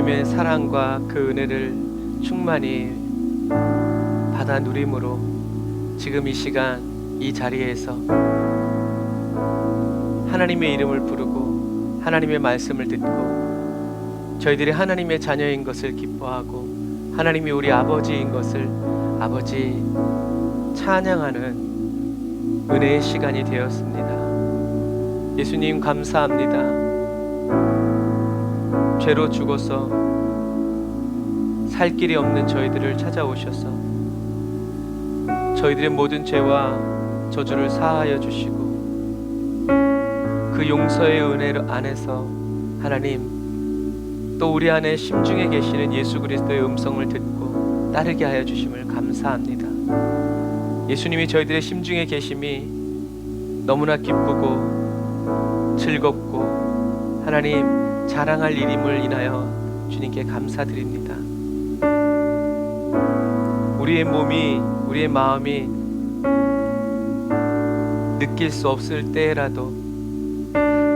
예수님의 사랑과 그 은혜를 충만히 받아 누림으로 지금 이 시간 이 자리에서 하나님의 이름을 부르고 하나님의 말씀을 듣고 저희들이 하나님의 자녀인 것을 기뻐하고 하나님이 우리 아버지인 것을 아버지 찬양하는 은혜의 시간이 되었습니다. 예수님 감사합니다. 죄로 죽어서 살 길이 없는 저희들을 찾아오셔서 저희들의 모든 죄와 저주를 사하여 주시고 그 용서의 은혜 안에서 하나님 또 우리 안에 심중에 계시는 예수 그리스도의 음성을 듣고 따르게 하여 주심을 감사합니다. 예수님이 저희들의 심중에 계심이 너무나 기쁘고 즐겁고 하나님 자랑할 일임을 인하여 주님께 감사드립니다. 우리의 몸이 우리의 마음이 느낄 수 없을 때라도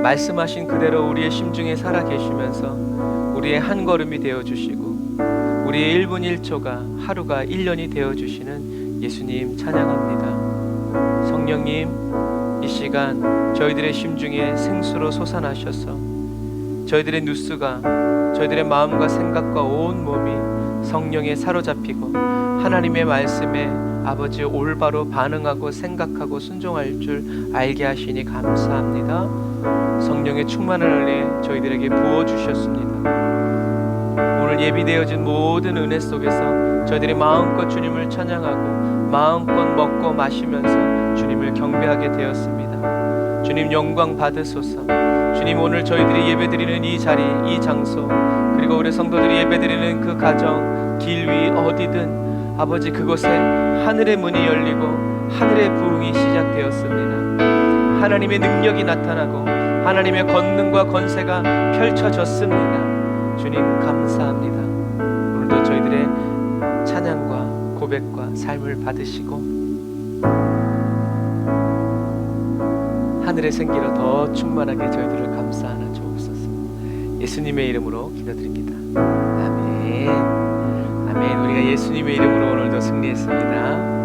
말씀하신 그대로 우리의 심중에 살아 계시면서 우리의 한 걸음이 되어주시고 우리의 1분 1초가 하루가 1년이 되어주시는 예수님 찬양합니다. 성령님 이 시간 저희들의 심중에 생수로 솟아나셔서 저희들의 뉴스가 저희들의 마음과 생각과 온 몸이 성령에 사로잡히고 하나님의 말씀에 아버지 올바로 반응하고 생각하고 순종할 줄 알게 하시니 감사합니다. 성령의 충만한 은혜 저희들에게 부어주셨습니다. 오늘 예비되어진 모든 은혜 속에서 저희들이 마음껏 주님을 찬양하고 마음껏 먹고 마시면서 주님을 경배하게 되었습니다. 주님 영광 받으소서. 주님 오늘 저희들이 예배드리는 이 자리 이 장소 그리고 우리 성도들이 예배드리는 그 가정 길 위 어디든 아버지 그곳에 하늘의 문이 열리고 하늘의 부흥이 시작되었습니다. 하나님의 능력이 나타나고 하나님의 권능과 권세가 펼쳐졌습니다. 주님 감사합니다. 오늘도 저희들의 찬양과 고백과 삶을 받으시고 하늘의 생기로 더 충만하게 저희들을 감싸하나 주옵소서. 예수님의 이름으로 기도드립니다. 아멘. 아멘. 우리가 예수님의 이름으로 오늘도 승리했습니다.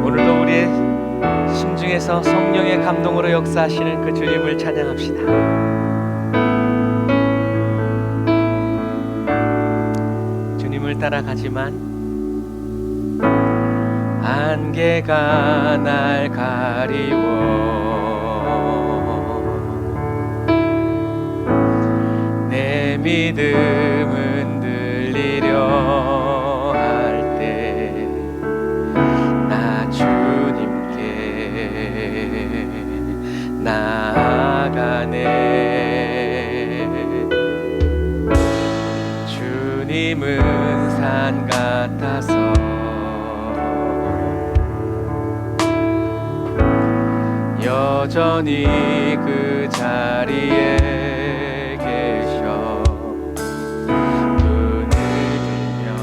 오늘도 우리의 심중에서 성령의 감동으로 역사하시는 그 주님을 찬양합시다. 따라가지만 안개가 날 가리워 내 믿음은 들리려 할 때 나 주님께 나아가네. 주님은 산 같아서 여전히 그 자리에 계셔 눈을 들면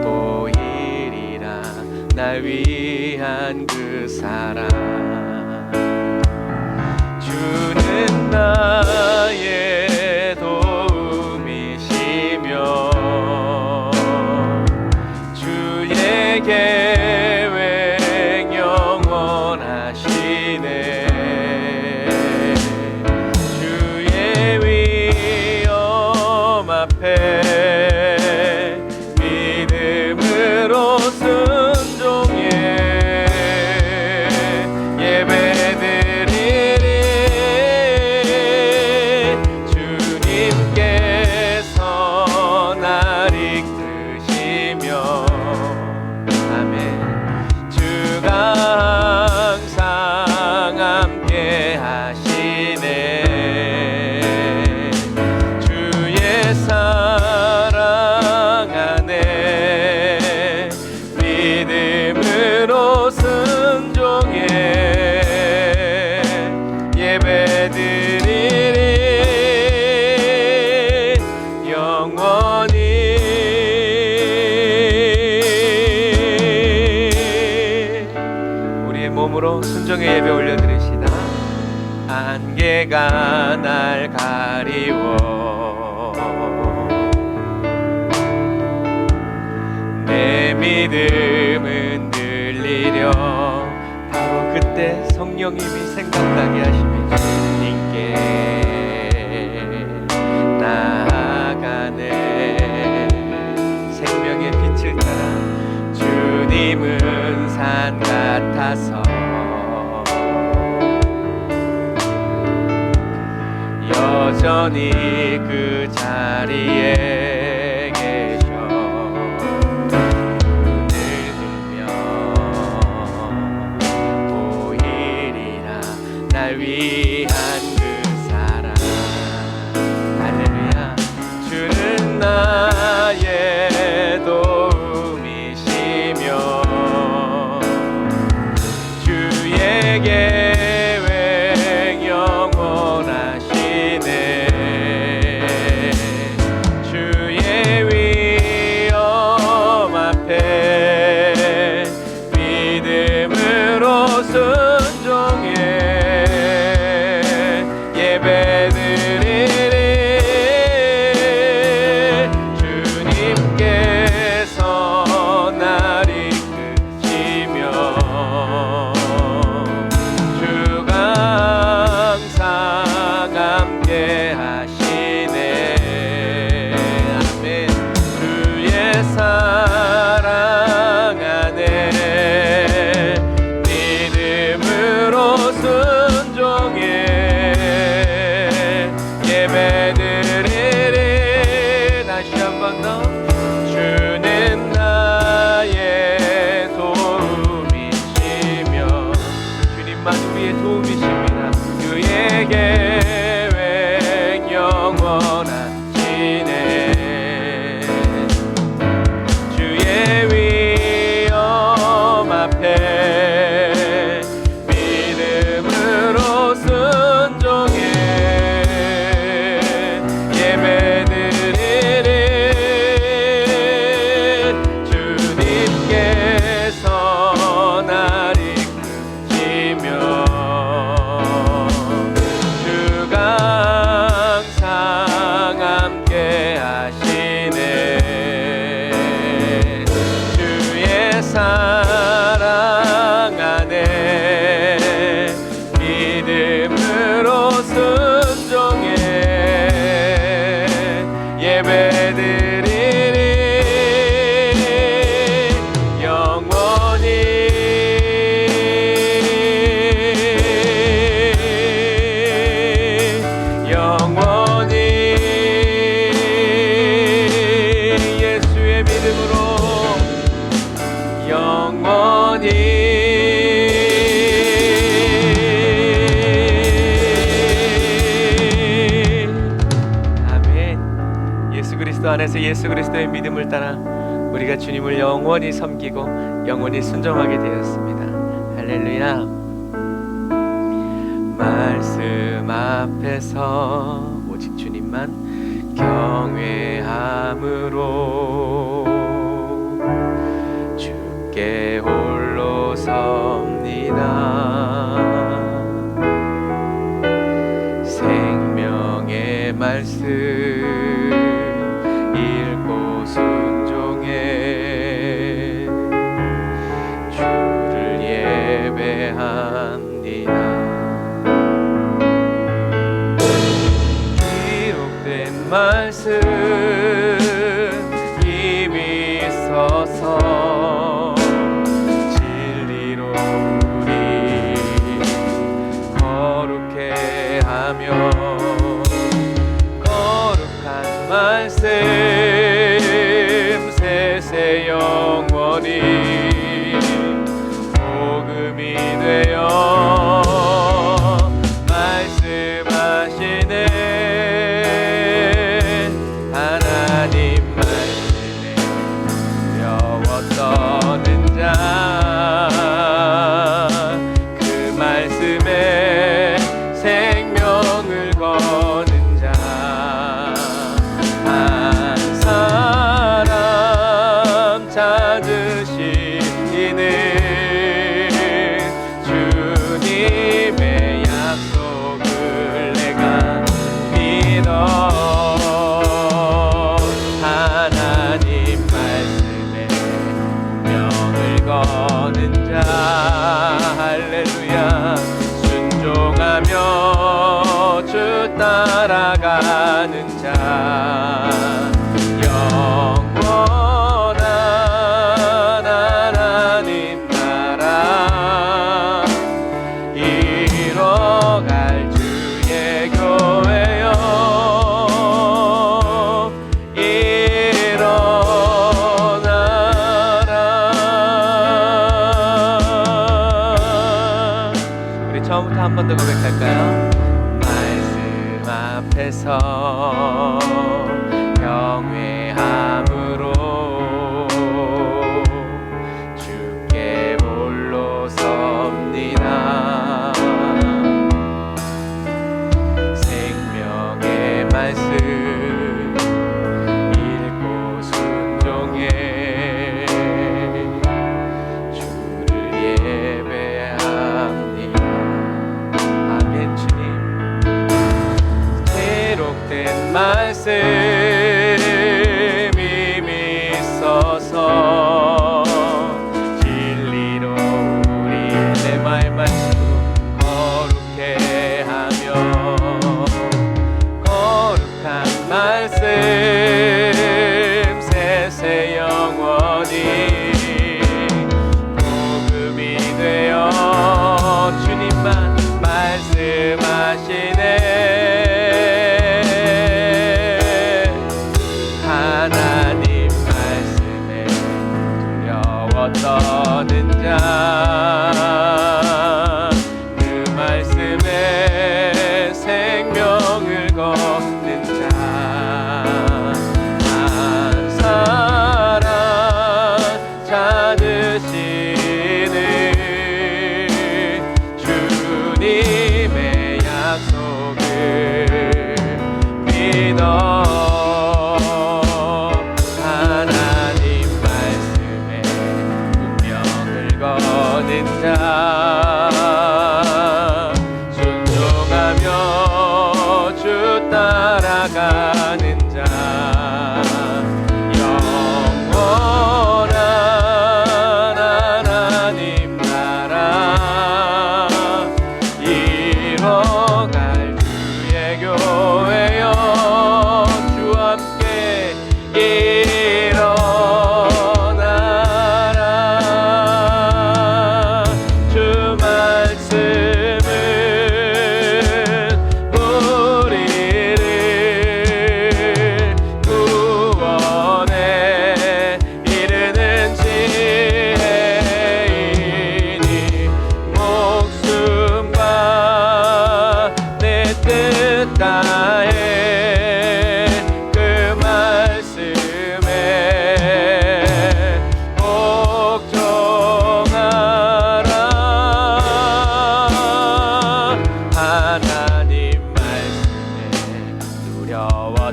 보이리라 날 위한 그 사랑. 주는 나의 도움이시며 주의 계획 영원하시네. 주의 위엄 앞에 믿음으로 순종해 예배드리리. 주님께서 날 이끄시며 아멘. 몸으로 순종의 예배 올려드리시다. 안개가 날 가리워 내 믿음은 들리려. 바로 그때 성령님이 생각나게 하시며 주님께 나아가네. 생명의 빛을 따라 주님은 산 같아서 여전히 그 자리에 계셔. 눈을 들면 보이리라 날 위한 그 사랑. 할렐루야. 주는 나의 도움이시며 주의 계획 영원하시네. 주의 위엄 앞에 믿음으로 순종해 예배드리리. 주님께서 날 이끄시며 주가 항상 함께 하시네. 아멘. 주의 사랑 안에 믿음으로 순종해 예배드리리. 다시 한 번 더. 주는 나의 도움이시며 주님만 우리의 도움이십니다. 그의 계획 영원하시네. 주의 위엄 앞에 믿음으로 순종해 예배드리리. 주님께서 날 이끄시며 주가 항상 함께 하시네. 주의 사랑 안에 믿음으로 순종해 예배드리리. 영원히 영원히 예수의 믿음으로 영원히. 아멘. 예수 그리스도 안에서 예수 그리스도의 믿음을 따라 우리가 주님을 영원히 섬기고 영원히 순종하게 되었습니다. 할렐루야. 말씀 앞에서 오직 주님만 경외함으로 주께 홀로 섭니다. 생명의 말씀 읽고 순종해 주를 예배합니다. 기록된 말씀 힘이 있어서 진리로 우리 거룩해 하며 거룩한 말씀 세세 영원히 복음이 되어 말씀하시네. 하나님 말씀에 두려웠던 자 그 말씀에 생명을 거는 자 한 사람 찾으시는 주 거는 자 할렐루야 순종하며 주 따라가는 자 영원한 하나님 나라 이뤄갈 주의 교회여 처음부터 한 번 더 고백할까요? 말씀 앞에서 경외함으로 주께 홀로 섭니다. 생명의 말씀 읽고 순종해 주를 예배합니다. 기록된 말씀 이미 있어서 진리로 우리 내 말 말씀으로 거룩해 하며 거룩한 말씀 세세 영원히 복음이 되어 주님만 말씀하시네. 하나님 말씀에 두려워 떠는 자 그 말씀에 생명을 거는 자 한 사람 찾으시는 주님의 약속을 믿어 순종하며 주 따라가는 자 영원한 하나님 나라 이뤄갈 주의 교회여 주 함께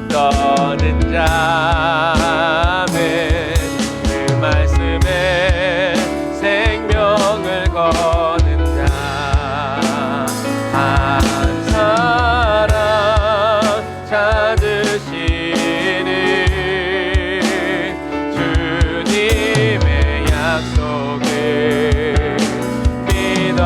떠는 자매 그 말씀에 생명을 거는 자 한 사람 찾으시는 주님의 약속을 믿어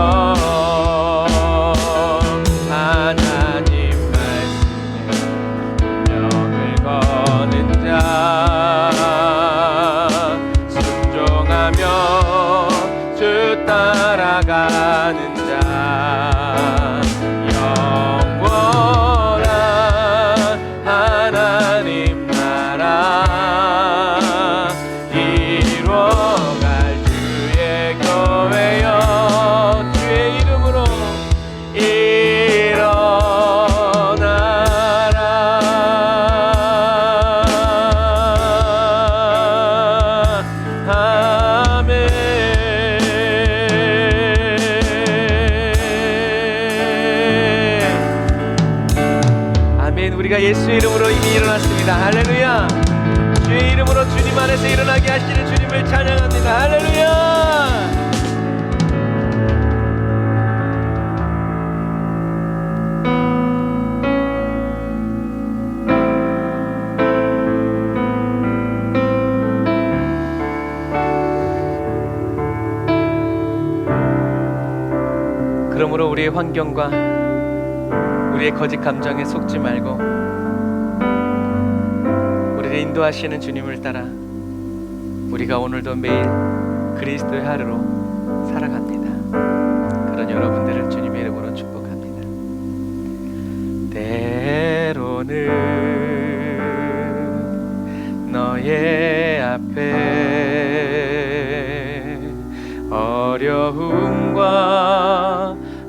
순종하며 주 따라가는 자 영원한 하나님 나라 이뤄갈 주의 교회여 주의 이름으로 우리가 예수의 이름으로 이미 일어났습니다. 할렐루야. 주의 이름으로 주님 안에서 일어나게 하시는 주님을 찬양합니다. 할렐루야. 그러므로 우리의 환경과 우리의 거짓 감정에 속지 말고 우리를 인도하시는 주님을 따라 우리가 오늘도 매일 그리스도의 하루로 살아갑니다. 그런 여러분들을 주님의 이름으로 축복합니다. 때로는 너의 앞에 어려움과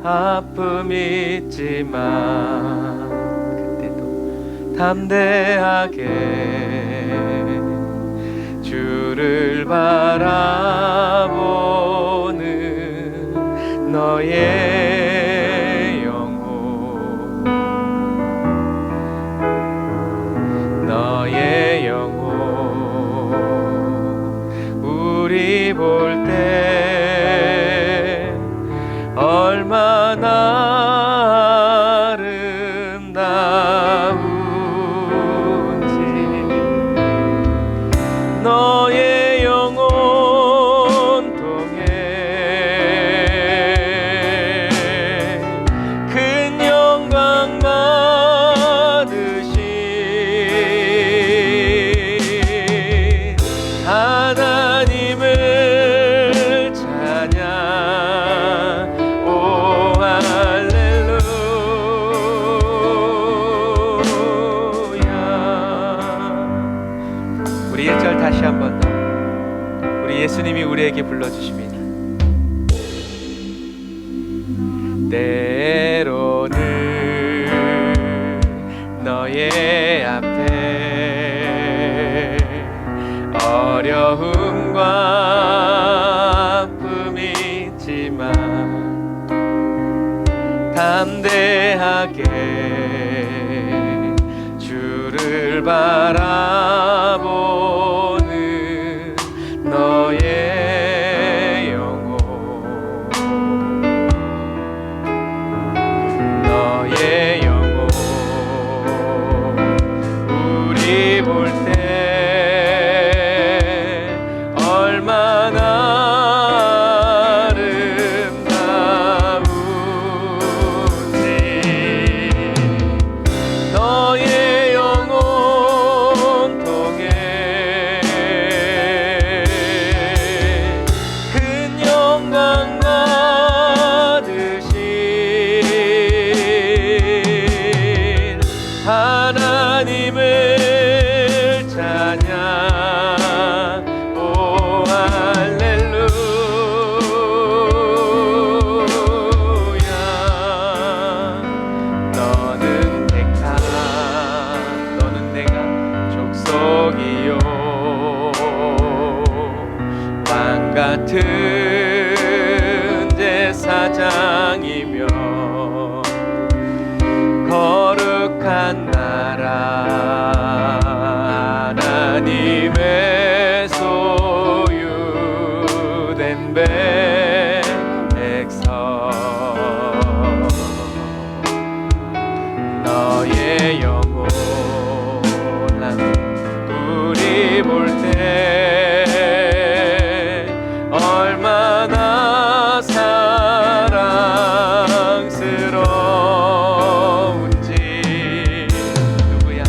아픔이 있지만 그때도 담대하게 주를 바라보는 너의 영혼, 너의 영혼, 우리 볼 때 얼마나 아름다운지 너의 영혼 통해 큰 영광 받으신 하나님을 찬양. 오 할렐루야. 우리 1절 다시 한 번 더 우리 예수님이 우리에게 불러주십니다. 때로는 너의 앞에 어려움과 아픔이 있지만 담대하게 주를 바라보는 너의 영혼, 너의 영혼, 우리 볼 때 얼마나 아름다운지 너의 영혼 통해 큰 영광 받으신 하나님을 찬양. 오 할렐루야. 너는 택한, 너는 내가 족속이요 왕 같은 제사장이며 거룩한 나라 하나님의 소유된 백성. 너의 영원한 우리 볼 때 얼마나 사랑스러운지. 누구야?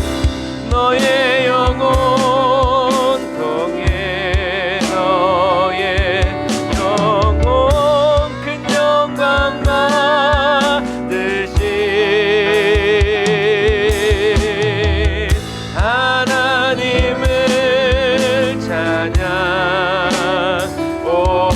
너의 영혼 통해 너의 영혼 큰 영광 받으신 하나님을 찬양. 오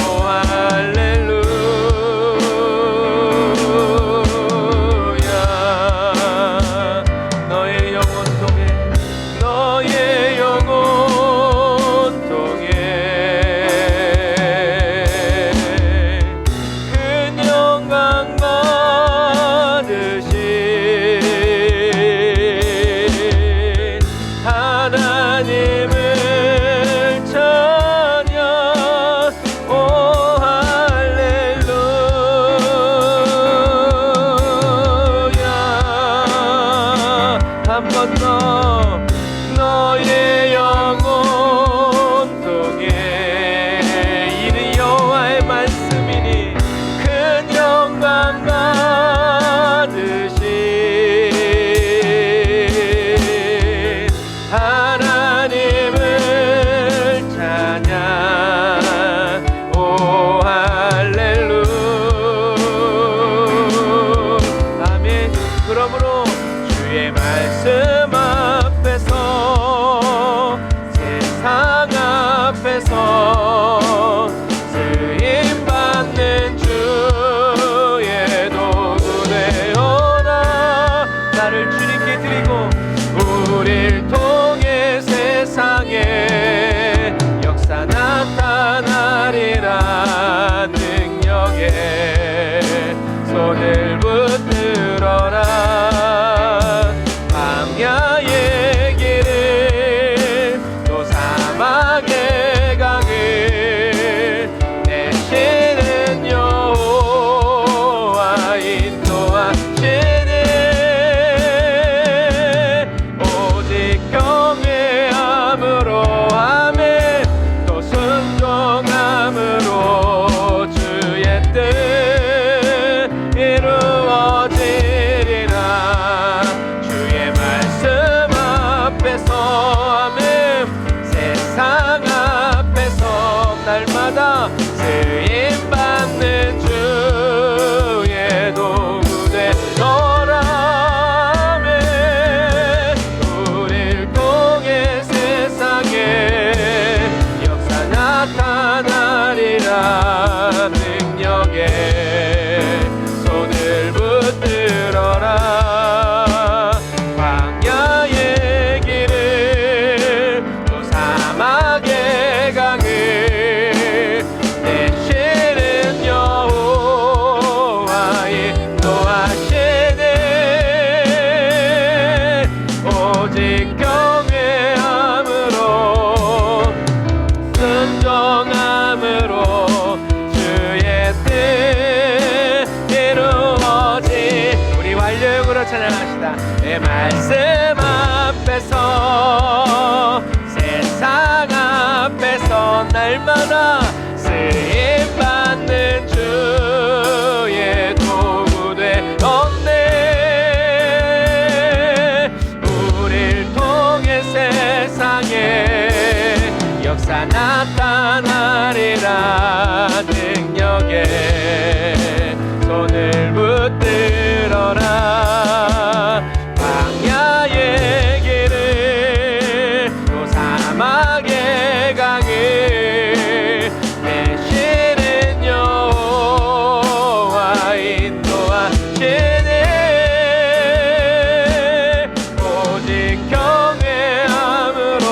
손을 붙들어라. 광야의 길을 또 사막의 강을 내시는 여호와 인도하시네. 오직 경외함으로 아멘 또 순종함으로 주의 뜻 이루어지리라. 주의 말씀 앞에서 아멘 세상 앞에서 날마다 쓰임받는 주의 도구 되어라. 아멘 우릴 통해 세상에 역사 나타나리라. 능력에 손을 붙들어라. 광야의 길을 또 사막의 강을 내시는 여호와 인도하시네. 오직 경외함으로 순종함으로 주의 뜻 이루어지. 우리 완료형으로 찬양합시다. 내 말씀 앞에서 세상 앞에서 날마다 쓰임받는 주의 도구 되었네. 우릴 통해 세상에 역사 나타나리라. 능력에 손을 붙들어라. 광야의 길을 또 사막의 강을 내시는 여호와 인도하시네. 오직 경외함으로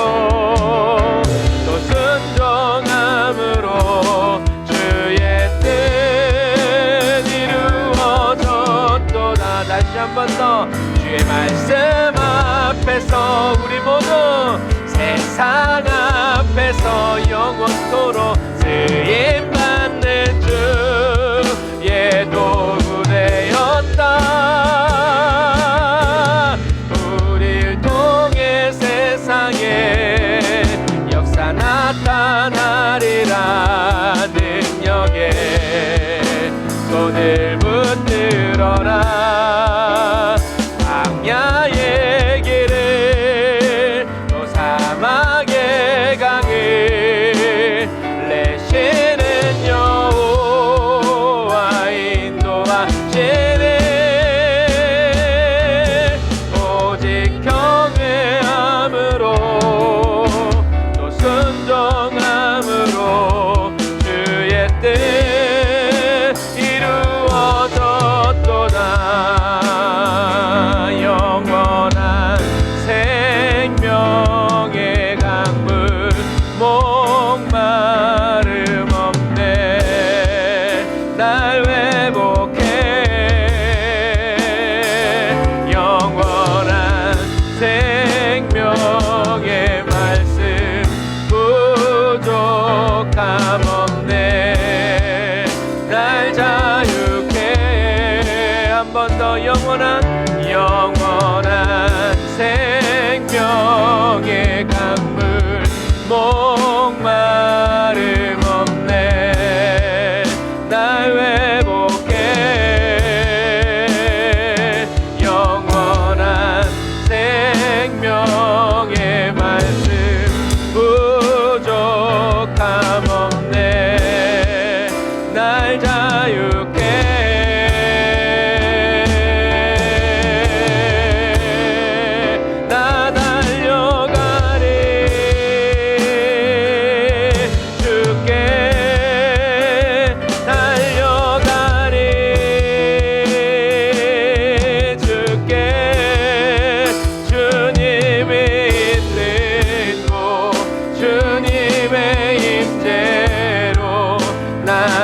또 순종함으로 주의 뜻 이루어졌도다. 다시 한 번 더 주의 말씀 앞에서 우리 모두 세상 앞에서 영원토록 쓰임받는 주의 도구 되었다. 우릴 통해 세상에 역사 나타나리라. 능력에 손을 붙들어라. 광야의 길을 또 사막의 강을 내시는 여호와 인도하시네. 오직 경외함으로 또 순종함으로 주의 뜻 이루어졌도다. 영원한 생명의 강물 목마름 없네. 날 회복해. 영원한 생명의 말씀 부족함 없네. 날 자유케. 한 번 더 영원한 생명의 강물 목마름 없네. 날 회복해. 영원한 생명의 말씀 부족함 없네. 날 자유케.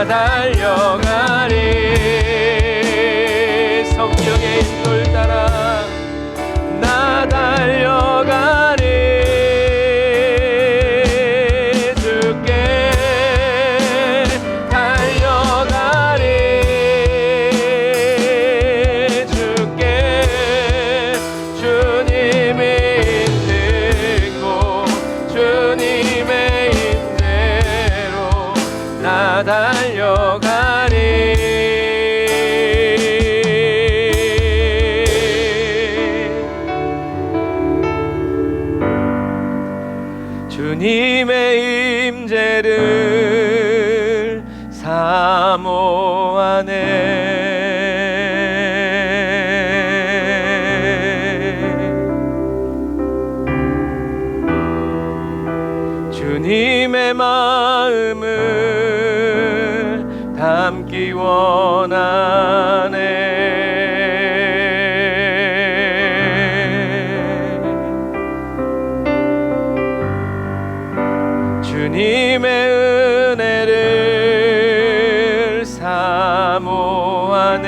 달려가리. 달려가리. 주님의 임재를 사모하네. 주님의 마음을 담기 원하네. 주님의 은혜를 사모하네.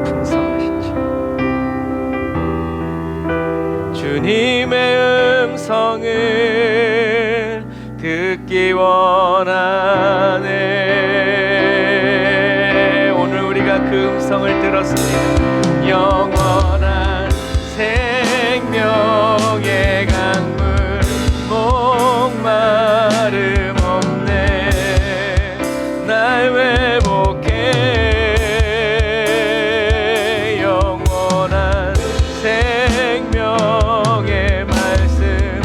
풍성하신 주, 주님의 음성을 듣기 원하네. 오늘 우리가 그 음성을 들었습니다. 영원한 생명의 강물, 목마름 없네. 날 회복해. 영원한 생명의 말씀,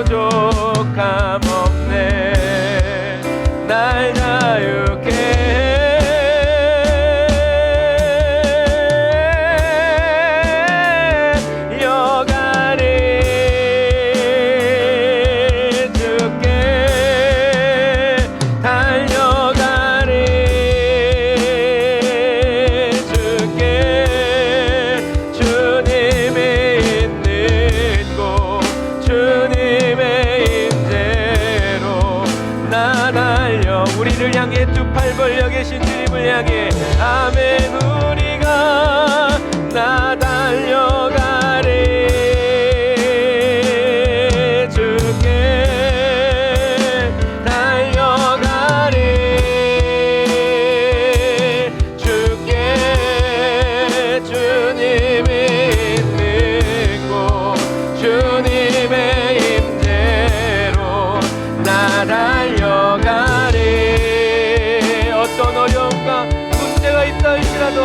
부족함 없네. 날 자유케 우리를 향해 두 팔 벌려 계신 주님을 향해 아멘. 우리가 나 달려가리. 주께 달려가리. 주께 주님이 있는 곳, 주님의 임재로 나 달려가리. 어떤 어려움과 문제가 있다 할지라도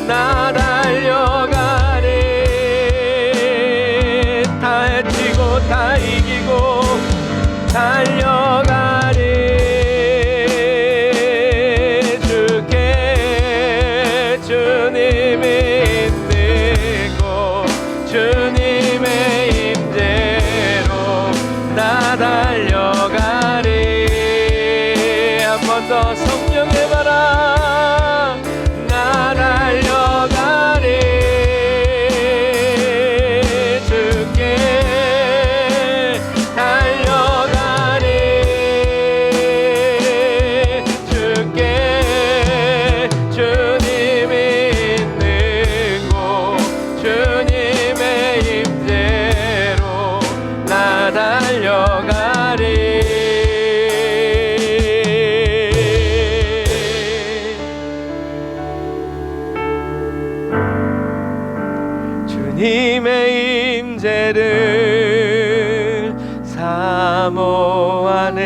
나 달려가리. 다 해치고 다 이기고 달려가리. 주께 주님이 있는 곳, 주님의 임재로 나 달려가리. 한 번 더 성령해봐라. 나 달려가리. 주께 달려가리. 주께 주님이 있는 곳, 주님의 임재로 나 달려가리. 주님의 임재를 사모하네.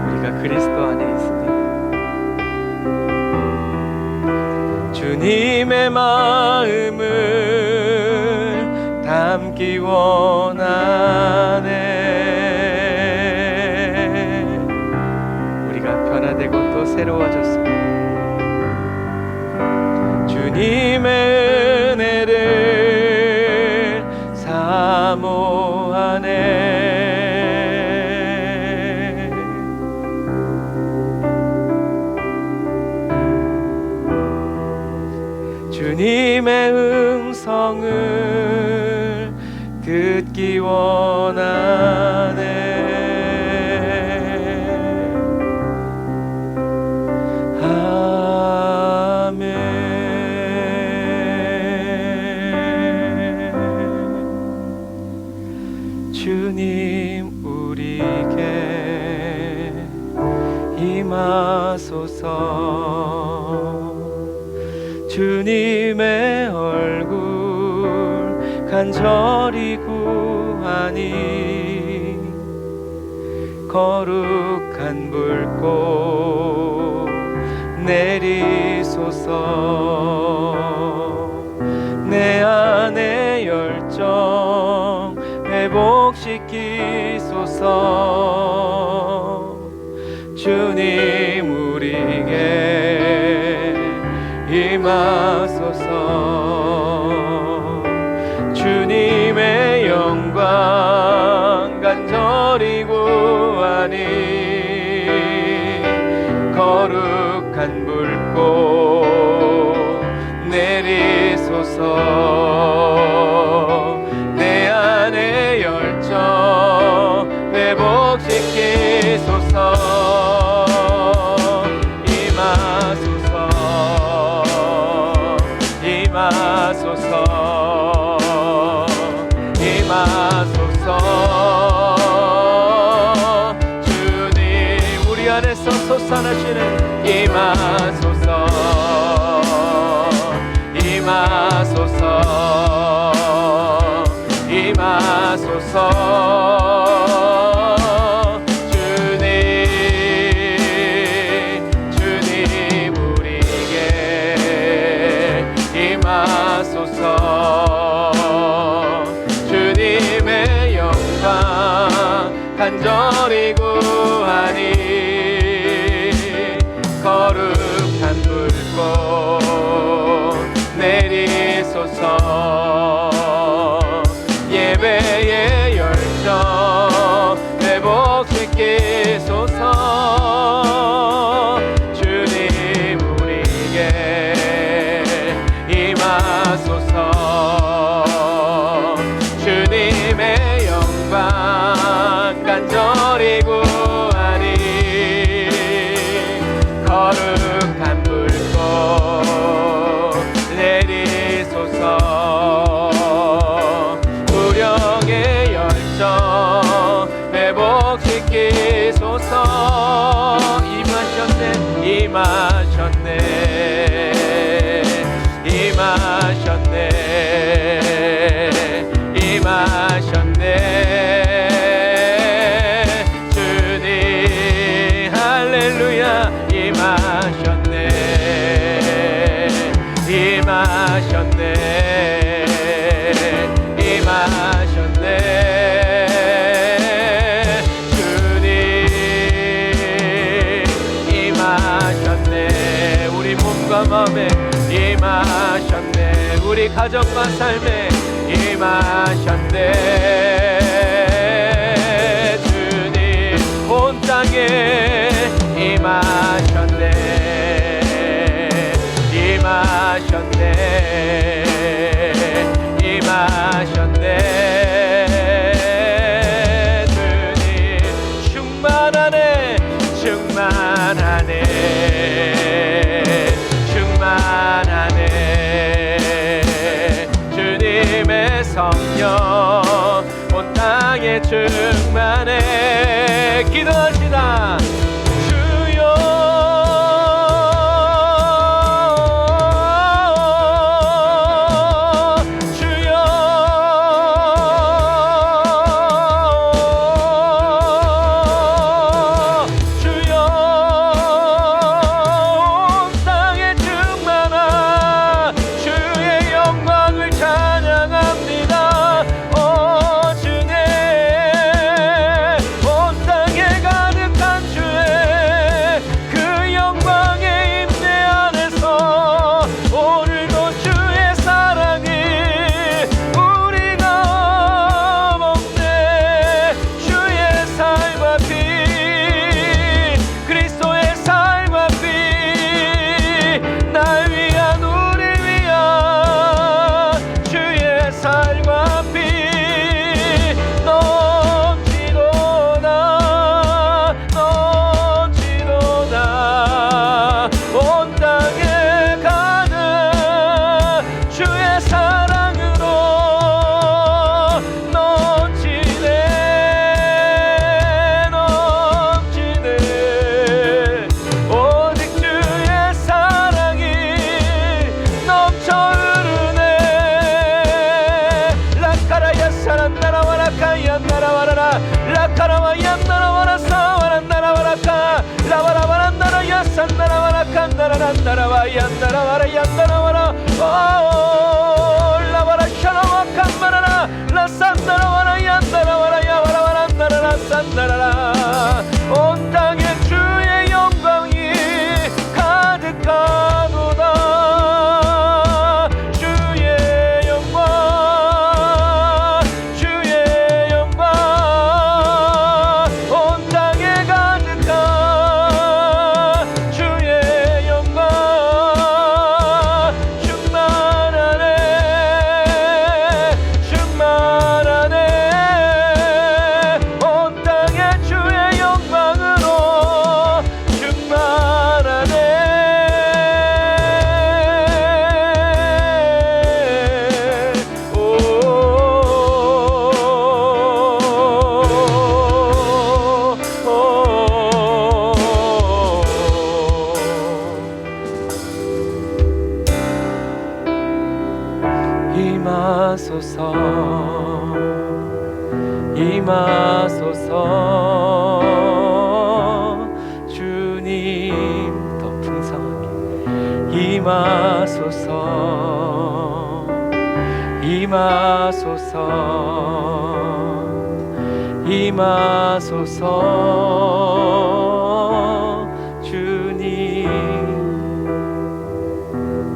우리가 그리스도 안에 있으니 주님의 마음을 담기 원하네. 우리가 변화되고 또 새로워졌습니다. 주님의 은혜를 사모하네. 주님의 음성을 듣기 원하네. 주님 우리에게 임하소서. 주님의 얼굴 간절히 구하니 거룩한 불꽃 내리소서. 내 안의 열정 회복시키소서. 주님 우리에게 임하소서. 주님의 영광 간절히 구하니 거룩한 불꽃 내리소서. 내 안의 열정 회복시키소서. 임하소서. 임하소서. 임하소서. 주님 우리 안에서 솟아나시는 임하소서. 임하소서. 임하소서. 주님 우리에게 임하소서. 주님의 영광 간절히 구하니 거룩한 불꽃 내리소서. 예배의 열정 회복시키소서. 주님 우리에게 임하소서. 주님의 영광 간절히 구하니 거룩한 불꽃 내리소서. 우령의 열정 회복시키소서. 임하셨네. 임하셨네. 임하셨네. 임하셨네. 주님 할렐루야. 임하셨네. 임하셨네. 임하셨네. 주님 임하셨네. 우리 몸과 마음에 임하셨네. 우리 가정과 삶에 임하셨네. 주님 온 땅에 임하셨네. 임하셨네. 임하셨네. 주님 충만하네. 충만하네. 충만하네. 주님의 성령 온 땅에 충만해. 기도하시다. 주의 카라바얀나라와라사 와란나라와라카 라바라바란나라야 산나라와라카 나라란나라와얀나라와라얀나라와라 라바라샤라와칸마라라 라산나라와라얀나라와라야 와라와란나라라 산나라라 온 땅에 주의 영광이 가득하도다. 주의 영광 주의 영광 온 땅에 가득한 주의 영광 충만하네 충만하네 온 땅에 주의 영광으로 충만하네. 임하소서 임하소서 주님 더 풍성하게 임하소서 임하소서 임하소서 주님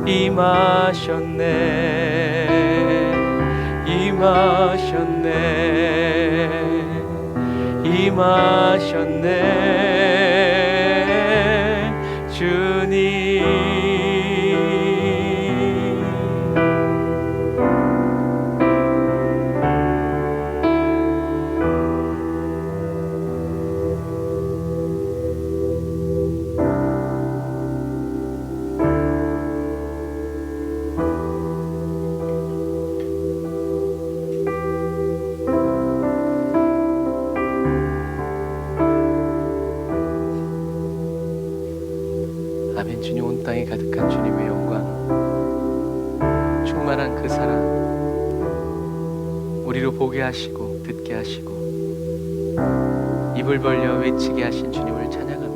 임하셨네 임하셨네 임하셨네 주님. 아멘. 주님 온 땅에 가득한 주님의 영광 충만한 그 사랑 우리로 보게 하시고 듣게 하시고 입을 벌려 외치게 하신 주님을 찬양합니다.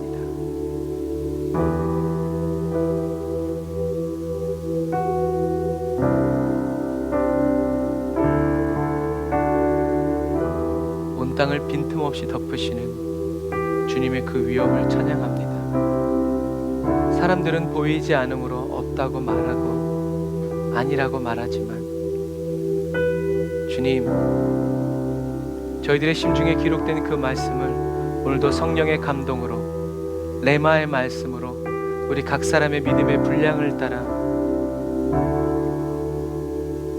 온 땅을 빈틈없이 덮으시는 주님의 그 위엄을 찬양합니다. 사람들은 보이지 않으므로 없다고 말하고 아니라고 말하지만 주님, 저희들의 심중에 기록된 그 말씀을 오늘도 성령의 감동으로 레마의 말씀으로 우리 각 사람의 믿음의 분량을 따라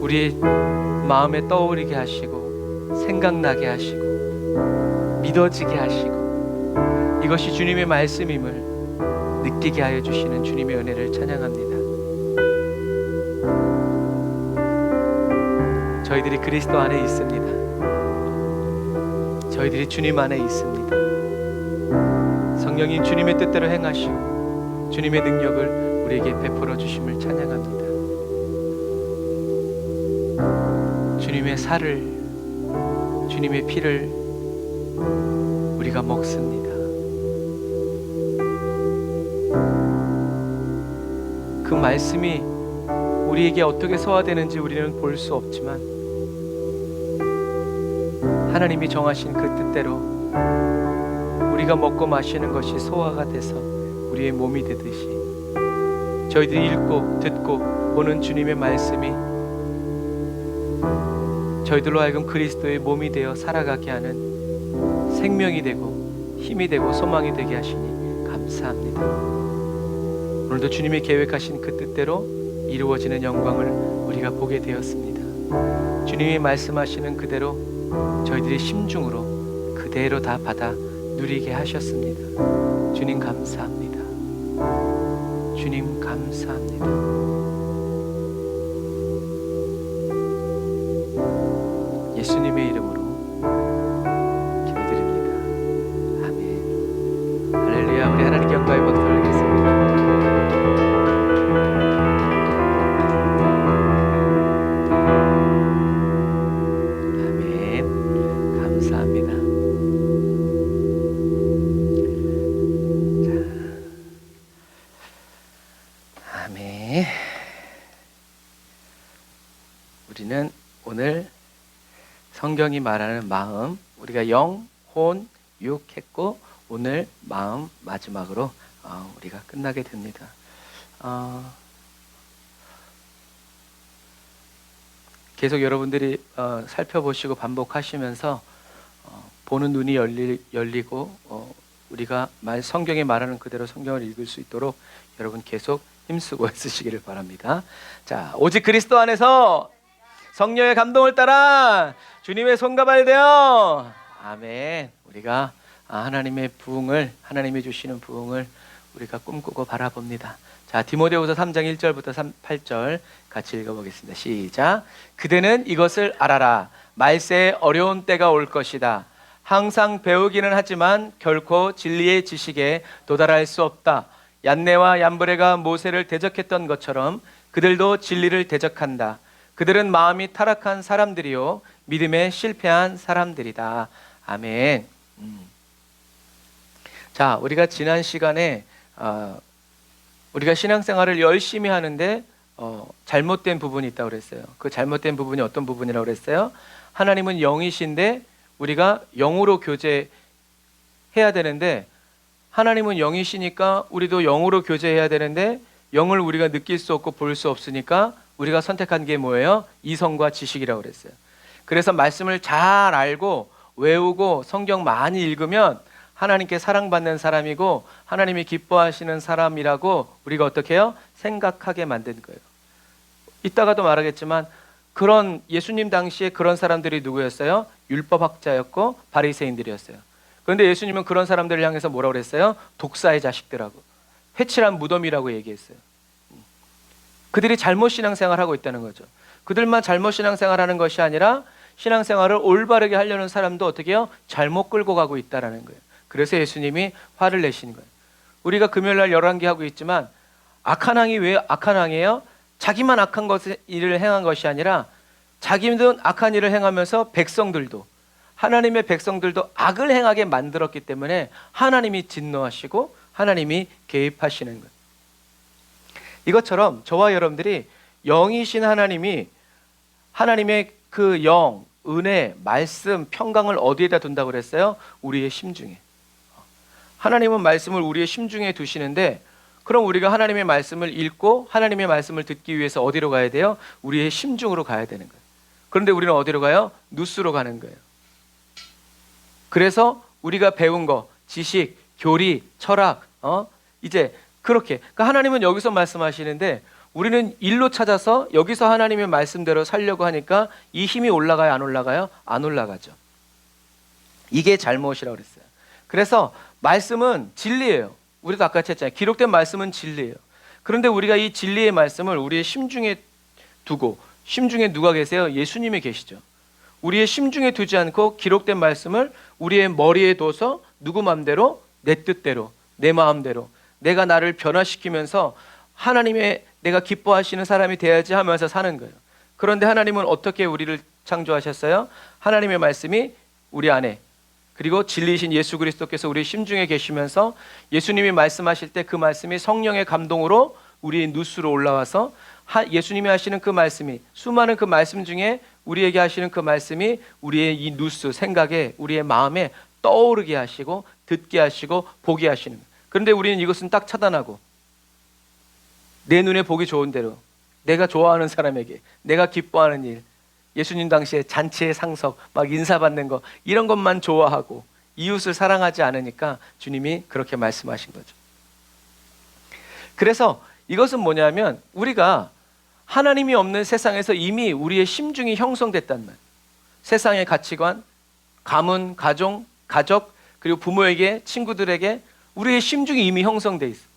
우리의 마음에 떠오르게 하시고 생각나게 하시고 믿어지게 하시고 이것이 주님의 말씀임을 느끼게 하여 주시는 주님의 은혜를 찬양합니다. 저희들이 그리스도 안에 있습니다. 저희들이 주님 안에 있습니다. 성령님 주님의 뜻대로 행하시고 주님의 능력을 우리에게 베풀어 주심을 찬양합니다. 주님의 살을 주님의 피를 우리가 먹습니다. 그 말씀이 우리에게 어떻게 소화되는지 우리는 볼 수 없지만 하나님이 정하신 그 뜻대로 우리가 먹고 마시는 것이 소화가 돼서 우리의 몸이 되듯이 저희들이 읽고 듣고 보는 주님의 말씀이 저희들로 하여금 그리스도의 몸이 되어 살아가게 하는 생명이 되고 힘이 되고 소망이 되게 하시니 감사합니다. 오늘도 주님이 계획하신 그 뜻대로 이루어지는 영광을 우리가 보게 되었습니다. 주님이 말씀하시는 그대로 저희들이 심중으로 그대로 다 받아 누리게 하셨습니다. 주님 감사합니다. 주님 감사합니다. 예수님의 이름으로 기도드립니다. 아멘. 할렐루야. 우리 하나님께 영광의 박수 올리겠습니다. 아멘. 감사합니다. 성경이 말하는 마음, 우리가 영, 혼, 육 했고 오늘 마음 마지막으로 우리가 끝나게 됩니다. 계속 여러분들이 살펴보시고 반복하시면서 보는 눈이 열리고 우리가 성경에 말하는 그대로 성경을 읽을 수 있도록 여러분 계속 힘쓰고 애쓰시기를 바랍니다. 자, 오직 그리스도 안에서 성령의 감동을 따라 주님의 손과 발 되어 아멘. 우리가 하나님의 부흥을, 하나님이 주시는 부흥을 우리가 꿈꾸고 바라봅니다. 자, 디모데후서 3장 1절부터 8절 같이 읽어보겠습니다. 시작. 그대는 이것을 알아라. 말세에 어려운 때가 올 것이다. 항상 배우기는 하지만 결코 진리의 지식에 도달할 수 없다. 얀네와 얀브레가 모세를 대적했던 것처럼 그들도 진리를 대적한다. 그들은 마음이 타락한 사람들이요 믿음에 실패한 사람들이다. 아멘. 자, 우리가 지난 시간에 우리가 신앙생활을 열심히 하는데 잘못된 부분이 있다고 그랬어요. 그 잘못된 부분이 어떤 부분이라고 그랬어요? 하나님은 영이신데 우리가 영으로 교제해야 되는데, 하나님은 영이시니까 우리도 영으로 교제해야 되는데 영을 우리가 느낄 수 없고 볼 수 없으니까 우리가 선택한 게 뭐예요? 이성과 지식이라고 그랬어요. 그래서 말씀을 잘 알고 외우고 성경 많이 읽으면 하나님께 사랑받는 사람이고 하나님이 기뻐하시는 사람이라고 우리가 어떻게 해요? 생각하게 만든 거예요. 이따가도 말하겠지만 그런 예수님 당시에 그런 사람들이 누구였어요? 율법학자였고 바리새인들이었어요. 그런데 예수님은 그런 사람들을 향해서 뭐라고 그랬어요? 독사의 자식들하고 회칠한 무덤이라고 얘기했어요. 그들이 잘못 신앙생활하고 있다는 거죠. 그들만 잘못 신앙생활하는 것이 아니라 신앙생활을 올바르게 하려는 사람도 어떻게 해요? 잘못 끌고 가고 있다는 거예요. 그래서 예수님이 화를 내신 거예요. 우리가 금요일날 열왕기 하고 있지만 악한 왕이 왜 악한 왕이에요? 자기만 악한 일을 행한 것이 아니라 자기는 악한 일을 행하면서 백성들도, 하나님의 백성들도 악을 행하게 만들었기 때문에 하나님이 진노하시고 하나님이 개입하시는 거예요. 이것처럼 저와 여러분들이 영이신 하나님이 하나님의 그 영, 은혜, 말씀, 평강을 어디에다 둔다고 그랬어요? 우리의 심중에. 하나님은 말씀을 우리의 심중에 두시는데, 그럼 우리가 하나님의 말씀을 읽고 하나님의 말씀을 듣기 위해서 어디로 가야 돼요? 우리의 심중으로 가야 되는 거예요. 그런데 우리는 어디로 가요? 누스로 가는 거예요. 그래서 우리가 배운 거, 지식, 교리, 철학, 이제 그렇게, 그러니까 하나님은 여기서 말씀하시는데 우리는 일로 찾아서 여기서 하나님의 말씀대로 살려고 하니까 이 힘이 올라가요? 안 올라가요? 안 올라가죠. 이게 잘못이라고 그랬어요. 그래서 말씀은 진리예요. 우리도 아까 했잖아요. 기록된 말씀은 진리예요. 그런데 우리가 이 진리의 말씀을 우리의 심중에 두고, 심중에 누가 계세요? 예수님이 계시죠. 우리의 심중에 두지 않고 기록된 말씀을 우리의 머리에 둬서 누구 마음대로? 내 뜻대로, 내 마음대로 내가 나를 변화시키면서 하나님의 내가 기뻐하시는 사람이 돼야지 하면서 사는 거예요. 그런데 하나님은 어떻게 우리를 창조하셨어요? 하나님의 말씀이 우리 안에, 그리고 진리이신 예수 그리스도께서 우리 심중에 계시면서 예수님이 말씀하실 때 그 말씀이 성령의 감동으로 우리의 누스로 올라와서 예수님이 하시는 그 말씀이, 수많은 그 말씀 중에 우리에게 하시는 그 말씀이 우리의 이 누스, 생각에, 우리의 마음에 떠오르게 하시고 듣게 하시고 보게 하시는 거예요. 그런데 우리는 이것은 딱 차단하고 내 눈에 보기 좋은 대로, 내가 좋아하는 사람에게, 내가 기뻐하는 일, 예수님 당시에 잔치의 상석, 막 인사받는 거, 이런 것만 좋아하고 이웃을 사랑하지 않으니까 주님이 그렇게 말씀하신 거죠. 그래서 이것은 뭐냐면 우리가 하나님이 없는 세상에서 이미 우리의 심중이 형성됐단 말이에요. 세상의 가치관, 가문, 가족, 그리고 부모에게, 친구들에게 우리의 심중이 이미 형성돼 있어요.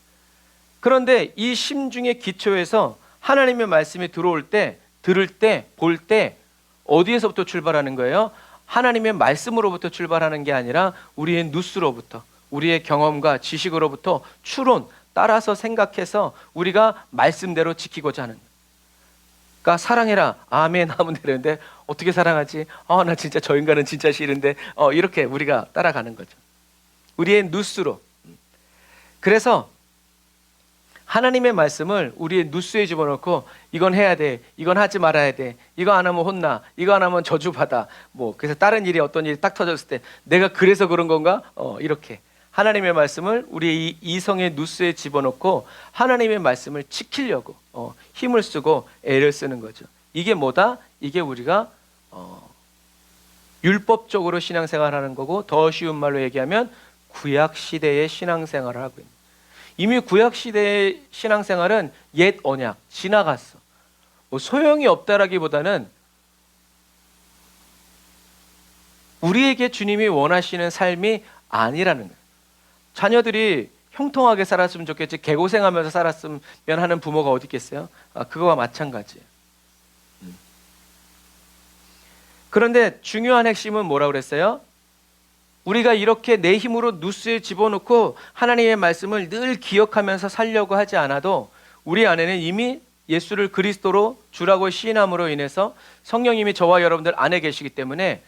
그런데 이 심중의 기초에서 하나님의 말씀이 들어올 때, 들을 때, 볼 때 어디에서부터 출발하는 거예요? 하나님의 말씀으로부터 출발하는 게 아니라 우리의 누스로부터, 우리의 경험과 지식으로부터 추론, 따라서 생각해서 우리가 말씀대로 지키고자 하는. 그러니까 사랑해라, 아멘 하면 되는데 어떻게 사랑하지? 나 진짜 저 인간은 진짜 싫은데 이렇게 우리가 따라가는 거죠. 우리의 누스로. 그래서 하나님의 말씀을 우리의 누수에 집어넣고 이건 해야 돼, 이건 하지 말아야 돼, 이거 안 하면 혼나, 이거 안 하면 저주받아. 그래서 다른 일이 어떤 일이 딱 터졌을 때 내가 그래서 그런 건가? 이렇게 하나님의 말씀을 우리의 이성의 누수에 집어넣고 하나님의 말씀을 지키려고 힘을 쓰고 애를 쓰는 거죠. 이게 뭐다? 이게 우리가 율법적으로 신앙생활하는 거고, 더 쉬운 말로 얘기하면 구약 시대의 신앙생활을 하고 있는. 이미 구약 시대의 신앙생활은 옛 언약 지나갔어. 소용이 없다라기보다는 우리에게 주님이 원하시는 삶이 아니라는 거예요. 자녀들이 형통하게 살았으면 좋겠지 개고생하면서 살았으면 하는 부모가 어디 있겠어요? 그거와 마찬가지예요. 그런데 중요한 핵심은 뭐라고 그랬어요? 우리가 이렇게 내 힘으로 누수에 집어넣고 하나님의 말씀을 늘 기억하면서 살려고 하지 않아도 우리 안에는 이미 예수를 그리스도로 주라고 시인함으로 인해서 성령님이 저와 여러분들 안에 계시기 때문에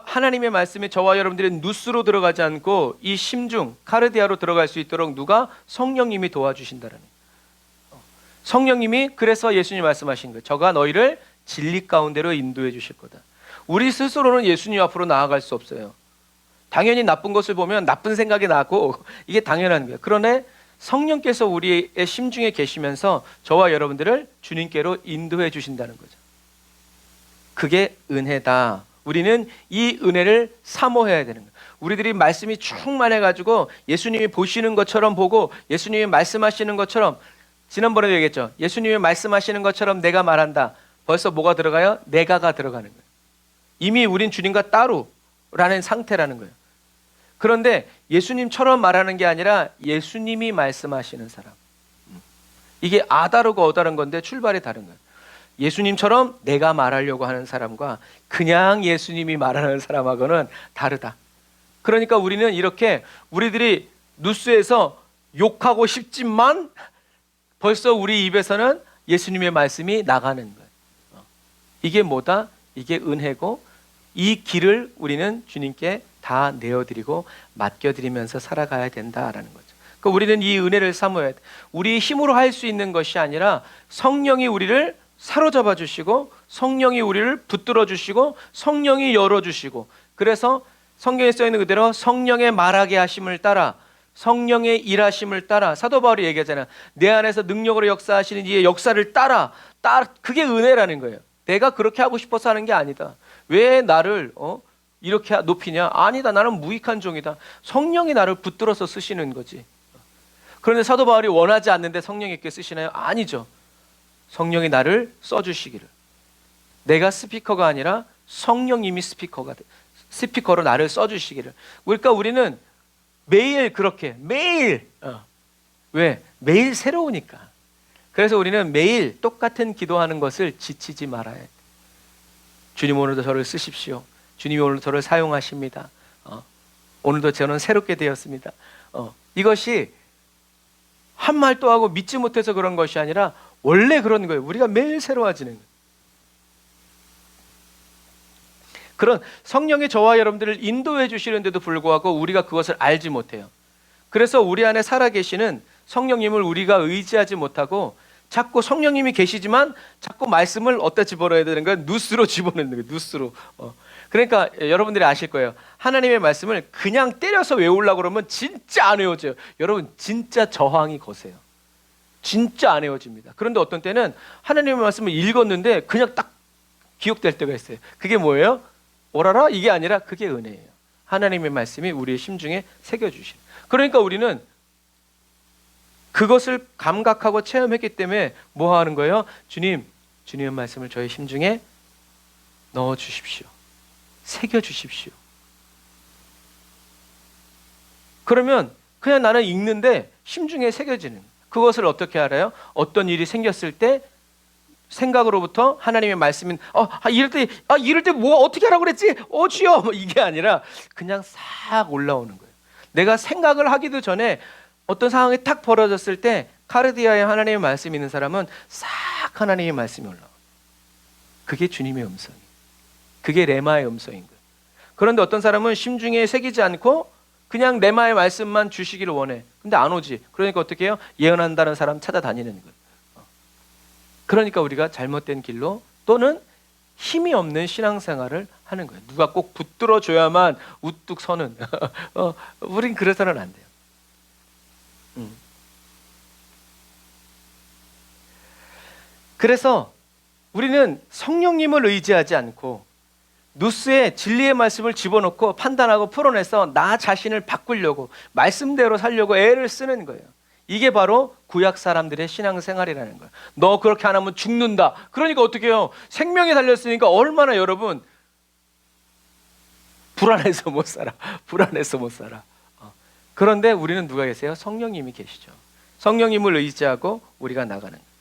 하나님의 말씀이 저와 여러분들의 누수로 들어가지 않고 이 심중 카르디아로 들어갈 수 있도록 누가? 성령님이 도와주신다는 거예요. 성령님이 그래서 예수님 말씀하신 거예요. 저가 너희를 진리 가운데로 인도해 주실 거다. 우리 스스로는 예수님 앞으로 나아갈 수 없어요. 당연히 나쁜 것을 보면 나쁜 생각이 나고 이게 당연한 거예요. 그러나 성령께서 우리의 심중에 계시면서 저와 여러분들을 주님께로 인도해 주신다는 거죠. 그게 은혜다. 우리는 이 은혜를 사모해야 되는 거예요. 우리들이 말씀이 충만해가지고 예수님이 보시는 것처럼 보고 예수님이 말씀하시는 것처럼, 지난번에도 얘기했죠. 예수님이 말씀하시는 것처럼 내가 말한다. 벌써 뭐가 들어가요? 내가가 들어가는 거예요. 이미 우린 주님과 따로라는 상태라는 거예요. 그런데 예수님처럼 말하는 게 아니라 예수님이 말씀하시는 사람. 이게 아다르고 어다른 건데 출발이 다른 거예요. 예수님처럼 내가 말하려고 하는 사람과 그냥 예수님이 말하는 사람하고는 다르다. 그러니까 우리는 이렇게 우리들이 누수에서 욕하고 싶지만 벌써 우리 입에서는 예수님의 말씀이 나가는 거예요. 이게 뭐다? 이게 은혜고, 이 길을 우리는 주님께 다 내어드리고 맡겨드리면서 살아가야 된다라는 거죠. 그러니까 우리는 이 은혜를 사모해야 돼. 우리 힘으로 할 수 있는 것이 아니라 성령이 우리를 사로잡아 주시고, 성령이 우리를 붙들어 주시고, 성령이 열어 주시고, 그래서 성경에 써 있는 그대로 성령의 말하게 하심을 따라, 성령의 일하심을 따라, 사도 바울이 얘기하잖아요. 내 안에서 능력으로 역사하시는 이의 역사를 따라 그게 은혜라는 거예요. 내가 그렇게 하고 싶어서 하는 게 아니다. 왜 나를 이렇게 높이냐? 아니다. 나는 무익한 종이다. 성령이 나를 붙들어서 쓰시는 거지. 그런데 사도 바울이 원하지 않는데 성령님께 쓰시나요? 아니죠. 성령이 나를 써주시기를. 내가 스피커가 아니라 성령님이 스피커로 나를 써주시기를. 그러니까 우리는 매일 그렇게 매일 왜? 매일 새로우니까. 그래서 우리는 매일 똑같은 기도하는 것을 지치지 말아야 돼. 주님 오늘도 저를 쓰십시오. 주님이 오늘 저를 사용하십니다. 오늘도 저는 새롭게 되었습니다. 이것이 한 말 또 하고 믿지 못해서 그런 것이 아니라 원래 그런 거예요. 우리가 매일 새로워지는 거예요. 그런 성령이 저와 여러분들을 인도해 주시는데도 불구하고 우리가 그것을 알지 못해요. 그래서 우리 안에 살아계시는 성령님을 우리가 의지하지 못하고 자꾸 성령님이 계시지만 자꾸 말씀을 어디다 집어넣어야 되는 거야? 누스로 집어넣는 거예요. 누스로. 그러니까 여러분들이 아실 거예요. 하나님의 말씀을 그냥 때려서 외우려고 그러면 진짜 안 외워져요. 여러분 진짜 저항이 거세요. 진짜 안 외워집니다. 그런데 어떤 때는 하나님의 말씀을 읽었는데 그냥 딱 기억될 때가 있어요. 그게 뭐예요? 오라라? 이게 아니라 그게 은혜예요. 하나님의 말씀이 우리의 심중에 새겨주신. 그러니까 우리는 그것을 감각하고 체험했기 때문에 뭐 하는 거예요? 주님의 말씀을 저의 심중에 넣어주십시오. 새겨주십시오. 그러면 그냥 나는 읽는데 심중에 새겨지는. 그것을 어떻게 알아요? 어떤 일이 생겼을 때 생각으로부터 하나님의 말씀인 이럴 때 뭐 어떻게 하라고 그랬지? 주여 이게 아니라 그냥 싹 올라오는 거예요. 내가 생각을 하기도 전에 어떤 상황이 탁 벌어졌을 때 카르디아에 하나님의 말씀이 있는 사람은 싹 하나님의 말씀이 올라와요. 그게 주님의 음성이에요. 그게 레마의 음성인 거예요. 그런데 어떤 사람은 심중에 새기지 않고 그냥 레마의 말씀만 주시기를 원해. 근데 안 오지. 그러니까 어떻게 해요? 예언한다는 사람 찾아다니는 거예요. 그러니까 우리가 잘못된 길로 또는 힘이 없는 신앙생활을 하는 거예요. 누가 꼭 붙들어 줘야만 우뚝 서는 우린 그래서는 안 돼요. 그래서 우리는 성령님을 의지하지 않고 누스에 진리의 말씀을 집어넣고 판단하고 풀어내서 나 자신을 바꾸려고 말씀대로 살려고 애를 쓰는 거예요. 이게 바로 구약 사람들의 신앙생활이라는 거예요. 너 그렇게 안 하면 죽는다. 그러니까 어떻게 해요? 생명이 달렸으니까 얼마나 여러분 불안해서 못 살아. 불안해서 못 살아. 그런데 우리는 누가 계세요? 성령님이 계시죠. 성령님을 의지하고 우리가 나가는 거예요.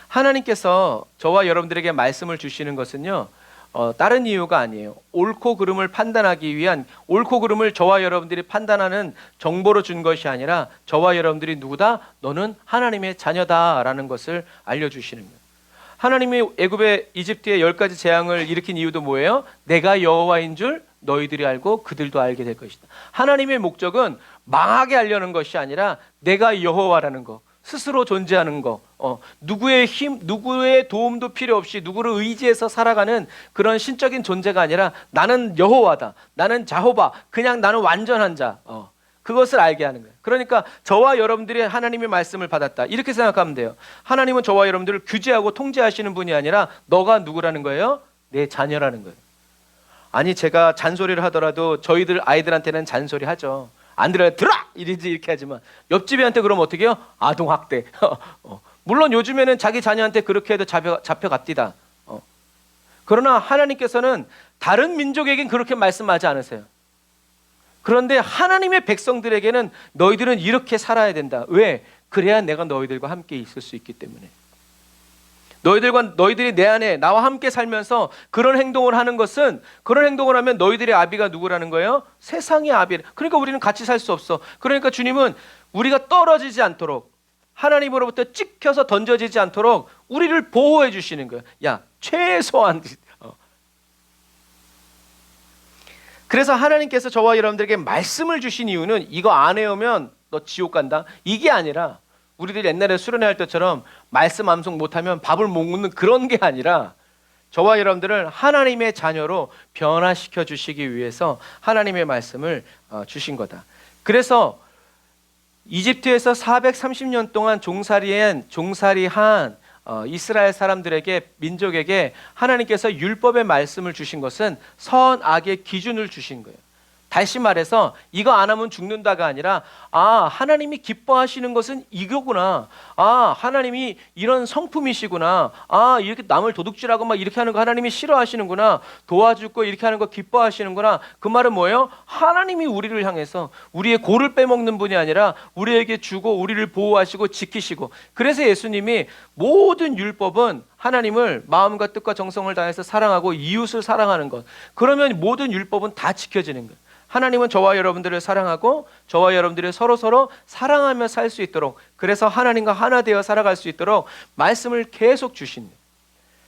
하나님께서 저와 여러분들에게 말씀을 주시는 것은요, 다른 이유가 아니에요. 옳고 그름을 판단하기 위한, 옳고 그름을 저와 여러분들이 판단하는 정보로 준 것이 아니라 저와 여러분들이 누구다? 너는 하나님의 자녀다라는 것을 알려주시는 거예요. 하나님이 애굽의 이집트의 10가지 재앙을 일으킨 이유도 뭐예요? 내가 여호와인 줄 너희들이 알고 그들도 알게 될 것이다. 하나님의 목적은 망하게 하려는 것이 아니라 내가 여호와라는 거, 스스로 존재하는 거, 누구의 힘, 누구의 도움도 필요 없이 누구를 의지해서 살아가는 그런 신적인 존재가 아니라 나는 여호와다, 나는 자호바, 그냥 나는 완전한 자, 그것을 알게 하는 거예요. 그러니까 저와 여러분들이 하나님의 말씀을 받았다, 이렇게 생각하면 돼요. 하나님은 저와 여러분들을 규제하고 통제하시는 분이 아니라 너가 누구라는 거예요? 내 자녀라는 거예요. 아니, 제가 잔소리를 하더라도 저희들 아이들한테는 잔소리 하죠. 안 들어요. 들어! 이렇게 하지만 옆집애한테 그러면 어떻게 해요? 아동학대. 물론 요즘에는 자기 자녀한테 그렇게 해도 잡혀갑디다. 그러나 하나님께서는 다른 민족에겐 그렇게 말씀하지 않으세요. 그런데 하나님의 백성들에게는 너희들은 이렇게 살아야 된다. 왜? 그래야 내가 너희들과 함께 있을 수 있기 때문에. 너희들이 내 안에 나와 함께 살면서 그런 행동을 하는 것은, 그런 행동을 하면 너희들의 아비가 누구라는 거예요? 세상의 아비. 그러니까 우리는 같이 살 수 없어. 그러니까 주님은 우리가 떨어지지 않도록, 하나님으로부터 찍혀서 던져지지 않도록 우리를 보호해 주시는 거예요. 야, 최소한. 그래서 하나님께서 저와 여러분들에게 말씀을 주신 이유는 이거 안 해오면 너 지옥 간다, 이게 아니라, 우리들이 옛날에 수련회 할 때처럼 말씀 암송 못하면 밥을 못 먹는 그런 게 아니라, 저와 여러분들을 하나님의 자녀로 변화시켜 주시기 위해서 하나님의 말씀을 주신 거다. 그래서 이집트에서 430년 동안 종살이한 이스라엘 사람들에게, 민족에게 하나님께서 율법의 말씀을 주신 것은 선악의 기준을 주신 거예요. 다시 말해서 이거 안 하면 죽는다가 아니라, 하나님이 기뻐하시는 것은 이거구나, 하나님이 이런 성품이시구나, 이렇게 남을 도둑질하고 막 이렇게 하는 거 하나님이 싫어하시는구나, 도와줄 거 이렇게 하는 거 기뻐하시는구나. 그 말은 뭐예요? 하나님이 우리를 향해서 우리의 고를 빼먹는 분이 아니라 우리에게 주고 우리를 보호하시고 지키시고, 그래서 예수님이 모든 율법은 하나님을 마음과 뜻과 정성을 다해서 사랑하고 이웃을 사랑하는 것, 그러면 모든 율법은 다 지켜지는 거예요. 하나님은 저와 여러분들을 사랑하고 저와 여러분들이 서로 사랑하며 살 수 있도록, 그래서 하나님과 하나 되어 살아갈 수 있도록 말씀을 계속 주신 거예요.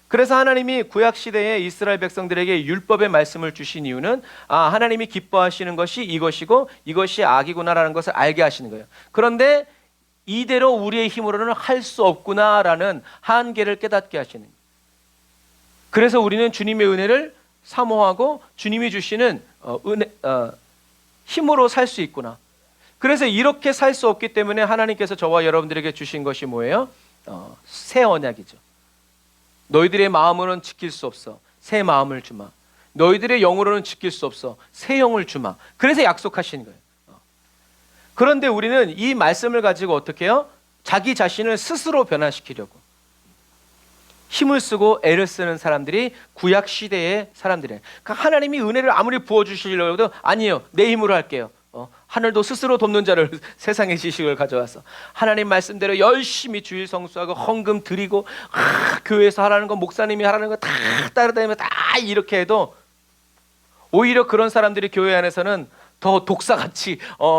그래서 하나님이 구약시대에 이스라엘 백성들에게 율법의 말씀을 주신 이유는 하나님이 기뻐하시는 것이 이것이고 이것이 악이구나라는 것을 알게 하시는 거예요. 그런데 이대로 우리의 힘으로는 할 수 없구나라는 한계를 깨닫게 하시는 거예요. 그래서 우리는 주님의 은혜를 사모하고 주님이 주시는 힘으로 살 수 있구나. 그래서 이렇게 살 수 없기 때문에 하나님께서 저와 여러분들에게 주신 것이 뭐예요? 새 언약이죠. 너희들의 마음으로는 지킬 수 없어, 새 마음을 주마. 너희들의 영으로는 지킬 수 없어, 새 영을 주마. 그래서 약속하신 거예요. 그런데 우리는 이 말씀을 가지고 어떻게 해요? 자기 자신을 스스로 변화시키려고 힘을 쓰고 애를 쓰는 사람들이 구약 시대의 사람들이에요. 그러니까 하나님이 은혜를 아무리 부어주시려고 해도 아니에요, 내 힘으로 할게요. 하늘도 스스로 돕는 자를 세상의 지식을 가져와서 하나님 말씀대로 열심히 주일 성수하고 헌금 드리고 교회에서 하라는 거, 목사님이 하라는 거 다 따라다니면 다 이렇게 해도 오히려 그런 사람들이 교회 안에서는 더 독사같이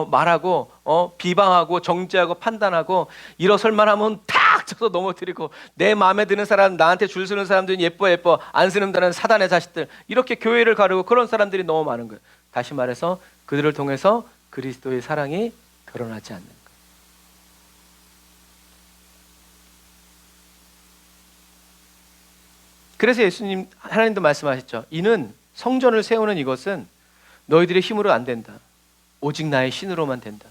말하고 비방하고 정죄하고 판단하고, 일어설만 하면 탁 쳐서 넘어뜨리고, 내 마음에 드는 사람, 나한테 줄 서는 사람들은 예뻐 안 쓰는다는 사단의 자식들, 이렇게 교회를 가르고 그런 사람들이 너무 많은 거예요. 다시 말해서 그들을 통해서 그리스도의 사랑이 드러나지 않는 것. 그래서 예수님, 하나님도 말씀하셨죠. 이는 성전을 세우는 이것은 너희들의 힘으로 안 된다. 오직 나의 신으로만 된다.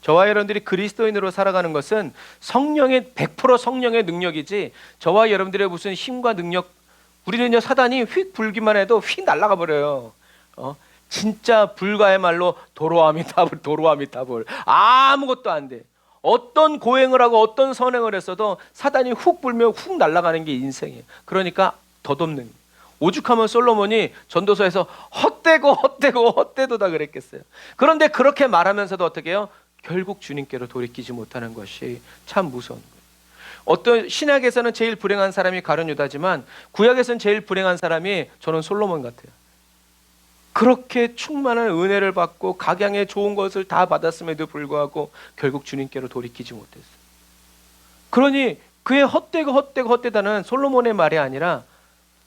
저와 여러분들이 그리스도인으로 살아가는 것은 성령의 100% 성령의 능력이지, 저와 여러분들의 무슨 힘과 능력, 우리는요 사단이 휙 불기만 해도 휙 날아가 버려요. 진짜 불가야말로 도로아미타불, 도로아미타불. 아무것도 안 돼. 어떤 고행을 하고 어떤 선행을 했어도 사단이 훅 불면 훅 날아가는 게 인생이에요. 그러니까 덧없는, 오죽하면 솔로몬이 전도서에서 헛되도다 그랬겠어요. 그런데 그렇게 말하면서도 어떻게 해요? 결국 주님께로 돌이키지 못하는 것이 참 무서운 거예요. 어떤 신약에서는 제일 불행한 사람이 가룟 유다지만 구약에서는 제일 불행한 사람이 저는 솔로몬 같아요. 그렇게 충만한 은혜를 받고 각양의 좋은 것을 다 받았음에도 불구하고 결국 주님께로 돌이키지 못했어요. 그러니 그의 헛되다는 솔로몬의 말이 아니라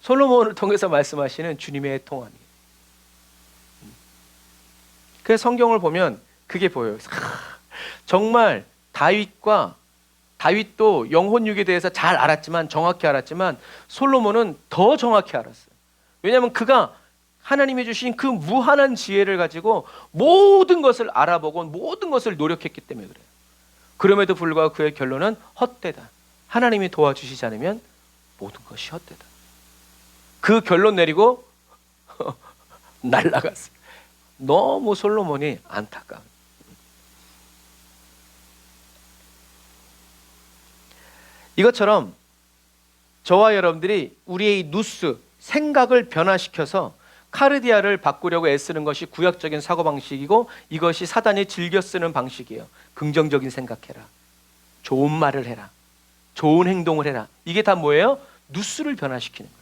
솔로몬을 통해서 말씀하시는 주님의 통함이에요. 그래서 성경을 보면 그게 보여요. 정말 다윗도 영혼육에 대해서 잘 알았지만, 정확히 알았지만 솔로몬은 더 정확히 알았어요. 왜냐하면 그가 하나님이 주신 그 무한한 지혜를 가지고 모든 것을 알아보고 모든 것을 노력했기 때문에 그래요. 그럼에도 불구하고 그의 결론은 헛되다. 하나님이 도와주시지 않으면 모든 것이 헛되다. 그 결론 내리고 날아갔어요. 너무 솔로몬이 안타까워. 이것처럼 저와 여러분들이 우리의 누스, 생각을 변화시켜서 카르디아를 바꾸려고 애쓰는 것이 구약적인 사고방식이고, 이것이 사단이 즐겨 쓰는 방식이에요. 긍정적인 생각해라, 좋은 말을 해라, 좋은 행동을 해라. 이게 다 뭐예요? 누스를 변화시키는 거예요.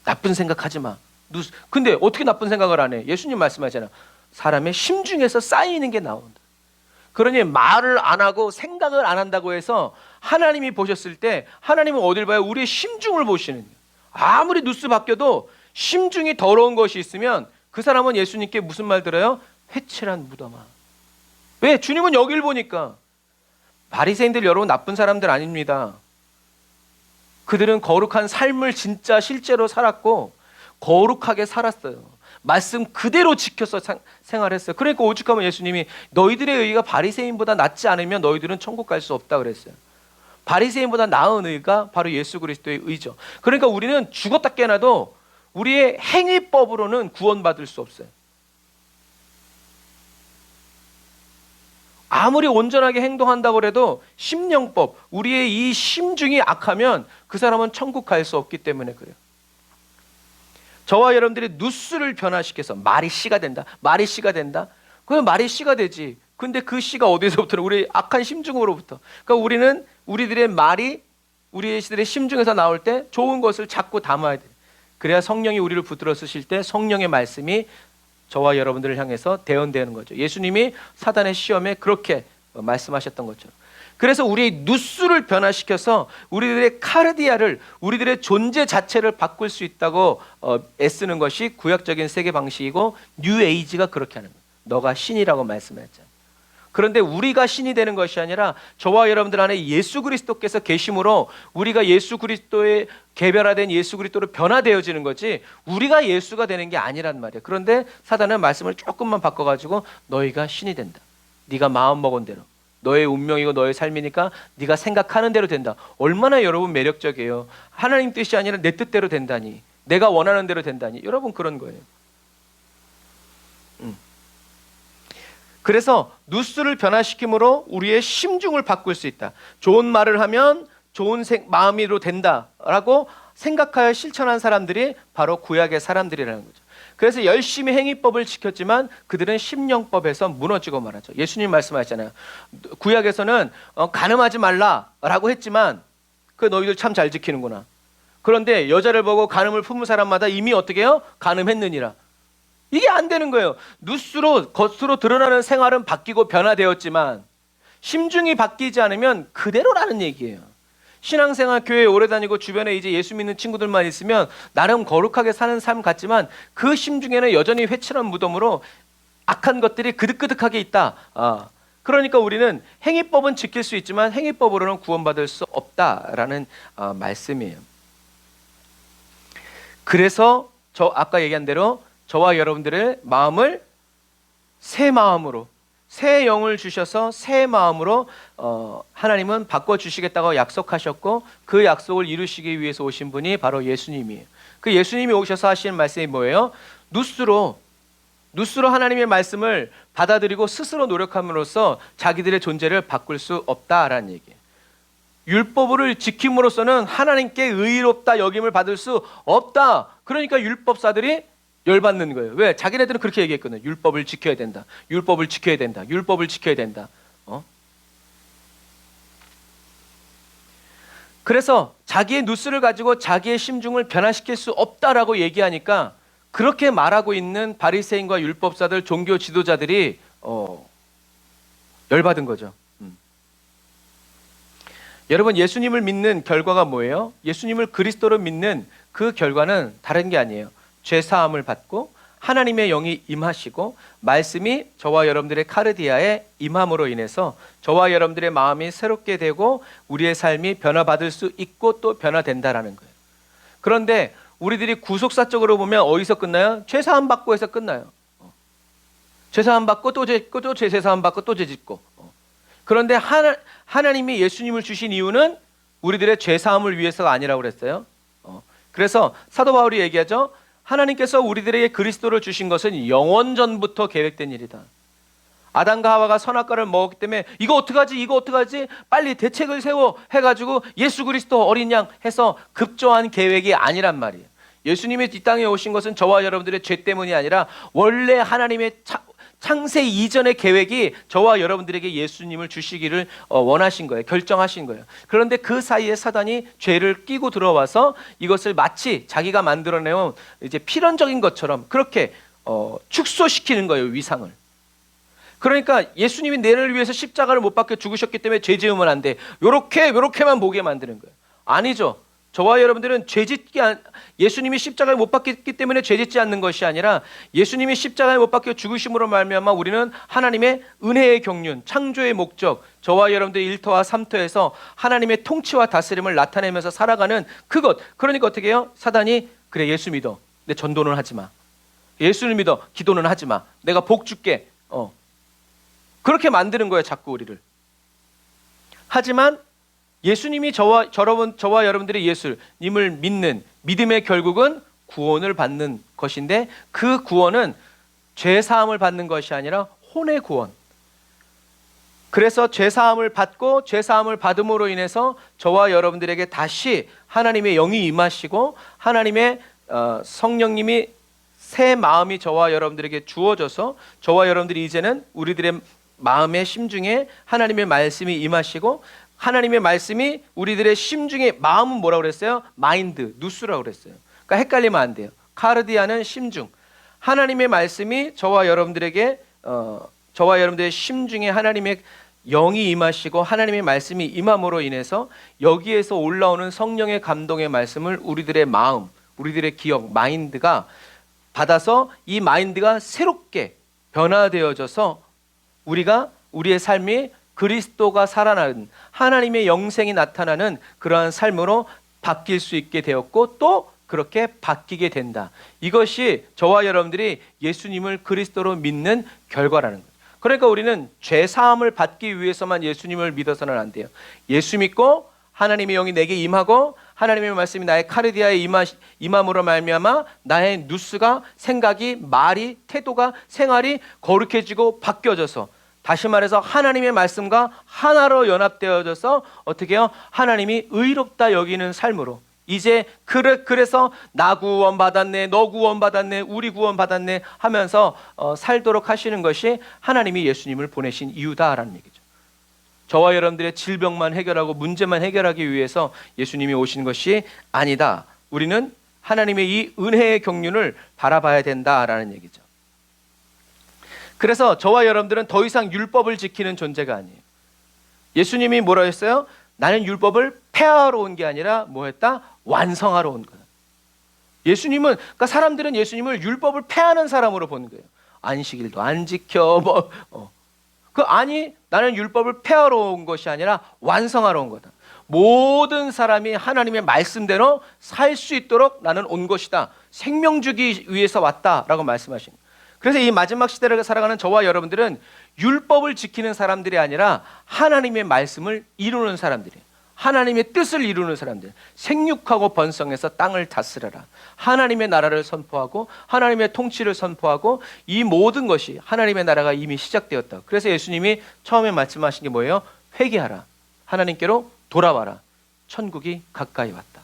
나쁜 생각하지 마. 누스. 근데 어떻게 나쁜 생각을 안 해? 예수님 말씀하잖아요. 사람의 심중에서 쌓이는 게 나온다. 그러니 말을 안 하고 생각을 안 한다고 해서 하나님이 보셨을 때 하나님은 어딜 봐요? 우리의 심중을 보시는 거예요. 아무리 누스 바뀌어도 심중이 더러운 것이 있으면 그 사람은 예수님께 무슨 말 들어요? 회칠한 무덤아. 왜? 주님은 여길 보니까. 바리새인들 여러분 나쁜 사람들 아닙니다. 그들은 거룩한 삶을 진짜 실제로 살았고 거룩하게 살았어요. 말씀 그대로 지켜서 생활했어요. 그러니까 오죽하면 예수님이 너희들의 의가 바리새인보다 낫지 않으면 너희들은 천국 갈 수 없다 그랬어요. 바리새인보다 나은 의가 바로 예수 그리스도의 의죠. 그러니까 우리는 죽었다 깨어나도 우리의 행위법으로는 구원받을 수 없어요. 아무리 온전하게 행동한다고 해도 심령법, 우리의 이 심중이 악하면 그 사람은 천국 갈 수 없기 때문에 그래요. 저와 여러분들이 누스를 변화시켜서 말이 씨가 된다. 말이 씨가 된다. 그럼 말이 씨가 되지. 근데 그 씨가 어디서부터? 우리 악한 심중으로부터. 그러니까 우리는 우리들의 말이 우리들의 심중에서 나올 때 좋은 것을 자꾸 담아야 돼요. 그래야 성령이 우리를 붙들어 쓰실 때 성령의 말씀이 저와 여러분들을 향해서 대언되는 거죠. 예수님이 사단의 시험에 그렇게 말씀하셨던 것처럼. 그래서 우리의 누스를 변화시켜서 우리들의 카르디아를, 우리들의 존재 자체를 바꿀 수 있다고 애쓰는 것이 구약적인 세계 방식이고, 뉴 에이지가 그렇게 하는 거예요. 너가 신이라고 말씀했잖아요. 그런데 우리가 신이 되는 것이 아니라 저와 여러분들 안에 예수 그리스도께서 계심으로 우리가 예수 그리스도의 개별화된 예수 그리스도로 변화되어지는 거지, 우리가 예수가 되는 게 아니란 말이에요. 그런데 사단은 말씀을 조금만 바꿔가지고 너희가 신이 된다. 네가 마음먹은 대로. 너의 운명이고 너의 삶이니까 네가 생각하는 대로 된다. 얼마나 여러분 매력적이에요. 하나님 뜻이 아니라 내 뜻대로 된다니, 내가 원하는 대로 된다니. 여러분 그런 거예요. 그래서 누스를 변화시킴으로 우리의 심중을 바꿀 수 있다. 좋은 말을 하면 좋은 마음으로 된다라고 생각하여 실천한 사람들이 바로 구약의 사람들이라는 거죠. 그래서 열심히 행위법을 지켰지만 그들은 심령법에서 무너지고 말하죠. 예수님 말씀하셨잖아요. 구약에서는 간음하지 말라라고 했지만 그 너희들 참 잘 지키는구나. 그런데 여자를 보고 간음을 품은 사람마다 이미 어떻게 해요? 간음했느니라. 이게 안 되는 거예요. 누스로 겉으로 드러나는 생활은 바뀌고 변화되었지만 심중이 바뀌지 않으면 그대로라는 얘기예요. 신앙생활 교회에 오래 다니고 주변에 이제 예수 믿는 친구들만 있으면 나름 거룩하게 사는 삶 같지만 그 심중에는 여전히 회칠한 무덤으로 악한 것들이 그득그득하게 있다. 그러니까 우리는 행위법은 지킬 수 있지만 행위법으로는 구원받을 수 없다라는 말씀이에요. 그래서 아까 얘기한 대로 저와 여러분들의 마음을 새 마음으로, 새 영을 주셔서 새 마음으로 하나님은 바꿔주시겠다고 약속하셨고, 그 약속을 이루시기 위해서 오신 분이 바로 예수님이에요. 그 예수님이 오셔서 하시는 말씀이 뭐예요? 누스로 하나님의 말씀을 받아들이고 스스로 노력함으로써 자기들의 존재를 바꿀 수 없다라는 얘기예요. 율법을 지킴으로써는 하나님께 의롭다 여김을 받을 수 없다. 그러니까 율법사들이 열받는 거예요. 왜? 자기네들은 그렇게 얘기했거든요. 율법을 지켜야 된다. 율법을 지켜야 된다. 율법을 지켜야 된다. 그래서 자기의 누스를 가지고 자기의 심중을 변화시킬 수 없다라고 얘기하니까 그렇게 말하고 있는 바리새인과 율법사들, 종교 지도자들이 열받은 거죠. 여러분, 예수님을 믿는 결과가 뭐예요? 예수님을 그리스도로 믿는 그 결과는 다른 게 아니에요. 죄 사함을 받고 하나님의 영이 임하시고 말씀이 저와 여러분들의 카르디아에 임함으로 인해서 저와 여러분들의 마음이 새롭게 되고 우리의 삶이 변화받을 수 있고 또 변화된다라는 거예요. 그런데 우리들이 구속사적으로 보면 어디서 끝나요? 죄 사함 받고 해서 끝나요. 죄 사함 받고 또 죄 짓고 또 죄 사함 받고 또 죄 짓고. 그런데 하나님이 예수님을 주신 이유는 우리들의 죄 사함을 위해서가 아니라고 그랬어요. 그래서 사도 바울이 얘기하죠. 하나님께서 우리들에게 그리스도를 주신 것은 영원전부터 계획된 일이다. 아담과 하와가 선악과를 먹었기 때문에 이거 어떡하지 빨리 대책을 세워 해가지고 예수 그리스도 어린 양 해서 급조한 계획이 아니란 말이에요. 예수님이 이 땅에 오신 것은 저와 여러분들의 죄 때문이 아니라 원래 하나님의 창세 이전의 계획이 저와 여러분들에게 예수님을 주시기를 원하신 거예요. 결정하신 거예요. 그런데 그 사이에 사단이 죄를 끼고 들어와서 이것을 마치 자기가 만들어내온 이제 필연적인 것처럼 그렇게 축소시키는 거예요. 위상을. 그러니까 예수님이 너를 위해서 십자가를 못 박혀 죽으셨기 때문에 죄 지으면 안 돼. 요렇게만 보게 만드는 거예요. 아니죠. 저와 여러분들은 예수님이 십자가에 못 박혔기 때문에 죄 짓지 않는 것이 아니라 예수님이 십자가에 못 박혀 죽으심으로 말미암아 우리는 하나님의 은혜의 경륜, 창조의 목적, 저와 여러분들의 1터와 3터에서 하나님의 통치와 다스림을 나타내면서 살아가는 그것. 그러니까 어떻게 해요? 사단이 그래 예수 믿어. 근데 전도는 하지 마. 예수를 믿어. 기도는 하지 마. 내가 복 줄게. 그렇게 만드는 거예요. 자꾸 우리를. 하지만 예수님이 저와 여러분들의 예수님을 믿는 믿음의 결국은 구원을 받는 것인데 그 구원은 죄 사함을 받는 것이 아니라 혼의 구원. 그래서 죄 사함을 받고 죄 사함을 받음으로 인해서 저와 여러분들에게 다시 하나님의 영이 임하시고 하나님의 성령님이 새 마음이 저와 여러분들에게 주어져서 저와 여러분들이 이제는 우리들의 마음의 심중에 하나님의 말씀이 임하시고 하나님의 말씀이 우리들의 심중에 마음은 뭐라고 그랬어요? 마인드, 누스라고 그랬어요. 그러니까 헷갈리면 안 돼요. 카르디아는 심중. 하나님의 말씀이 저와 여러분들의 심중에 하나님의 영이 임하시고 하나님의 말씀이 임함으로 인해서 여기에서 올라오는 성령의 감동의 말씀을 우리들의 마음, 우리들의 기억, 마인드가 받아서 이 마인드가 새롭게 변화되어져서 우리의 삶이 그리스도가 살아나는 하나님의 영생이 나타나는 그러한 삶으로 바뀔 수 있게 되었고 또 그렇게 바뀌게 된다. 이것이 저와 여러분들이 예수님을 그리스도로 믿는 결과라는 거예요. 그러니까 우리는 죄 사함을 받기 위해서만 예수님을 믿어서는 안 돼요. 예수 믿고 하나님의 영이 내게 임하고 하나님의 말씀이 나의 카르디아에 임함으로 말미암아 나의 누스가 생각이 말이 태도가 생활이 거룩해지고 바뀌어져서 다시 말해서 하나님의 말씀과 하나로 연합되어져서 어떻게 해요? 하나님이 의롭다 여기는 삶으로 이제 그래서 나 구원 받았네, 너 구원 받았네, 우리 구원 받았네 하면서 살도록 하시는 것이 하나님이 예수님을 보내신 이유다라는 얘기죠. 저와 여러분들의 질병만 해결하고 문제만 해결하기 위해서 예수님이 오신 것이 아니다. 우리는 하나님의 이 은혜의 경륜을 바라봐야 된다라는 얘기죠. 그래서 저와 여러분들은 더 이상 율법을 지키는 존재가 아니에요. 예수님이 뭐라 했어요? 나는 율법을 폐하러 온 게 아니라 뭐 했다? 완성하러 온 거다. 그러니까 사람들은 예수님을 율법을 폐하는 사람으로 보는 거예요. 안식일도 안 지켜. 아니, 나는 율법을 폐하러 온 것이 아니라 완성하러 온 거다. 모든 사람이 하나님의 말씀대로 살 수 있도록 나는 온 것이다. 생명 주기 위해서 왔다라고 말씀하신 거예요. 그래서 이 마지막 시대를 살아가는 저와 여러분들은 율법을 지키는 사람들이 아니라 하나님의 말씀을 이루는 사람들이에요. 하나님의 뜻을 이루는 사람들. 생육하고 번성해서 땅을 다스려라. 하나님의 나라를 선포하고 하나님의 통치를 선포하고 이 모든 것이 하나님의 나라가 이미 시작되었다. 그래서 예수님이 처음에 말씀하신 게 뭐예요? 회개하라. 하나님께로 돌아와라. 천국이 가까이 왔다.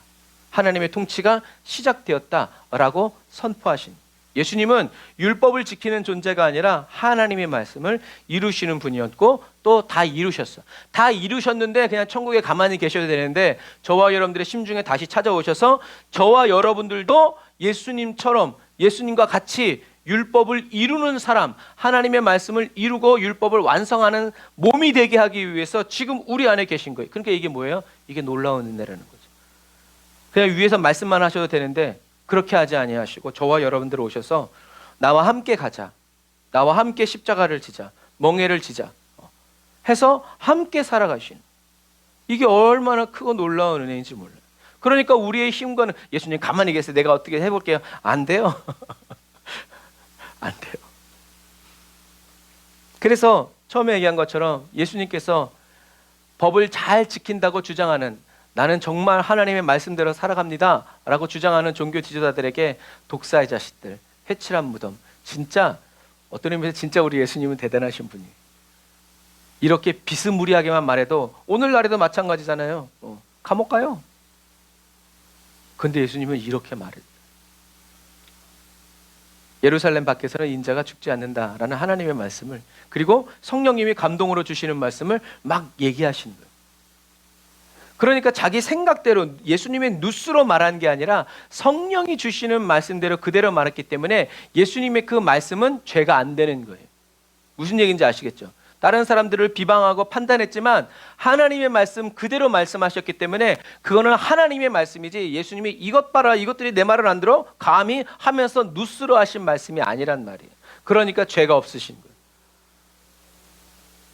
하나님의 통치가 시작되었다라고 선포하신. 예수님은 율법을 지키는 존재가 아니라 하나님의 말씀을 이루시는 분이었고 또 다 이루셨어. 다 이루셨는데 그냥 천국에 가만히 계셔야 되는데 저와 여러분들의 심중에 다시 찾아오셔서 저와 여러분들도 예수님처럼 예수님과 같이 율법을 이루는 사람, 하나님의 말씀을 이루고 율법을 완성하는 몸이 되게 하기 위해서 지금 우리 안에 계신 거예요. 그러니까 이게 뭐예요? 이게 놀라운 은혜라는 거죠. 그냥 위에서 말씀만 하셔도 되는데 그렇게 하지 아니하시고 저와 여러분들 오셔서 나와 함께 가자. 나와 함께 십자가를 지자. 멍에를 지자. 해서 함께 살아가신. 이게 얼마나 크고 놀라운 은혜인지 몰라요. 그러니까 우리의 힘과는 예수님 가만히 계세요. 내가 어떻게 해볼게요. 안 돼요. 안 돼요. 그래서 처음에 얘기한 것처럼 예수님께서 법을 잘 지킨다고 주장하는 나는 정말 하나님의 말씀대로 살아갑니다 라고 주장하는 종교 지도자들에게 독사의 자식들, 회칠한 무덤, 진짜 어떤 의미에서 진짜 우리 예수님은 대단하신 분이에요. 이렇게 비스무리하게만 말해도 오늘날에도 마찬가지잖아요. 감옥 가요. 근데 예수님은 이렇게 말해요. 예루살렘 밖에서는 인자가 죽지 않는다라는 하나님의 말씀을, 그리고 성령님이 감동으로 주시는 말씀을 막 얘기하신 거예요. 그러니까 자기 생각대로 예수님의 누스로 말한 게 아니라 성령이 주시는 말씀대로 그대로 말했기 때문에 예수님의 그 말씀은 죄가 안 되는 거예요. 무슨 얘기인지 아시겠죠? 다른 사람들을 비방하고 판단했지만 하나님의 말씀 그대로 말씀하셨기 때문에 그거는 하나님의 말씀이지 예수님이 이것 봐라 이것들이 내 말을 안 들어? 감히 하면서 누스로 하신 말씀이 아니란 말이에요. 그러니까 죄가 없으신 거예요.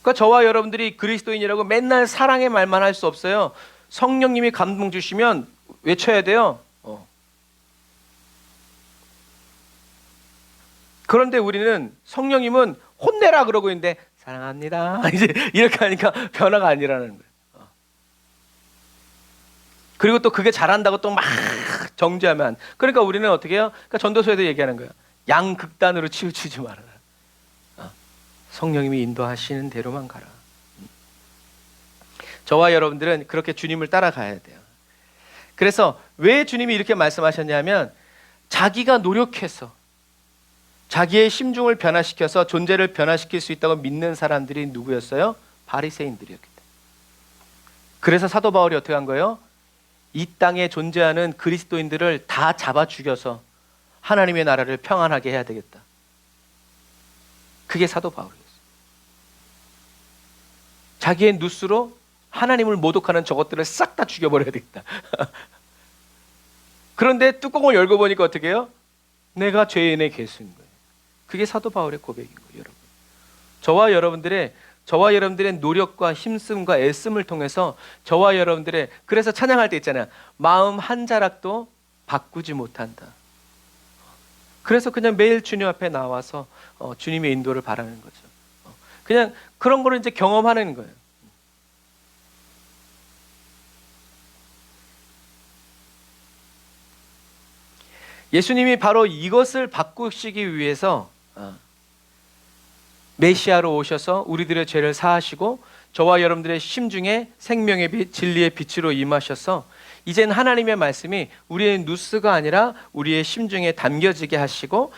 그러니까 저와 여러분들이 그리스도인이라고 맨날 사랑의 말만 할 수 없어요. 성령님이 감동 주시면 외쳐야 돼요. 그런데 우리는 성령님은 혼내라 그러고 있는데 사랑합니다. 이제 이렇게 하니까 변화가 아니라는 거예요. 그리고 또 그게 잘한다고 또 막 정죄하면. 그러니까 우리는 어떻게 해요? 그러니까 전도서에도 얘기하는 거예요. 양극단으로 치우치지 말아라. 성령님이 인도하시는 대로만 가라. 저와 여러분들은 그렇게 주님을 따라가야 돼요. 그래서 왜 주님이 이렇게 말씀하셨냐면 자기가 노력해서 자기의 심중을 변화시켜서 존재를 변화시킬 수 있다고 믿는 사람들이 누구였어요? 바리새인들이었기 때문에. 그래서 사도 바울이 어떻게 한 거예요? 이 땅에 존재하는 그리스도인들을 다 잡아 죽여서 하나님의 나라를 평안하게 해야 되겠다. 그게 사도 바울이었어요. 자기의 누스로 하나님을 모독하는 저것들을 싹 다 죽여버려야 되겠다. 그런데 뚜껑을 열고 보니까 어떻게 해요? 내가 죄인의 개수인 거예요. 그게 사도 바울의 고백인 거예요, 여러분. 저와 여러분들의 노력과 힘씀과 애씀을 통해서 저와 여러분들의, 그래서 찬양할 때 있잖아요. 마음 한 자락도 바꾸지 못한다. 그래서 그냥 매일 주님 앞에 나와서 주님의 인도를 바라는 거죠. 그냥 그런 거를 이제 경험하는 거예요. 예수님이 바로 이것을 바꾸시기 위해서 메시아로 오셔서 우리들의 죄를 사하시고 저와 여러분들의 심중에 생명의 빛, 진리의 빛으로 임하셔서 이젠 하나님의 말씀이 우리의 누스가 아니라 우리의 심중에 담겨지게 하시고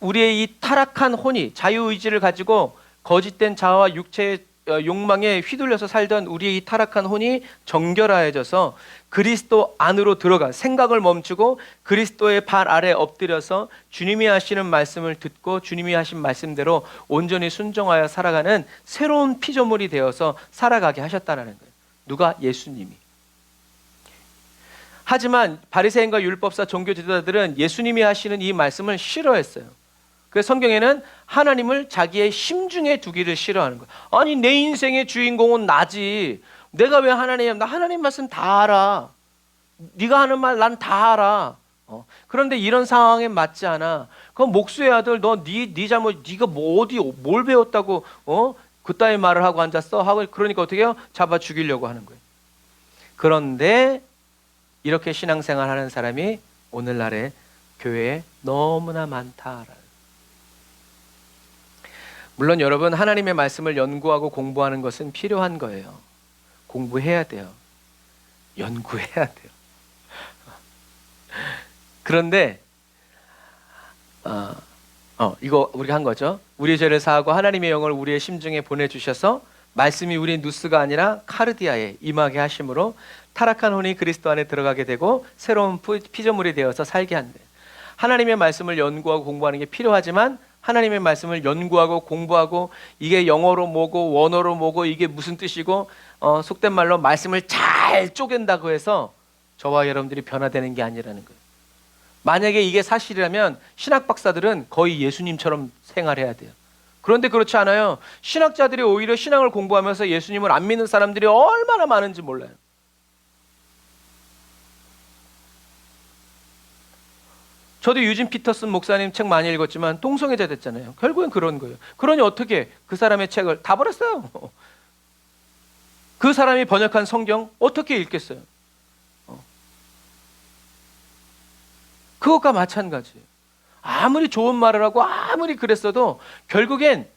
우리의 이 타락한 혼이 자유의지를 가지고 거짓된 자아와 육체의 욕망에 휘둘려서 살던 우리의 이 타락한 혼이 정결하여져서 그리스도 안으로 들어가 생각을 멈추고 그리스도의 발 아래 엎드려서 주님이 하시는 말씀을 듣고 주님이 하신 말씀대로 온전히 순종하여 살아가는 새로운 피조물이 되어서 살아가게 하셨다는 거예요. 누가? 예수님이. 하지만 바리새인과 율법사 종교 지도자들은 예수님이 하시는 이 말씀을 싫어했어요. 그래서 성경에는 하나님을 자기의 심중에 두기를 싫어하는 거예요. 아니 내 인생의 주인공은 나지. 내가 왜 하나님, 나 하나님 말씀 다 알아. 네가 하는 말 난 다 알아. 그런데 이런 상황에 맞지 않아. 그 목수의 아들 너 네 잘못, 네가 뭐 어디 뭘 배웠다고 그따위 말을 하고 앉았어 하고, 그러니까 어떻게 해요? 잡아 죽이려고 하는 거예요. 그런데 이렇게 신앙생활하는 사람이 오늘날에 교회에 너무나 많다라는. 물론 여러분, 하나님의 말씀을 연구하고 공부하는 것은 필요한 거예요. 공부해야 돼요. 연구해야 돼요. 그런데 이거 우리가 한 거죠. 우리의 죄를 사하고 하나님의 영을 우리의 심중에 보내주셔서 말씀이 우리 누스가 아니라 카르디아에 임하게 하심으로 타락한 혼이 그리스도 안에 들어가게 되고 새로운 피조물이 되어서 살게 한대. 하나님의 말씀을 연구하고 공부하는 게 필요하지만 하나님의 말씀을 연구하고 공부하고 이게 영어로 뭐고 원어로 뭐고 이게 무슨 뜻이고 속된 말로 말씀을 잘 쪼갠다고 해서 저와 여러분들이 변화되는 게 아니라는 거예요. 만약에 이게 사실이라면 신학 박사들은 거의 예수님처럼 생활해야 돼요. 그런데 그렇지 않아요. 신학자들이 오히려 신앙을 공부하면서 예수님을 안 믿는 사람들이 얼마나 많은지 몰라요. 저도 유진 피터슨 목사님 책 많이 읽었지만 동성애자 됐잖아요. 결국엔 그런 거예요. 그러니 어떻게 그 사람의 책을 다 버렸어요. 그 사람이 번역한 성경 어떻게 읽겠어요? 그것과 마찬가지예요. 아무리 좋은 말을 하고 아무리 그랬어도 결국엔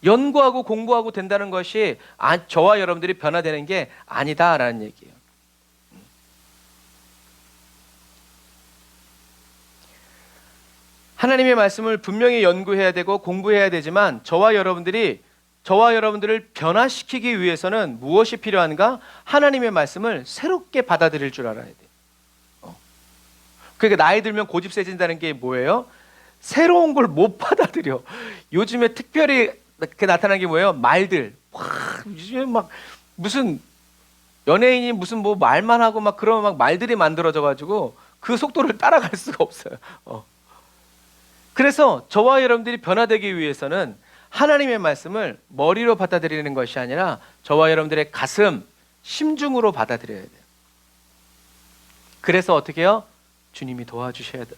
연구하고 공부하고 된다는 것이 저와 여러분들이 변화되는 게 아니다라는 얘기예요. 하나님의 말씀을 분명히 연구해야 되고 공부해야 되지만 저와 여러분들을 변화시키기 위해서는 무엇이 필요한가? 하나님의 말씀을 새롭게 받아들일 줄 알아야 돼요. 그러니까 나이 들면 고집세진다는 게 뭐예요? 새로운 걸 못 받아들여. 요즘에 특별히 나타나는 게 뭐예요? 말들. 요즘에 막 무슨 연예인이 무슨 뭐 말만 하고 막 그런 막 말들이 만들어져 가지고 그 속도를 따라갈 수가 없어요. 그래서 저와 여러분들이 변화되기 위해서는 하나님의 말씀을 머리로 받아들이는 것이 아니라 저와 여러분들의 가슴, 심중으로 받아들여야 돼요. 그래서 어떻게 해요? 주님이 도와주셔야 돼.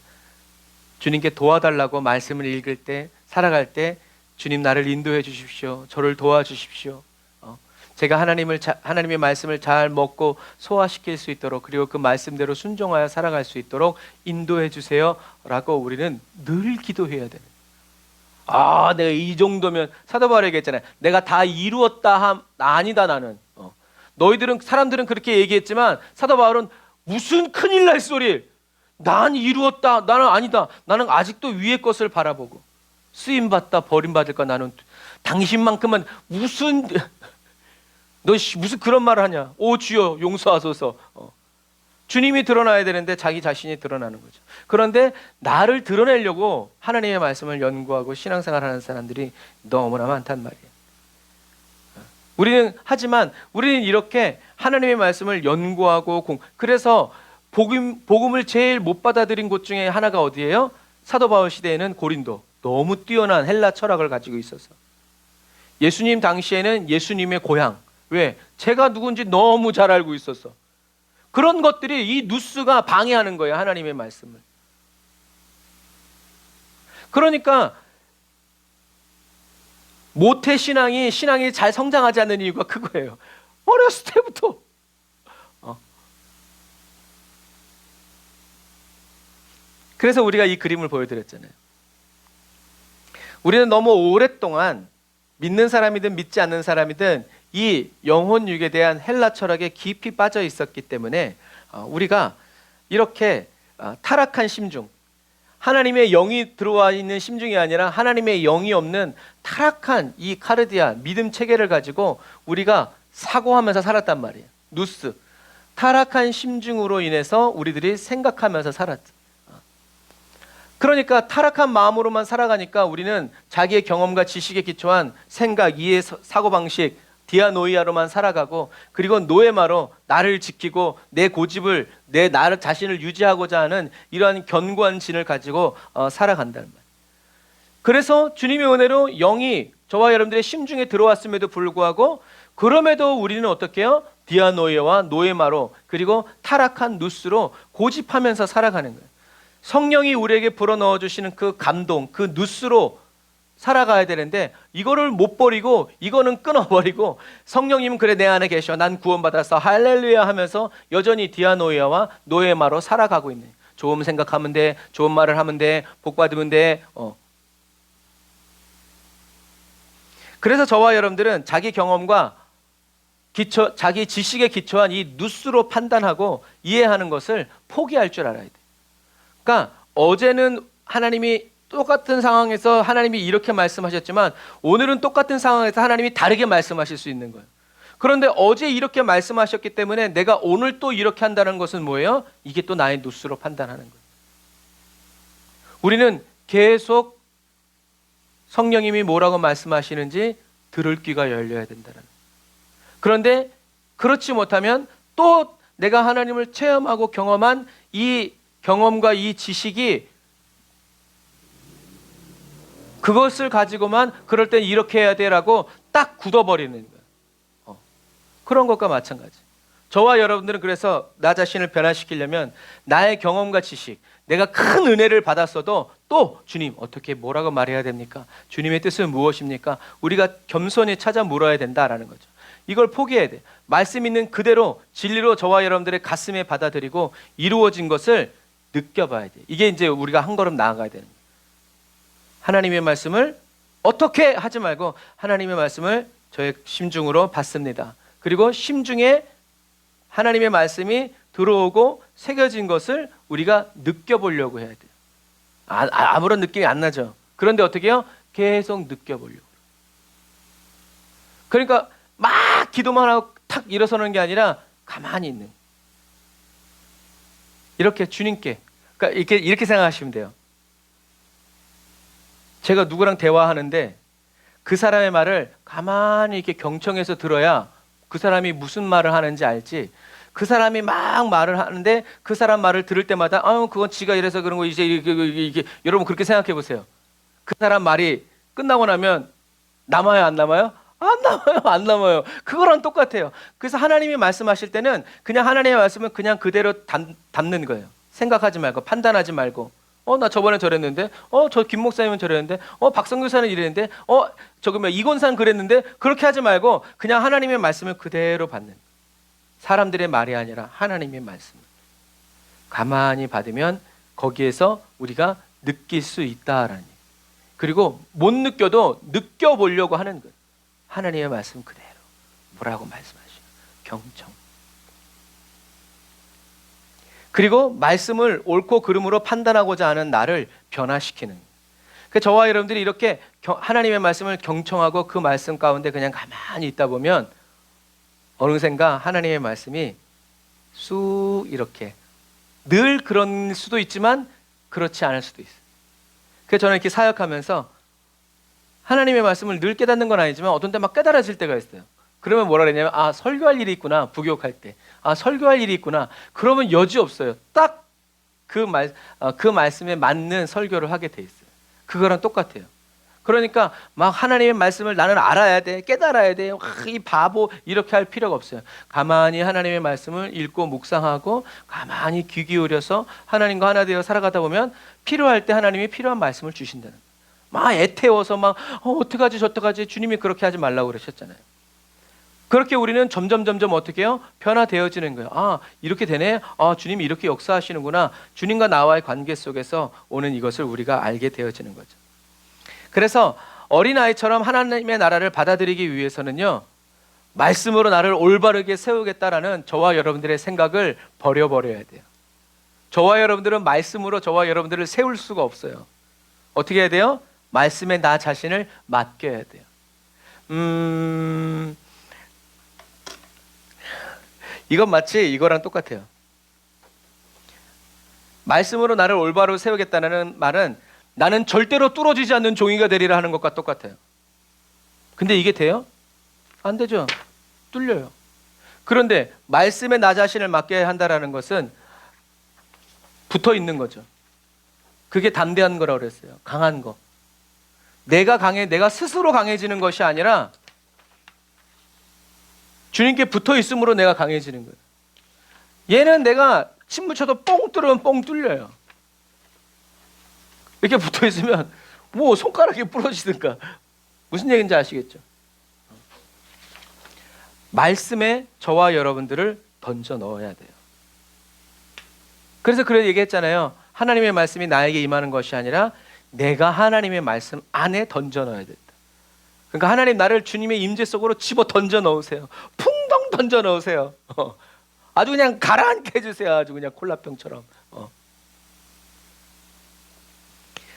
주님께 도와달라고 말씀을 읽을 때, 살아갈 때 주님 나를 인도해 주십시오. 저를 도와주십시오. 제가 하나님의 말씀을 잘 먹고 소화시킬 수 있도록, 그리고 그 말씀대로 순종하여 살아갈 수 있도록 인도해 주세요 라고 우리는 늘 기도해야 돼요. 내가 이 정도면, 사도 바울이 얘기했잖아요. 내가 다 이루었다 아니다 나는. 사람들은 그렇게 얘기했지만 사도 바울은 무슨 큰일 날 소리, 난 이루었다, 나는 아니다, 나는 아직도 위의 것을 바라보고 쓰임받다 버림받을까, 나는 당신만큼은 너 무슨 그런 말을 하냐. 오 주여 용서하소서. 주님이 드러나야 되는데 자기 자신이 드러나는 거죠. 그런데 나를 드러내려고 하나님의 말씀을 연구하고 신앙생활하는 사람들이 너무나 많단 말이에요. 하지만 우리는 이렇게 하나님의 말씀을 연구하고 그래서 복음을 제일 못 받아들인 곳 중에 하나가 어디예요? 사도 바울 시대에는 고린도, 너무 뛰어난 헬라 철학을 가지고 있어서 예수님 당시에는 예수님의 고향, 왜? 제가 누군지 너무 잘 알고 있었어. 그런 것들이 이 누스가 방해하는 거예요, 하나님의 말씀을. 그러니까 모태 신앙이 잘 성장하지 않는 이유가 그거예요. 어렸을 때부터. 그래서 우리가 이 그림을 보여드렸잖아요. 우리는 너무 오랫동안 믿는 사람이든 믿지 않는 사람이든 이 영혼육에 대한 헬라 철학에 깊이 빠져 있었기 때문에 우리가 이렇게 타락한 심중, 하나님의 영이 들어와 있는 심중이 아니라 하나님의 영이 없는 타락한 이 카르디아 믿음 체계를 가지고 우리가 사고하면서 살았단 말이에요. 누스, 타락한 심중으로 인해서 우리들이 생각하면서 살았죠. 그러니까 타락한 마음으로만 살아가니까 우리는 자기의 경험과 지식에 기초한 생각, 이해, 사고방식, 디아노이아로만 살아가고, 그리고 노예마로 나를 지키고 내 고집을, 나를 자신을 유지하고자 하는 이러한 견고한 진을 가지고 살아간다는 말. 그래서 주님의 은혜로 영이 저와 여러분들의 심중에 들어왔음에도 불구하고 그럼에도 우리는 어떻게 해요? 디아노이와 노에마로 그리고 타락한 누스로 고집하면서 살아가는 거예요. 성령이 우리에게 불어넣어 주시는 그 감동, 그 누스로 살아가야 되는데 이거를 못 버리고 이거는 끊어버리고 성령님은 그래 내 안에 계셔 난 구원받았어 할렐루야 하면서 여전히 디아노이아와 노에마로 살아가고 있는 좋은 생각하면 돼 좋은 말을 하면 돼 복 받으면 돼 그래서 저와 여러분들은 자기 경험과 자기 지식에 기초한 이 누스로 판단하고 이해하는 것을 포기할 줄 알아야 돼. 그러니까 어제는 하나님이 똑같은 상황에서 하나님이 이렇게 말씀하셨지만 오늘은 똑같은 상황에서 하나님이 다르게 말씀하실 수 있는 거예요. 그런데 어제 이렇게 말씀하셨기 때문에 내가 오늘 또 이렇게 한다는 것은 뭐예요? 이게 또 나의 누스로 판단하는 거예요. 우리는 계속 성령님이 뭐라고 말씀하시는지 들을 귀가 열려야 된다는 거예요. 그런데 그렇지 못하면 또 내가 하나님을 체험하고 경험한 이 경험과 이 지식이 그것을 가지고만 그럴 땐 이렇게 해야 돼라고 딱 굳어버리는 거예요. 그런 것과 마찬가지. 저와 여러분들은 그래서 나 자신을 변화시키려면 나의 경험과 지식, 내가 큰 은혜를 받았어도 또 주님 어떻게 뭐라고 말해야 됩니까? 주님의 뜻은 무엇입니까? 우리가 겸손히 찾아 물어야 된다라는 거죠. 이걸 포기해야 돼. 말씀 있는 그대로 진리로 저와 여러분들의 가슴에 받아들이고 이루어진 것을 느껴봐야 돼. 이게 이제 우리가 한 걸음 나아가야 되는 거예요. 하나님의 말씀을 어떻게 하지 말고 하나님의 말씀을 저의 심중으로 받습니다. 그리고 심중에 하나님의 말씀이 들어오고 새겨진 것을 우리가 느껴보려고 해야 돼요. 아무런 느낌이 안 나죠. 그런데 어떻게 해요? 계속 느껴보려고. 그러니까 막 기도만 하고 탁 일어서는 게 아니라 가만히 있는. 이렇게 주님께. 그러니까 이렇게 생각하시면 돼요. 제가 누구랑 대화하는데 그 사람의 말을 가만히 이렇게 경청해서 들어야 그 사람이 무슨 말을 하는지 알지. 그 사람이 막 말을 하는데 그 사람 말을 들을 때마다 그건 지가 이래서 그런 거 이제 이게 여러분 그렇게 생각해 보세요. 그 사람 말이 끝나고 나면 남아요, 안 남아요? 안 남아요, 안 남아요. 그거랑 똑같아요. 그래서 하나님이 말씀하실 때는 그냥 하나님의 말씀은 그냥 그대로 담는 거예요. 생각하지 말고 판단하지 말고 나 저번에 저랬는데 저 김 목사님은 저랬는데 박성규사는 이랬는데 저기 이곤산 그랬는데 그렇게 하지 말고 그냥 하나님의 말씀을 그대로 받는 사람들의 말이 아니라 하나님의 말씀 가만히 받으면 거기에서 우리가 느낄 수 있다라는 얘기. 그리고 못 느껴도 느껴보려고 하는 거예요. 하나님의 말씀 그대로 뭐라고 말씀하시죠? 경청. 그리고 말씀을 옳고 그름으로 판단하고자 하는 나를 변화시키는. 그러니까 저와 여러분들이 이렇게 하나님의 말씀을 경청하고 그 말씀 가운데 그냥 가만히 있다 보면 어느샌가 하나님의 말씀이 쑥 이렇게 늘 그런 수도 있지만 그렇지 않을 수도 있어요. 그래서 저는 이렇게 사역하면서 하나님의 말씀을 늘 깨닫는 건 아니지만 어떤 때 막 깨달아질 때가 있어요. 그러면 뭐라 그러냐면 설교할 일이 있구나. 부교할 때 설교할 일이 있구나. 그러면 여지 없어요. 딱 그 말씀에 맞는 설교를 하게 돼 있어요. 그거랑 똑같아요. 그러니까 막 하나님의 말씀을 나는 알아야 돼, 깨달아야 돼, 이 바보 이렇게 할 필요가 없어요. 가만히 하나님의 말씀을 읽고 묵상하고 가만히 귀 기울여서 하나님과 하나 되어 살아가다 보면 필요할 때 하나님이 필요한 말씀을 주신다는 거예요. 막 애태워서 막 어떡하지 저떡하지 주님이 그렇게 하지 말라고 그러셨잖아요. 그렇게 우리는 점점 어떻게 해요? 변화되어지는 거예요. 이렇게 되네. 주님이 이렇게 역사하시는구나. 주님과 나와의 관계 속에서 오는 이것을 우리가 알게 되어지는 거죠. 그래서 어린아이처럼 하나님의 나라를 받아들이기 위해서는요, 말씀으로 나를 올바르게 세우겠다라는 저와 여러분들의 생각을 버려버려야 돼요. 저와 여러분들은 말씀으로 저와 여러분들을 세울 수가 없어요. 어떻게 해야 돼요? 말씀에 나 자신을 맡겨야 돼요. 이건 마치 이거랑 똑같아요. 말씀으로 나를 올바로 세우겠다는 말은 나는 절대로 뚫어지지 않는 종이가 되리라 하는 것과 똑같아요. 근데 이게 돼요? 안 되죠. 뚫려요. 그런데 말씀에 나 자신을 맡겨야 한다는 것은 붙어 있는 거죠. 그게 담대한 거라고 그랬어요. 강한 거. 내가 스스로 강해지는 것이 아니라 주님께 붙어 있음으로 내가 강해지는 거예요. 얘는 내가 침 묻혀도 뻥 뚫으면 뻥 뚫려요. 이렇게 붙어 있으면 뭐 손가락이 부러지든가. 무슨 얘기인지 아시겠죠? 말씀에 저와 여러분들을 던져 넣어야 돼요. 그래서 얘기했잖아요. 하나님의 말씀이 나에게 임하는 것이 아니라 내가 하나님의 말씀 안에 던져 넣어야 된다. 그러니까 하나님 나를 주님의 임재 속으로 집어 던져 넣으세요. 풍덩 던져 넣으세요. 아주 그냥 가라앉게 해주세요. 아주 그냥 콜라병처럼.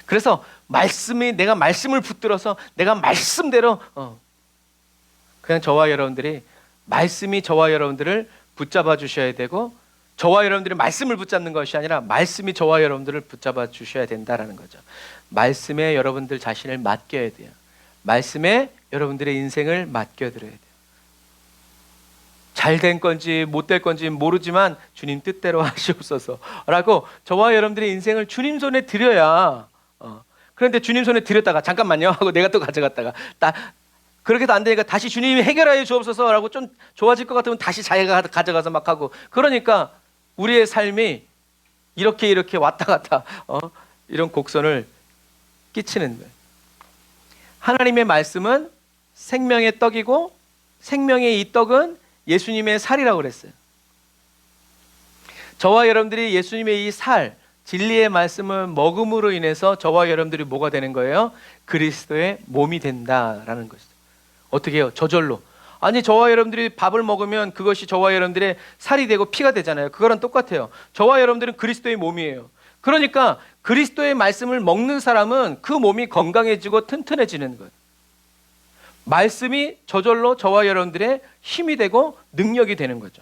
그래서 내가 말씀을 붙들어서 내가 말씀대로 그냥 저와 여러분들이 말씀이 저와 여러분들을 붙잡아 주셔야 되고, 저와 여러분들이 말씀을 붙잡는 것이 아니라 말씀이 저와 여러분들을 붙잡아 주셔야 된다라는 거죠. 말씀에 여러분들 자신을 맡겨야 돼요. 말씀에 여러분들의 인생을 맡겨드려야 돼요. 잘된 건지 못될 건지 모르지만 주님 뜻대로 하시옵소서라고 저와 여러분들의 인생을 주님 손에 드려야, 그런데 주님 손에 드렸다가 잠깐만요 하고 내가 또 가져갔다가 그렇게도 안 되니까 다시 주님이 해결하여 주옵소서라고 좀 좋아질 것 같으면 다시 자기가 가져가서 막 하고, 그러니까 우리의 삶이 이렇게 왔다 갔다 이런 곡선을 끼치는 거예요. 하나님의 말씀은 생명의 떡이고 생명의 이 떡은 예수님의 살이라고 그랬어요. 저와 여러분들이 예수님의 이 살, 진리의 말씀을 먹음으로 인해서 저와 여러분들이 뭐가 되는 거예요? 그리스도의 몸이 된다라는 것이죠. 어떻게 해요? 저절로. 아니, 저와 여러분들이 밥을 먹으면 그것이 저와 여러분들의 살이 되고 피가 되잖아요. 그거랑 똑같아요. 저와 여러분들은 그리스도의 몸이에요. 그러니까 그리스도의 말씀을 먹는 사람은 그 몸이 건강해지고 튼튼해지는 거예요. 말씀이 저절로 저와 여러분들의 힘이 되고 능력이 되는 거죠.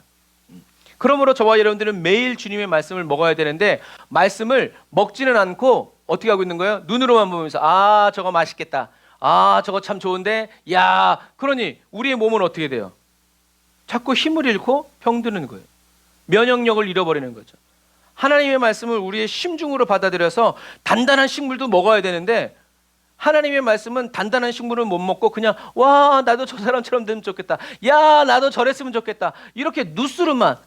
그러므로 저와 여러분들은 매일 주님의 말씀을 먹어야 되는데, 말씀을 먹지는 않고 어떻게 하고 있는 거예요? 눈으로만 보면서 저거 맛있겠다, 저거 참 좋은데, 그러니 우리의 몸은 어떻게 돼요? 자꾸 힘을 잃고 병드는 거예요. 면역력을 잃어버리는 거죠. 하나님의 말씀을 우리의 심중으로 받아들여서 단단한 식물도 먹어야 되는데, 하나님의 말씀은 단단한 식물을 못 먹고 그냥 나도 저 사람처럼 되면 좋겠다, 나도 저랬으면 좋겠다, 이렇게 누스름만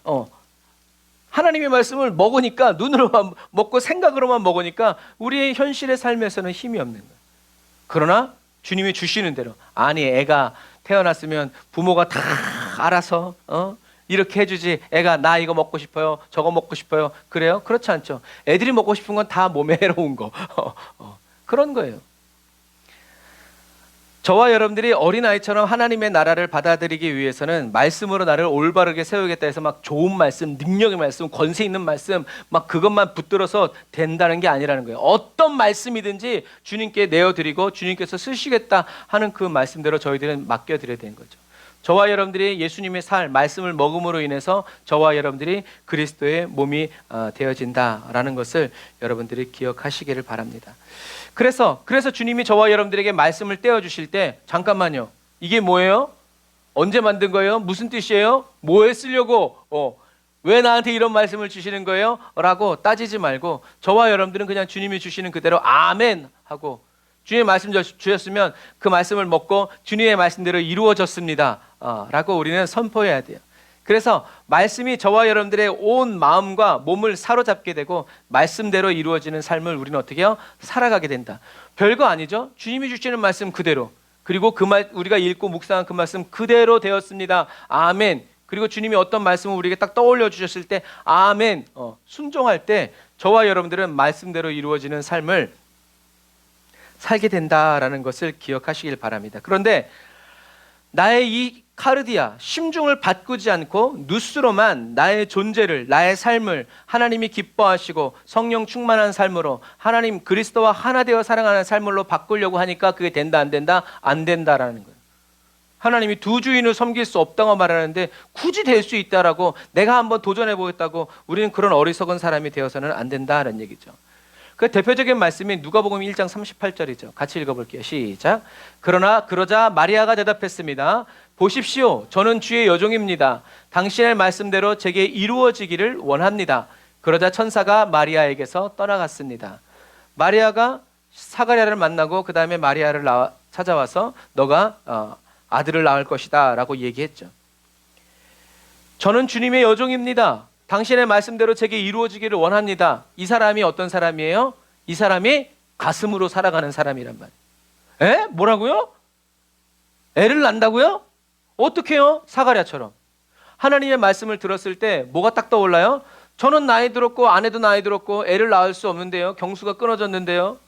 하나님의 말씀을 먹으니까, 눈으로만 먹고 생각으로만 먹으니까 우리의 현실의 삶에서는 힘이 없는 거예요. 그러나 주님이 주시는 대로, 애가 태어났으면 부모가 다 알아서 이렇게 해주지, 애가 나 이거 먹고 싶어요, 저거 먹고 싶어요, 그래요? 그렇지 않죠. 애들이 먹고 싶은 건 다 몸에 해로운 거 그런 거예요. 저와 여러분들이 어린아이처럼 하나님의 나라를 받아들이기 위해서는 말씀으로 나를 올바르게 세우겠다 해서 막 좋은 말씀, 능력의 말씀, 권세 있는 말씀 막 그것만 붙들어서 된다는 게 아니라는 거예요. 어떤 말씀이든지 주님께 내어드리고 주님께서 쓰시겠다 하는 그 말씀대로 저희들은 맡겨드려야 되는 거죠. 저와 여러분들이 예수님의 살, 말씀을 먹음으로 인해서 저와 여러분들이 그리스도의 몸이 되어진다라는 것을 여러분들이 기억하시기를 바랍니다. 그래서 주님이 저와 여러분들에게 말씀을 떼어주실 때, 잠깐만요, 이게 뭐예요? 언제 만든 거예요? 무슨 뜻이에요? 뭐에 쓰려고? 왜 나한테 이런 말씀을 주시는 거예요? 라고 따지지 말고, 저와 여러분들은 그냥 주님이 주시는 그대로 아멘 하고, 주님의 말씀 주셨으면 그 말씀을 먹고 주님의 말씀대로 이루어졌습니다 라고 우리는 선포해야 돼요. 그래서 말씀이 저와 여러분들의 온 마음과 몸을 사로잡게 되고 말씀대로 이루어지는 삶을 우리는 어떻게 해요? 살아가게 된다. 별거 아니죠? 주님이 주시는 말씀 그대로, 그리고 우리가 읽고 묵상한 그 말씀 그대로 되었습니다, 아멘. 그리고 주님이 어떤 말씀을 우리에게 딱 떠올려 주셨을 때 아멘 순종할 때 저와 여러분들은 말씀대로 이루어지는 삶을 살게 된다라는 것을 기억하시길 바랍니다. 그런데 나의 이 카르디아, 심중을 바꾸지 않고 누스로만 나의 존재를, 나의 삶을 하나님이 기뻐하시고 성령 충만한 삶으로 하나님 그리스도와 하나 되어 살아가는 삶으로 바꾸려고 하니까 그게 된다 안 된다? 안 된다라는 거예요. 하나님이 두 주인을 섬길 수 없다고 말하는데 굳이 될 수 있다라고, 내가 한번 도전해 보겠다고 우리는 그런 어리석은 사람이 되어서는 안 된다라는 얘기죠. 그 대표적인 말씀이 누가복음 1장 38절이죠. 같이 읽어볼게요. 시작. 그러자 마리아가 대답했습니다. 보십시오, 저는 주의 여종입니다. 당신의 말씀대로 제게 이루어지기를 원합니다. 그러자 천사가 마리아에게서 떠나갔습니다. 마리아가 사가랴를 만나고 그 다음에 마리아를 찾아와서 너가 아들을 낳을 것이다 라고 얘기했죠. 저는 주님의 여종입니다. 당신의 말씀대로 제게 이루어지기를 원합니다. 이 사람이 어떤 사람이에요? 이 사람이 가슴으로 살아가는 사람이란 말이에요. 에? 뭐라고요? 애를 낳는다고요? 어떻게 해요? 사가랴처럼. 하나님의 말씀을 들었을 때 뭐가 딱 떠올라요? 저는 나이 들었고 아내도 나이 들었고 애를 낳을 수 없는데요. 경수가 끊어졌는데요.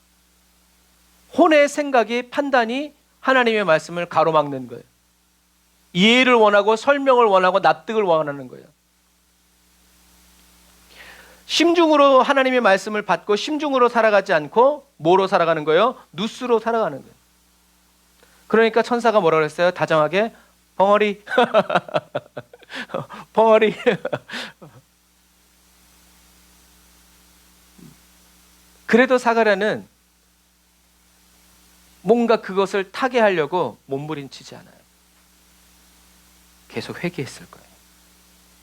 혼의 생각이, 판단이 하나님의 말씀을 가로막는 거예요. 이해를 원하고 설명을 원하고 납득을 원하는 거예요. 심중으로 하나님의 말씀을 받고 심중으로 살아가지 않고 뭐로 살아가는 거예요? 누스로 살아가는 거예요. 그러니까 천사가 뭐라고 했어요? 다정하게 벙어리 벙어리 그래도 사가랴는 뭔가 그것을 타게 하려고 몸부림치지 않아요. 계속 회개했을 거예요.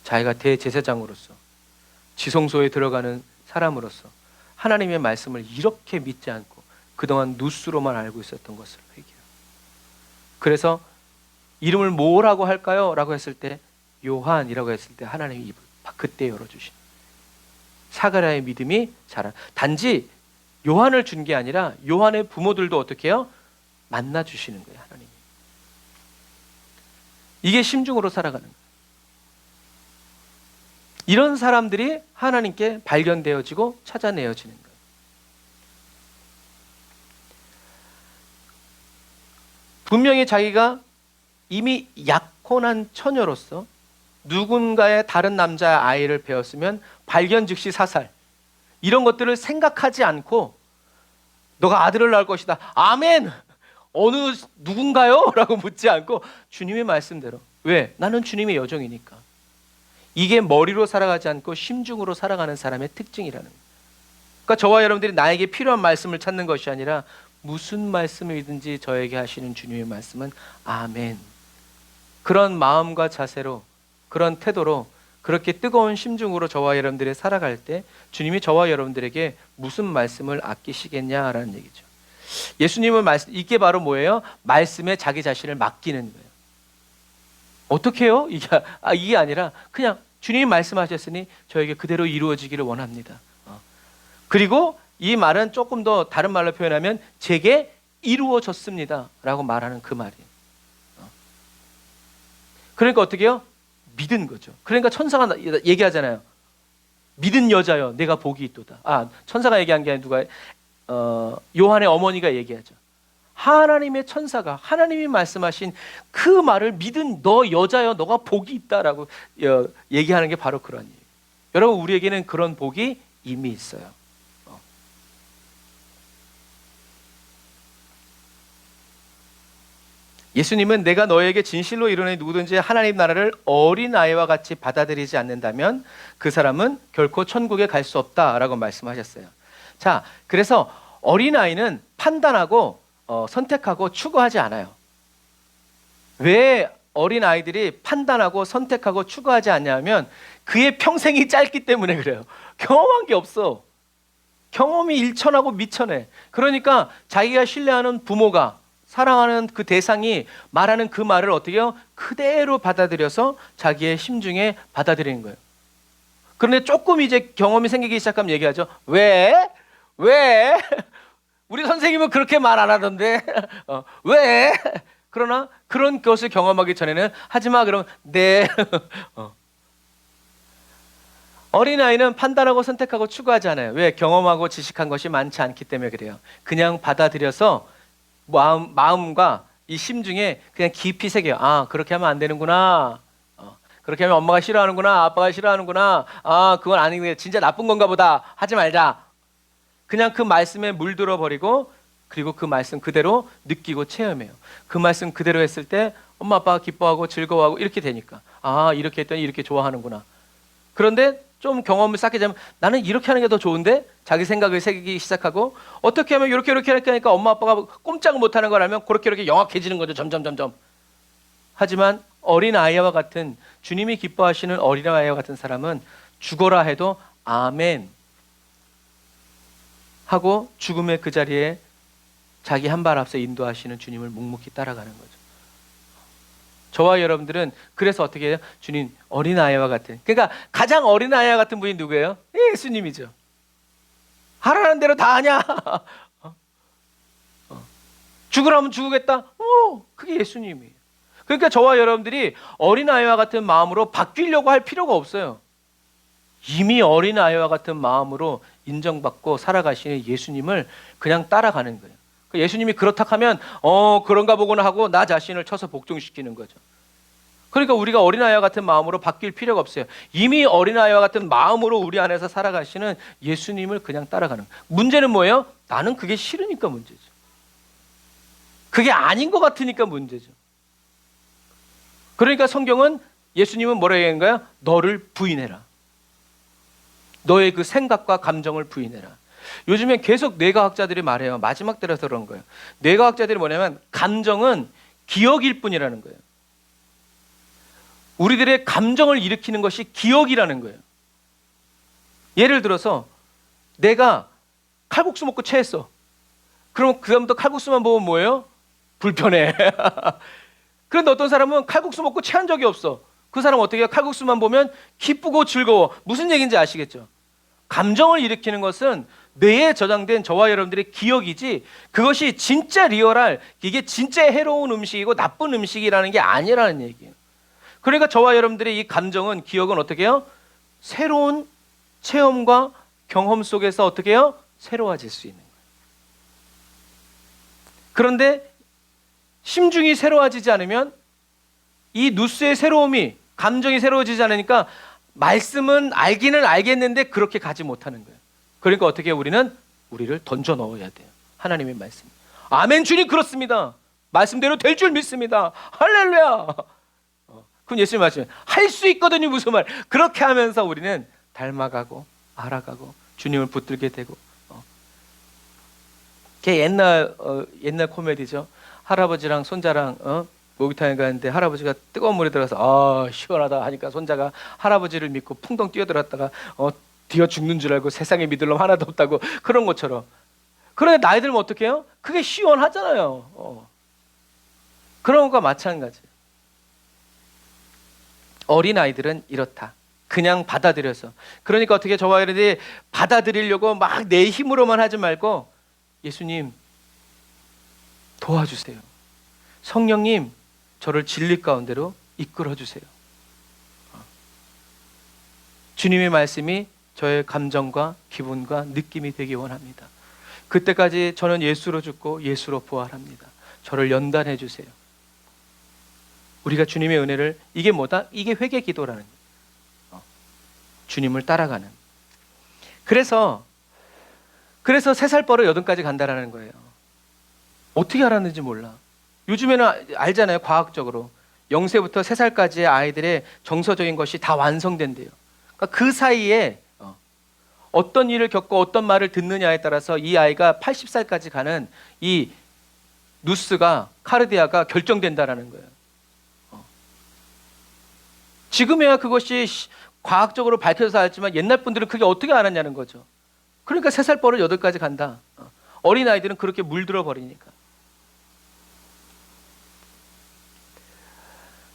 자기가 대제사장으로서 지성소에 들어가는 사람으로서 하나님의 말씀을 이렇게 믿지 않고 그동안 누스로만 알고 있었던 것을 회개해요. 그래서 이름을 뭐라고 할까요? 라고 했을 때 요한이라고 했을 때 하나님이 입을 그때 열어주신 사가랴의 믿음이 자라. 단지 요한을 준 게 아니라 요한의 부모들도 어떻게 해요? 만나주시는 거예요. 하나님이. 이게 심중으로 살아가는 거예요. 이런 사람들이 하나님께 발견되어지고 찾아내어지는 거예요. 분명히 자기가 이미 약혼한 처녀로서 누군가의 다른 남자의 아이를 배웠으면 발견 즉시 사살, 이런 것들을 생각하지 않고 너가 아들을 낳을 것이다. 아멘! 어느 누군가요? 라고 묻지 않고 주님의 말씀대로. 왜? 나는 주님의 여종이니까. 이게 머리로 살아가지 않고 심중으로 살아가는 사람의 특징이라는 거예요. 그러니까 저와 여러분들이 나에게 필요한 말씀을 찾는 것이 아니라 무슨 말씀이든지 저에게 하시는 주님의 말씀은 아멘. 그런 마음과 자세로, 그런 태도로, 그렇게 뜨거운 심중으로 저와 여러분들이 살아갈 때 주님이 저와 여러분들에게 무슨 말씀을 아끼시겠냐라는 얘기죠. 예수님은 이게 바로 뭐예요? 말씀에 자기 자신을 맡기는 거예요. 어떻게 해요? 이게 아니라 그냥 주님이 말씀하셨으니 저에게 그대로 이루어지기를 원합니다. 그리고 이 말은 조금 더 다른 말로 표현하면 제게 이루어졌습니다 라고 말하는 그 말이에요. 그러니까 어떻게 해요? 믿은 거죠. 그러니까 천사가 얘기하잖아요. 믿은 여자여 내가 복이 있도다. 천사가 얘기한 게 아니라 요한의 어머니가 얘기하죠. 하나님의 천사가 하나님이 말씀하신 그 말을 믿은 너 여자여 너가 복이 있다라고 얘기하는 게 바로 그런 일이에요. 여러분, 우리에게는 그런 복이 이미 있어요. 예수님은 내가 너에게 진실로 이르노니 누구든지 하나님 나라를 어린아이와 같이 받아들이지 않는다면 그 사람은 결코 천국에 갈 수 없다라고 말씀하셨어요. 자, 그래서 어린아이는 판단하고 선택하고 추구하지 않아요. 왜 어린아이들이 판단하고 선택하고 추구하지 않냐면 그의 평생이 짧기 때문에 그래요. 경험한 게 없어. 경험이 일천하고 미천해. 그러니까 자기가 신뢰하는 부모가, 사랑하는 그 대상이 말하는 그 말을 어떻게 해요? 그대로 받아들여서 자기의 심중에 받아들이는 거예요. 그런데 조금 이제 경험이 생기기 시작하면 얘기하죠. 왜? 우리 선생님은 그렇게 말 안 하던데. 왜? 그러나 그런 것을 경험하기 전에는 하지마 그러면 네. 어린아이는 판단하고 선택하고 추구하지 않아요. 왜? 경험하고 지식한 것이 많지 않기 때문에 그래요. 그냥 받아들여서 마음과 이 심중에 그냥 깊이 새겨요. 그렇게 하면 안 되는구나. 그렇게 하면 엄마가 싫어하는구나. 아빠가 싫어하는구나. 그건 아닌데 진짜 나쁜 건가 보다. 하지 말자. 그냥 그 말씀에 물들어 버리고 그리고 그 말씀 그대로 느끼고 체험해요. 그 말씀 그대로 했을 때 엄마 아빠가 기뻐하고 즐거워하고 이렇게 되니까 이렇게 했더니 이렇게 좋아하는구나. 그런데 좀 경험을 쌓게 되면 나는 이렇게 하는 게 더 좋은데 자기 생각을 새기기 시작하고 어떻게 하면 이렇게 하니까 엄마 아빠가 꼼짝 못하는 걸 알면 그렇게 영악해지는 거죠. 점점. 하지만 어린아이와 같은 주님이 기뻐하시는 어린아이와 같은 사람은 죽어라 해도 아멘 하고 죽음의 그 자리에 자기 한 발 앞서 인도하시는 주님을 묵묵히 따라가는 거죠. 저와 여러분들은 그래서 어떻게 해요? 주님, 어린아이와 같은, 그러니까 가장 어린아이와 같은 분이 누구예요? 예수님이죠. 하라는 대로 다 하냐? 죽으라면 죽으겠다? 그게 예수님이에요. 그러니까 저와 여러분들이 어린아이와 같은 마음으로 바뀌려고 할 필요가 없어요. 이미 어린아이와 같은 마음으로 인정받고 살아가시는 예수님을 그냥 따라가는 거예요. 예수님이 그렇다 하면 그런가 보구나 하고 나 자신을 쳐서 복종시키는 거죠. 그러니까 우리가 어린아이와 같은 마음으로 바뀔 필요가 없어요. 이미 어린아이와 같은 마음으로 우리 안에서 살아가시는 예수님을 그냥 따라가는 거예요. 문제는 뭐예요? 나는 그게 싫으니까 문제죠. 그게 아닌 것 같으니까 문제죠. 그러니까 성경은 예수님은 뭐라고 얘기하는 거야? 너를 부인해라. 너의 그 생각과 감정을 부인해라. 요즘엔 계속 뇌과학자들이 말해요. 마지막 때라서 그런 거예요. 뇌과학자들이 뭐냐면 감정은 기억일 뿐이라는 거예요. 우리들의 감정을 일으키는 것이 기억이라는 거예요. 예를 들어서 내가 칼국수 먹고 체했어. 그럼 그 다음부터 칼국수만 보면 뭐예요? 불편해. 그런데 어떤 사람은 칼국수 먹고 체한 적이 없어. 그 사람은 어떻게 해요? 칼국수만 보면 기쁘고 즐거워. 무슨 얘기인지 아시겠죠? 감정을 일으키는 것은 뇌에 저장된 저와 여러분들의 기억이지, 그것이 진짜 리얼할, 이게 진짜 해로운 음식이고 나쁜 음식이라는 게 아니라는 얘기예요. 그러니까 저와 여러분들의 이 감정은, 기억은 어떻게 해요? 새로운 체험과 경험 속에서 어떻게 해요? 새로워질 수 있는 거예요. 그런데 심중이 새로워지지 않으면, 이 누스의 새로움이, 감정이 새로워지지 않으니까 말씀은 알기는 알겠는데 그렇게 가지 못하는 거예요. 그러니까 어떻게 해요? 우리를 던져 넣어야 돼요. 하나님의 말씀. 아멘, 주님 그렇습니다. 말씀대로 될 줄 믿습니다. 할렐루야. 그럼 예수님 말씀, 할 수 있거든요. 무슨 말. 그렇게 하면서 우리는 닮아가고 알아가고 주님을 붙들게 되고. 그게 옛날 코미디죠. 할아버지랑 손자랑 목욕탕에 가는데 할아버지가 뜨거운 물에 들어가서 시원하다 하니까 손자가 할아버지를 믿고 풍덩 뛰어들었다가 뛰어 죽는 줄 알고 세상에 믿을 놈 하나도 없다고, 그런 것처럼. 그런데 나이 들면 어떻게 해요? 그게 시원하잖아요. 그런 것과 마찬가지예요. 어린아이들은 이렇다. 그냥 받아들여서. 그러니까 어떻게 저와 여러분들이 받아들이려고 막 내 힘으로만 하지 말고, 예수님 도와주세요. 성령님 저를 진리 가운데로 이끌어 주세요. 주님의 말씀이 저의 감정과 기분과 느낌이 되기 원합니다. 그때까지 저는 예수로 죽고 예수로 부활합니다. 저를 연단해 주세요. 우리가 주님의 은혜를, 이게 뭐다? 이게 회개 기도라는 거예요. 주님을 따라가는. 그래서 3살 버릇 8까지 간다라는 거예요. 어떻게 알았는지 몰라. 요즘에는 알잖아요. 과학적으로 0세부터 3살까지의 아이들의 정서적인 것이 다 완성된대요. 그러니까 그 사이에 어떤 일을 겪고 어떤 말을 듣느냐에 따라서 이 아이가 80살까지 가는 이 누스가, 카르디아가 결정된다라는 거예요. 지금에야 그것이 과학적으로 밝혀서 알지만 옛날 분들은 그게 어떻게 알았냐는 거죠. 그러니까 3살 버릇 8까지 간다. 어린아이들은 그렇게 물들어 버리니까.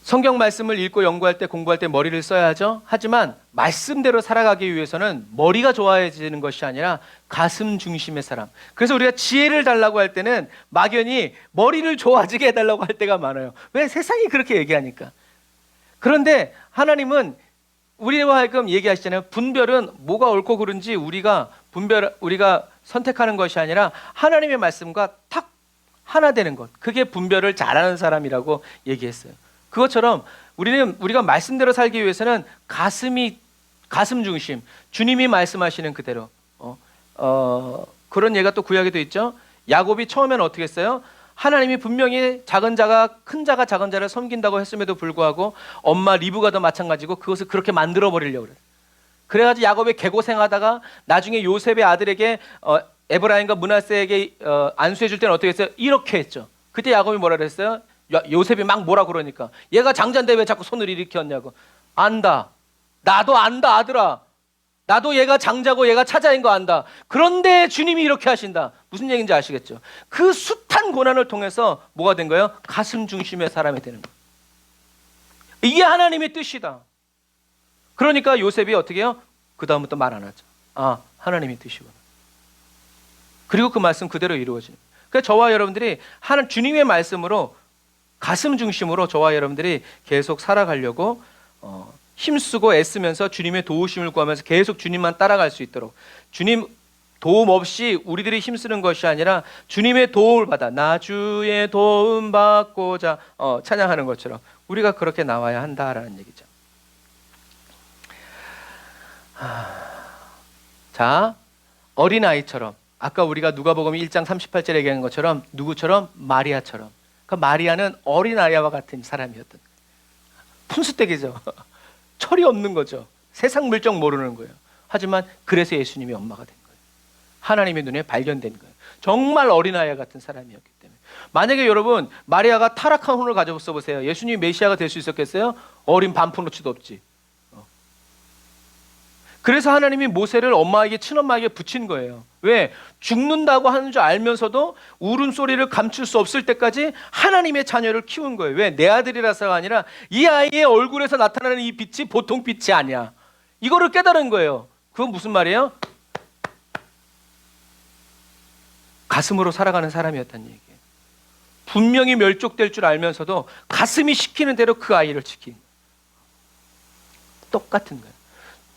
성경 말씀을 읽고 연구할 때, 공부할 때 머리를 써야 하죠. 하지만 말씀대로 살아가기 위해서는 머리가 좋아지는 것이 아니라 가슴 중심의 사람. 그래서 우리가 지혜를 달라고 할 때는 막연히 머리를 좋아지게 해달라고 할 때가 많아요. 왜? 세상이 그렇게 얘기하니까. 그런데 하나님은 우리와 하여금 얘기하시잖아요. 분별은 뭐가 옳고 그른지 우리가 선택하는 것이 아니라 하나님의 말씀과 탁 하나 되는 것. 그게 분별을 잘하는 사람이라고 얘기했어요. 그것처럼 우리가 말씀대로 살기 위해서는 가슴 중심, 주님이 말씀하시는 그대로. 그런 예가 또 구약에도 있죠. 야곱이 처음에는 어떻게 했어요? 하나님이 분명히 작은 자가 큰 자가 작은 자를 섬긴다고 했음에도 불구하고 엄마 리브가도 마찬가지고 그것을 그렇게 만들어 버리려고 그래요. 그래가지고 야곱이 개고생하다가 나중에 요셉의 아들에게 에브라임과 므낫세에게 안수해 줄 때는 어떻게 했어요? 이렇게 했죠. 그때 야곱이 뭐라 그랬어요? 요셉이 막 뭐라 그러니까, 얘가 장자인데 왜 자꾸 손을 일으켰냐고. 안다. 나도 안다 아들아. 나도 얘가 장자고 얘가 차자인 거 안다. 그런데 주님이 이렇게 하신다. 무슨 얘기인지 아시겠죠? 그 숱한 고난을 통해서 뭐가 된 거예요? 가슴 중심의 사람이 되는 거예요. 이게 하나님의 뜻이다. 그러니까 요셉이 어떻게 해요? 그 다음부터 말 안 하죠. 아, 하나님의 뜻이구나. 그리고 그 말씀 그대로 이루어지는 거예요. 그러니까 저와 여러분들이 주님의 말씀으로 가슴 중심으로 저와 여러분들이 계속 살아가려고 힘쓰고 애쓰면서 주님의 도우심을 구하면서 계속 주님만 따라갈 수 있도록, 주님 도움 없이 우리들이 힘쓰는 것이 아니라 주님의 도움을 받아 나 주의 도움 받고자 찬양하는 것처럼 우리가 그렇게 나와야 한다라는 얘기죠. 자, 어린아이처럼 아까 우리가 누가복음 1장 38절에 얘기한 것처럼 누구처럼? 마리아처럼. 그 마리아는 어린아이와 같은 사람이었던, 푼수댁이죠. 철이 없는 거죠. 세상 물정 모르는 거예요. 하지만 그래서 예수님이 엄마가 된 거예요. 하나님의 눈에 발견된 거예요. 정말 어린아이 같은 사람이었기 때문에. 만약에 여러분 마리아가 타락한 혼을 가져 보세요. 예수님이 메시아가 될 수 있었겠어요? 어린 반푼어치도 없지. 그래서 하나님이 모세를 엄마에게, 친엄마에게 붙인 거예요. 왜? 죽는다고 하는 줄 알면서도 울음소리를 감출 수 없을 때까지 하나님의 자녀를 키운 거예요. 왜? 내 아들이라서가 아니라 이 아이의 얼굴에서 나타나는 이 빛이 보통 빛이 아니야. 이거를 깨달은 거예요. 그건 무슨 말이에요? 가슴으로 살아가는 사람이었다는 얘기예요. 분명히 멸족될 줄 알면서도 가슴이 시키는 대로 그 아이를 지킨 거예요. 똑같은 거예요.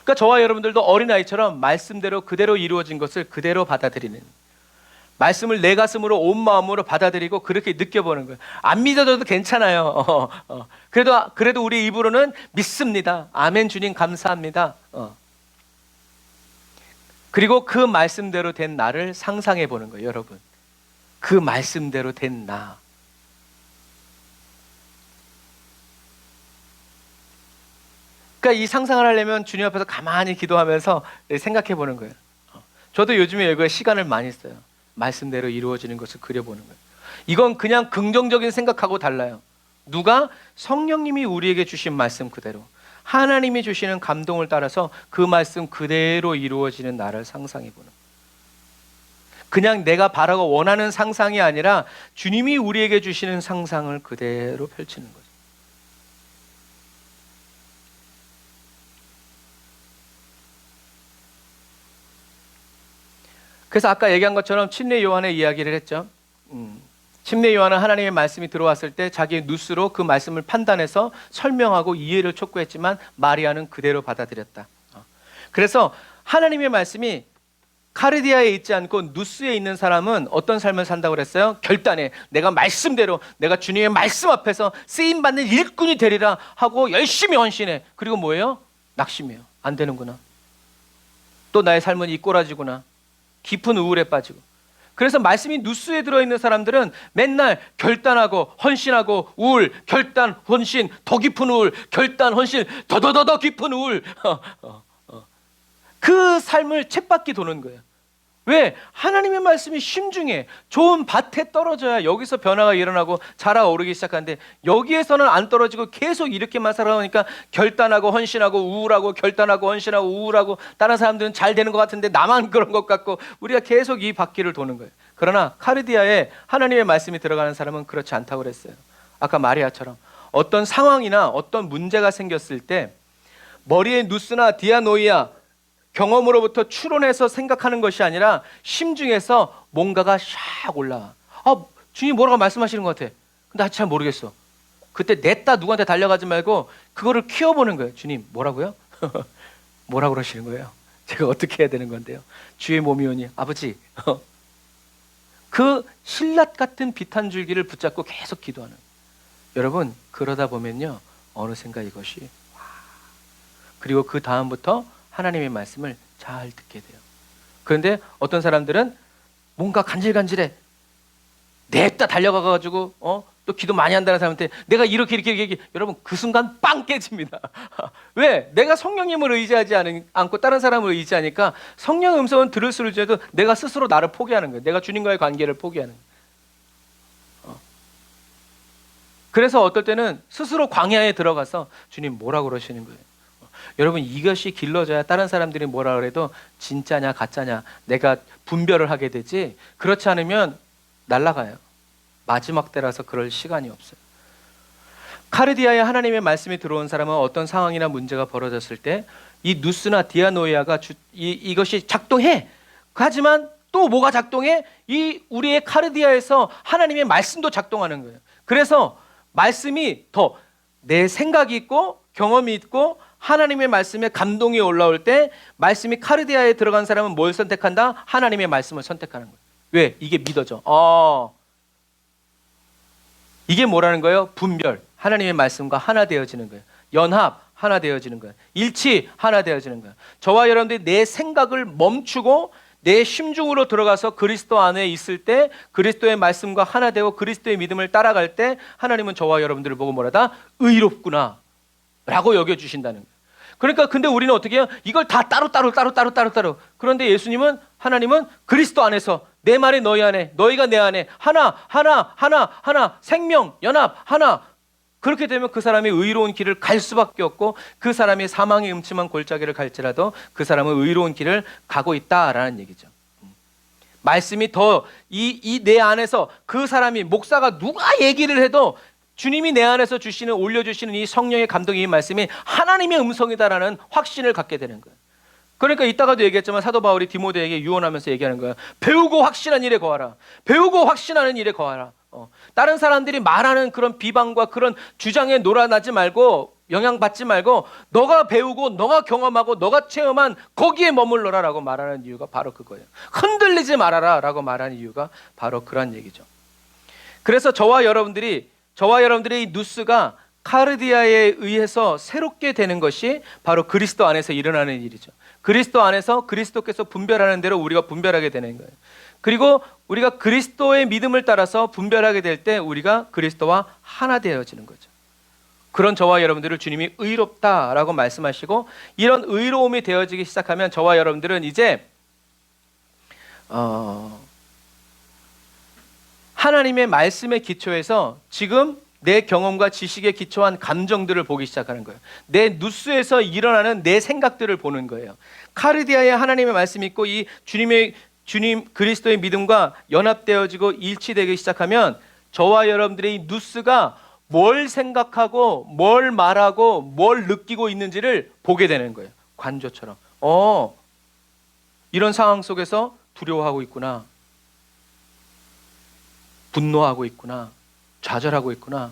그러니까 저와 여러분들도 어린아이처럼 말씀대로 그대로 이루어진 것을 그대로 받아들이는, 말씀을 내 가슴으로 온 마음으로 받아들이고 그렇게 느껴보는 거예요. 안 믿어도 괜찮아요. 그래도 우리 입으로는 믿습니다. 아멘 주님 감사합니다. 그리고 그 말씀대로 된 나를 상상해 보는 거예요. 여러분, 그 말씀대로 된 나. 그러니까 이 상상을 하려면 주님 앞에서 가만히 기도하면서 생각해 보는 거예요. 저도 요즘에 이거에 시간을 많이 써요. 말씀대로 이루어지는 것을 그려보는 거예요. 이건 그냥 긍정적인 생각하고 달라요. 누가? 성령님이 우리에게 주신 말씀 그대로, 하나님이 주시는 감동을 따라서 그 말씀 그대로 이루어지는 나를 상상해 보는 거예요. 그냥 내가 바라고 원하는 상상이 아니라 주님이 우리에게 주시는 상상을 그대로 펼치는 거예요. 그래서 아까 얘기한 것처럼 침례 요한의 이야기를 했죠. 침례 요한은 하나님의 말씀이 들어왔을 때 자기의 누스로 그 말씀을 판단해서 설명하고 이해를 촉구했지만 마리아는 그대로 받아들였다. 그래서 하나님의 말씀이 카르디아에 있지 않고 누스에 있는 사람은 어떤 삶을 산다고 그랬어요? 결단해. 내가 말씀대로, 내가 주님의 말씀 앞에서 쓰임받는 일꾼이 되리라 하고 열심히 헌신해. 그리고 뭐예요? 낙심해요. 안 되는구나. 또 나의 삶은 이 꼬라지구나. 깊은 우울에 빠지고. 그래서 말씀이 누스에 들어있는 사람들은 맨날 결단하고 헌신하고 우울, 결단, 헌신, 더 깊은 우울, 결단, 헌신, 더 깊은 우울. 그 삶을 쳇바퀴 도는 거예요. 왜? 하나님의 말씀이 심중해. 좋은 밭에 떨어져야 여기서 변화가 일어나고 자라오르기 시작하는데 여기에서는 안 떨어지고 계속 이렇게만 살아오니까 결단하고 헌신하고 우울하고 결단하고 헌신하고 우울하고, 다른 사람들은 잘 되는 것 같은데 나만 그런 것 같고, 우리가 계속 이 바퀴를 도는 거예요. 그러나 카르디아에 하나님의 말씀이 들어가는 사람은 그렇지 않다고 그랬어요. 아까 마리아처럼 어떤 상황이나 어떤 문제가 생겼을 때 머리에 누스나 디아노이아, 경험으로부터 추론해서 생각하는 것이 아니라 심중에서 뭔가가 샥 올라와. 주님 뭐라고 말씀하시는 것 같아. 근데 나 잘 모르겠어. 그때 냈다 누구한테 달려가지 말고 그거를 키워보는 거예요. 주님 뭐라고요? 뭐라고 그러시는 거예요? 제가 어떻게 해야 되는 건데요? 주의 몸이 오니 아버지. 그 신랏 같은 빛 한 줄기를 붙잡고 계속 기도하는. 여러분 그러다 보면요 어느샌가 이것이 그리고 그 다음부터 하나님의 말씀을 잘 듣게 돼요. 그런데 어떤 사람들은 뭔가 간질간질해. 냅다 달려가가지고 또 기도 많이 한다는 사람한테 내가 이렇게 여러분 그 순간 빵 깨집니다. 왜? 내가 성령님을 의지하지 않고 다른 사람을 의지하니까 성령의 음성은 들을수록 내가 스스로 나를 포기하는 거예요. 내가 주님과의 관계를 포기하는 거예요. 그래서 어떨 때는 스스로 광야에 들어가서 주님 뭐라고 그러시는 거예요? 여러분, 이것이 길러져야 다른 사람들이 뭐라 그래도 진짜냐 가짜냐 내가 분별을 하게 되지, 그렇지 않으면 날아가요. 마지막 때라서 그럴 시간이 없어요. 카르디아에 하나님의 말씀이 들어온 사람은 어떤 상황이나 문제가 벌어졌을 때 이 누스나 디아노이아가 이것이 작동해. 하지만 또 뭐가 작동해? 이 우리의 카르디아에서 하나님의 말씀도 작동하는 거예요. 그래서 말씀이 더 내 생각이 있고 경험이 있고 하나님의 말씀에 감동이 올라올 때 말씀이 카르디아에 들어간 사람은 뭘 선택한다? 하나님의 말씀을 선택하는 거예요. 왜? 이게 믿어져. 이게 뭐라는 거예요? 분별. 하나님의 말씀과 하나 되어지는 거예요. 연합, 하나 되어지는 거예요. 일치, 하나 되어지는 거예요. 저와 여러분들이 내 생각을 멈추고 내 심중으로 들어가서 그리스도 안에 있을 때 그리스도의 말씀과 하나 되고 그리스도의 믿음을 따라갈 때 하나님은 저와 여러분들을 보고 뭐라다? 의롭구나 라고 여겨주신다는 거예요. 그러니까 근데 우리는 어떻게 해요? 이걸 다 따로. 그런데 예수님은, 하나님은 그리스도 안에서 내 말이 너희 안에, 너희가 내 안에 하나, 생명, 연합, 하나. 그렇게 되면 그 사람이 의로운 길을 갈 수밖에 없고 그 사람이 사망의 음침한 골짜기를 갈지라도 그 사람은 의로운 길을 가고 있다라는 얘기죠. 말씀이 더 이 내 안에서 그 사람이, 목사가 누가 얘기를 해도 주님이 내 안에서 주시는, 올려주시는 이 성령의 감동이, 이 말씀이 하나님의 음성이다라는 확신을 갖게 되는 거예요. 그러니까 이따가도 얘기했지만 사도 바울이 디모데에게 유언하면서 얘기하는 거예요. 배우고 확신한 일에 거하라. 배우고 확신하는 일에 거하라. 다른 사람들이 말하는 그런 비방과 그런 주장에 놀아나지 말고, 영향받지 말고 너가 배우고 너가 경험하고 너가 체험한 거기에 머물러라 라고 말하는 이유가 바로 그거예요. 흔들리지 말아라 라고 말하는 이유가 바로 그런 얘기죠. 그래서 저와 여러분들의 이 누스가 카르디아에 의해서 새롭게 되는 것이 바로 그리스도 안에서 일어나는 일이죠. 그리스도 안에서 그리스도께서 분별하는 대로 우리가 분별하게 되는 거예요. 그리고 우리가 그리스도의 믿음을 따라서 분별하게 될 때 우리가 그리스도와 하나 되어지는 거죠. 그런 저와 여러분들을 주님이 의롭다라고 말씀하시고, 이런 의로움이 되어지기 시작하면 저와 여러분들은 이제 하나님의 말씀의 기초에서 지금 내 경험과 지식에 기초한 감정들을 보기 시작하는 거예요. 내 누스에서 일어나는 내 생각들을 보는 거예요. 카르디아에 하나님의 말씀이 있고 이 주님 그리스도의 믿음과 연합되어지고 일치되기 시작하면 저와 여러분들의 누스가 뭘 생각하고 뭘 말하고 뭘 느끼고 있는지를 보게 되는 거예요. 관조처럼. 이런 상황 속에서 두려워하고 있구나, 분노하고 있구나, 좌절하고 있구나.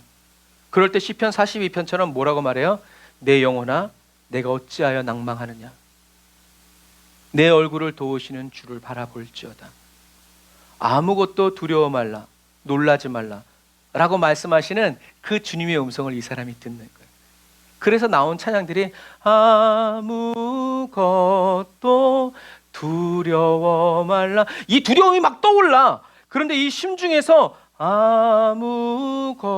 그럴 때 시편 42편처럼 뭐라고 말해요? 내 영혼아, 내가 어찌하여 낭망하느냐. 내 얼굴을 도우시는 주를 바라볼지어다. 아무것도 두려워 말라, 놀라지 말라 라고 말씀하시는 그 주님의 음성을 이 사람이 듣는 거예요. 그래서 나온 찬양들이 아무것도 두려워 말라. 이 두려움이 막 떠올라. 그런데 이 심중에서 아무것도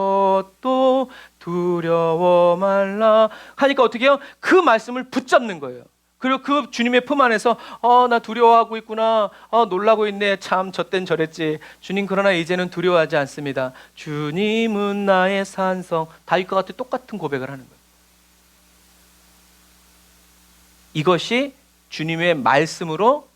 두려워 말라 하니까 어떻게 해요? 그 말씀을 붙잡는 거예요. 그리고 그 주님의 품 안에서 나 두려워하고 있구나, 놀라고 있네, 참 저땐 저랬지. 주님 그러나 이제는 두려워하지 않습니다. 주님은 나의 산성. 다윗과 같은 똑같은 고백을 하는 거예요. 이것이 주님의 말씀으로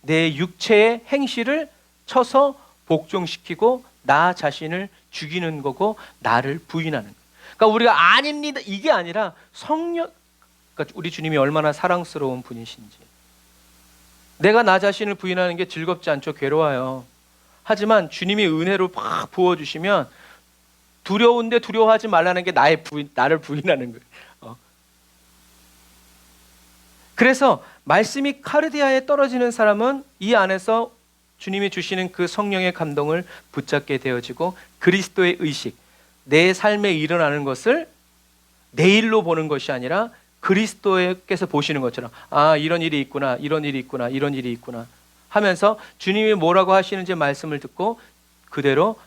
내 육체의 행실을 쳐서 복종시키고 나 자신을 죽이는 거고 나를 부인하는 거예요. 그러니까 우리가 아닙니다 이게 아니라 성령, 그러니까 우리 주님이 얼마나 사랑스러운 분이신지. 내가 나 자신을 부인하는 게 즐겁지 않죠. 괴로워요. 하지만 주님이 은혜로 막 부어주시면 두려운데 두려워하지 말라는 게 나를 부인하는 거예요. 그래서 말씀이 카르디아에 떨어지는 사람은 이 안에서 주님이 주시는 그 성령의 감동을 붙잡게 되어지고 그리스도의 의식, 내 삶에 일어나는 것을 내일로 보는 것이 아니라 그리스도께서 보시는 것처럼 이런 일이 있구나, 이런 일이 있구나, 이런 일이 있구나 하면서 주님이 뭐라고 하시는지 말씀을 듣고 그대로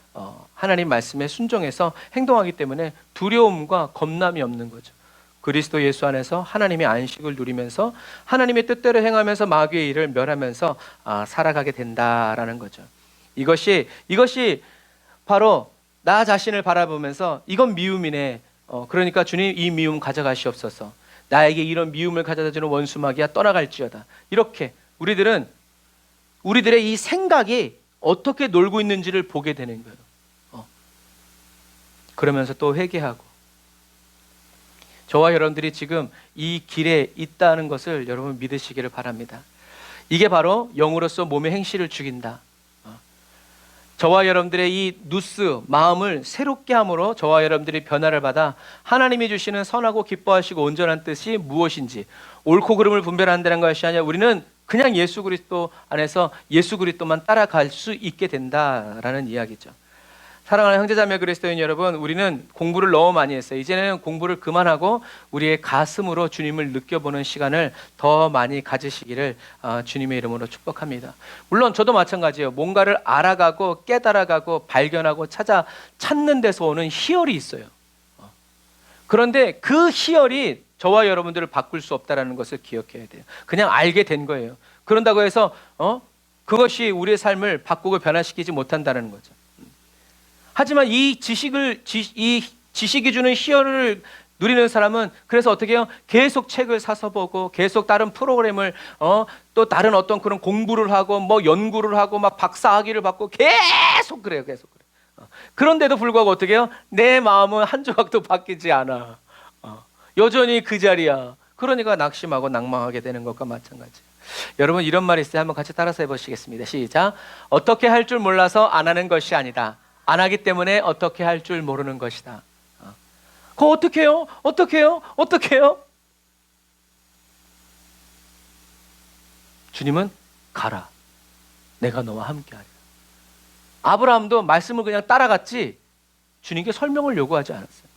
하나님 말씀에 순종해서 행동하기 때문에 두려움과 겁남이 없는 거죠. 그리스도 예수 안에서 하나님의 안식을 누리면서 하나님의 뜻대로 행하면서 마귀의 일을 멸하면서 살아가게 된다라는 거죠. 이것이 바로 나 자신을 바라보면서 이건 미움이네. 그러니까 주님 이 미움 가져가시옵소서. 나에게 이런 미움을 가져다주는 원수마귀야 떠나갈지어다. 이렇게 우리들의 이 생각이 어떻게 놀고 있는지를 보게 되는 거예요. 그러면서 또 회개하고. 저와 여러분들이 지금 이 길에 있다는 것을 여러분 믿으시기를 바랍니다. 이게 바로 영으로서 몸의 행실을 죽인다. 저와 여러분들의 이 누스, 마음을 새롭게 함으로 저와 여러분들이 변화를 받아 하나님이 주시는 선하고 기뻐하시고 온전한 뜻이 무엇인지 옳고 그름을 분별한다는 것이 아니라 우리는 그냥 예수 그리스도 안에서 예수 그리스도만 따라갈 수 있게 된다라는 이야기죠. 사랑하는 형제자매 그리스도인 여러분, 우리는 공부를 너무 많이 했어요. 이제는 공부를 그만하고 우리의 가슴으로 주님을 느껴보는 시간을 더 많이 가지시기를 주님의 이름으로 축복합니다. 물론 저도 마찬가지예요. 뭔가를 알아가고 깨달아가고 발견하고 찾는 데서 오는 희열이 있어요. 그런데 그 희열이 저와 여러분들을 바꿀 수 없다는 것을 기억해야 돼요. 그냥 알게 된 거예요. 그런다고 해서 그것이 우리의 삶을 바꾸고 변화시키지 못한다는 거죠. 하지만 이 지식이 주는 희열을 누리는 사람은 그래서 어떻게 해요? 계속 책을 사서 보고 계속 다른 프로그램을 또 다른 어떤 그런 공부를 하고 뭐 연구를 하고 막 박사학위를 받고 계속 그래요. 그런데도 불구하고 어떻게 해요? 내 마음은 한 조각도 바뀌지 않아. 여전히 그 자리야. 그러니까 낙심하고 낭망하게 되는 것과 마찬가지예요. 여러분 이런 말이 있어요. 한번 같이 따라서 해보시겠습니다. 시작. 어떻게 할 줄 몰라서 안 하는 것이 아니다. 안 하기 때문에 어떻게 할 줄 모르는 것이다. 그거 어떻게 해요? 어떻게 해요? 주님은 가라. 내가 너와 함께하리라. 아브라함도 말씀을 그냥 따라갔지 주님께 설명을 요구하지 않았어요.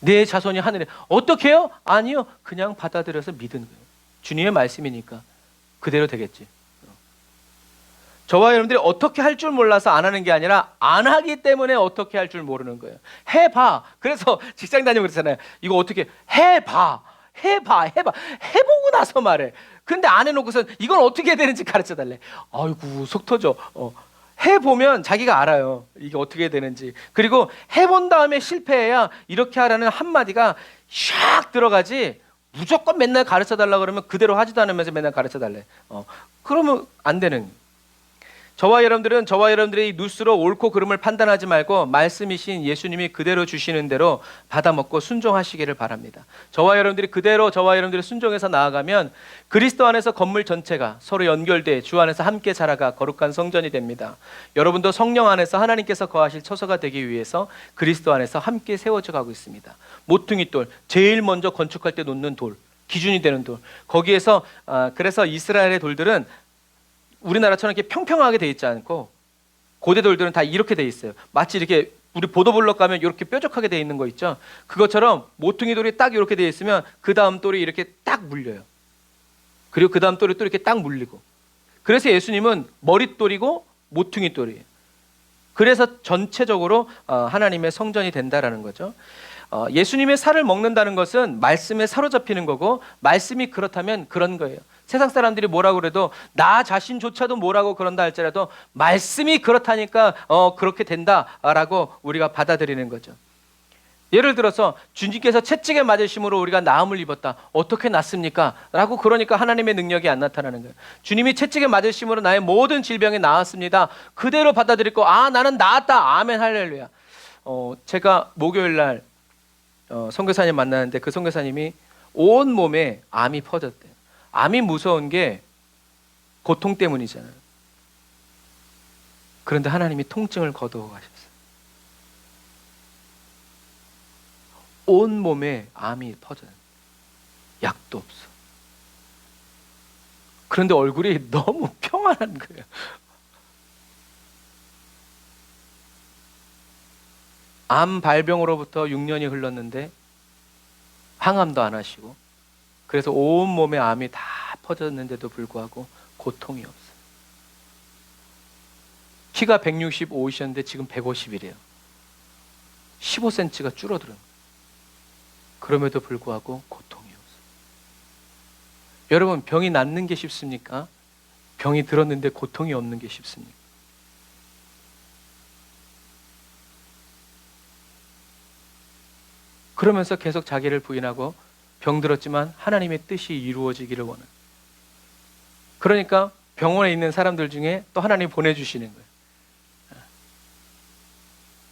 내 자손이 하늘에 어떻게 해요? 아니요. 그냥 받아들여서 믿은 거예요. 주님의 말씀이니까 그대로 되겠지. 저와 여러분들이 어떻게 할 줄 몰라서 안 하는 게 아니라 안 하기 때문에 어떻게 할 줄 모르는 거예요. 해봐. 그래서 직장 다니고 그러잖아요. 이거 어떻게 해봐. 해보고 나서 말해. 근데 안 해놓고서 이건 어떻게 해야 되는지 가르쳐달래. 아이고 속 터져. 해보면 자기가 알아요. 이게 어떻게 해야 되는지. 그리고 해본 다음에 실패해야 이렇게 하라는 한마디가 샥 들어가지. 무조건 맨날 가르쳐달라 그러면 그대로 하지도 않으면서 맨날 가르쳐달래. 그러면 안 되는 거예요. 저와 여러분들의 이 누스로 옳고 그름을 판단하지 말고 말씀이신 예수님이 그대로 주시는 대로 받아먹고 순종하시기를 바랍니다. 저와 여러분들이 순종해서 나아가면 그리스도 안에서 건물 전체가 서로 연결돼 주 안에서 함께 자라가 거룩한 성전이 됩니다. 여러분도 성령 안에서 하나님께서 거하실 처소가 되기 위해서 그리스도 안에서 함께 세워져 가고 있습니다. 모퉁이 돌, 제일 먼저 건축할 때 놓는 돌, 기준이 되는 돌. 거기에서 그래서 이스라엘의 돌들은 우리나라처럼 이렇게 평평하게 돼 있지 않고 고대 돌들은 다 이렇게 돼 있어요. 마치 이렇게 우리 보도블럭 가면 이렇게 뾰족하게 돼 있는 거 있죠. 그것처럼 모퉁이 돌이 딱 이렇게 돼 있으면 그 다음 돌이 이렇게 딱 물려요. 그리고 그 다음 돌이 또 이렇게 딱 물리고. 그래서 예수님은 머릿돌이고 모퉁이 돌이에요. 그래서 전체적으로 하나님의 성전이 된다라는 거죠. 예수님의 살을 먹는다는 것은 말씀에 사로잡히는 거고 말씀이 그렇다면 그런 거예요. 세상 사람들이 뭐라고 그래도 나 자신조차도 뭐라고 그런다 할지라도 말씀이 그렇다니까 그렇게 된다라고 우리가 받아들이는 거죠. 예를 들어서 주님께서 채찍에 맞으심으로 우리가 나음을 입었다. 어떻게 낫습니까? 라고 그러니까 하나님의 능력이 안 나타나는 거예요. 주님이 채찍에 맞으심으로 나의 모든 질병이 나았습니다. 그대로 받아들이고 나는 나았다. 아멘 할렐루야. 제가 목요일 날 선교사님 만나는데 그 선교사님이 온 몸에 암이 퍼졌대요. 암이 무서운 게 고통 때문이잖아요. 그런데 하나님이 통증을 거두어 가셨어요. 온 몸에 암이 퍼져요. 약도 없어. 그런데 얼굴이 너무 평안한 거예요. 암 발병으로부터 6년이 흘렀는데 항암도 안 하시고 그래서 온 몸에 암이 다 퍼졌는데도 불구하고 고통이 없어요. 키가 165이셨는데 지금 150이래요. 15cm가 줄어들어요. 그럼에도 불구하고 고통이 없어요. 여러분 병이 낫는 게 쉽습니까? 병이 들었는데 고통이 없는 게 쉽습니까? 그러면서 계속 자기를 부인하고 병들었지만 하나님의 뜻이 이루어지기를 원합니다. 그러니까 병원에 있는 사람들 중에 또 하나님 보내주시는 거예요.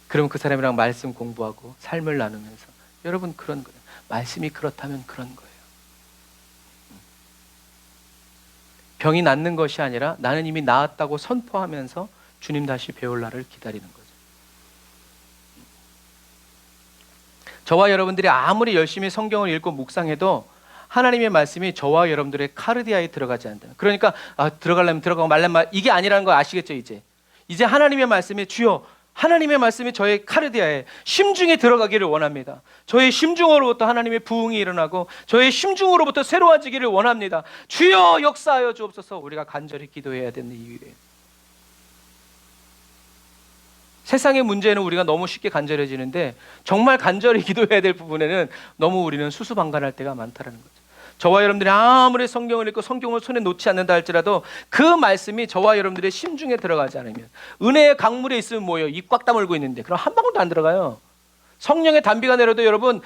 그러면 그 사람이랑 말씀 공부하고 삶을 나누면서, 여러분 그런 거예요. 말씀이 그렇다면 그런 거예요. 병이 낫는 것이 아니라 나는 이미 나았다고 선포하면서 주님 다시 배울 날을 기다리는 거죠. 저와 여러분들이 아무리 열심히 성경을 읽고 묵상해도 하나님의 말씀이 저와 여러분들의 카르디아에 들어가지 않는다. 그러니까 들어가려면 들어가고 말려면 이게 아니라는 거 아시겠죠? 이제 하나님의 말씀이, 주여 하나님의 말씀이 저의 카르디아에, 심중에 들어가기를 원합니다. 저의 심중으로부터 하나님의 부흥이 일어나고 저의 심중으로부터 새로워지기를 원합니다. 주여 역사하여 주옵소서. 우리가 간절히 기도해야 되는 이유예요. 세상의 문제는 우리가 너무 쉽게 간절해지는데 정말 간절히 기도해야 될 부분에는 너무 우리는 수수방관할 때가 많다는 거죠. 저와 여러분들이 아무리 성경을 읽고 성경을 손에 놓지 않는다 할지라도 그 말씀이 저와 여러분들의 심중에 들어가지 않으면, 은혜의 강물에 있으면 뭐예요? 입 꽉 다물고 있는데 그럼 한 방울도 안 들어가요. 성령의 단비가 내려도 여러분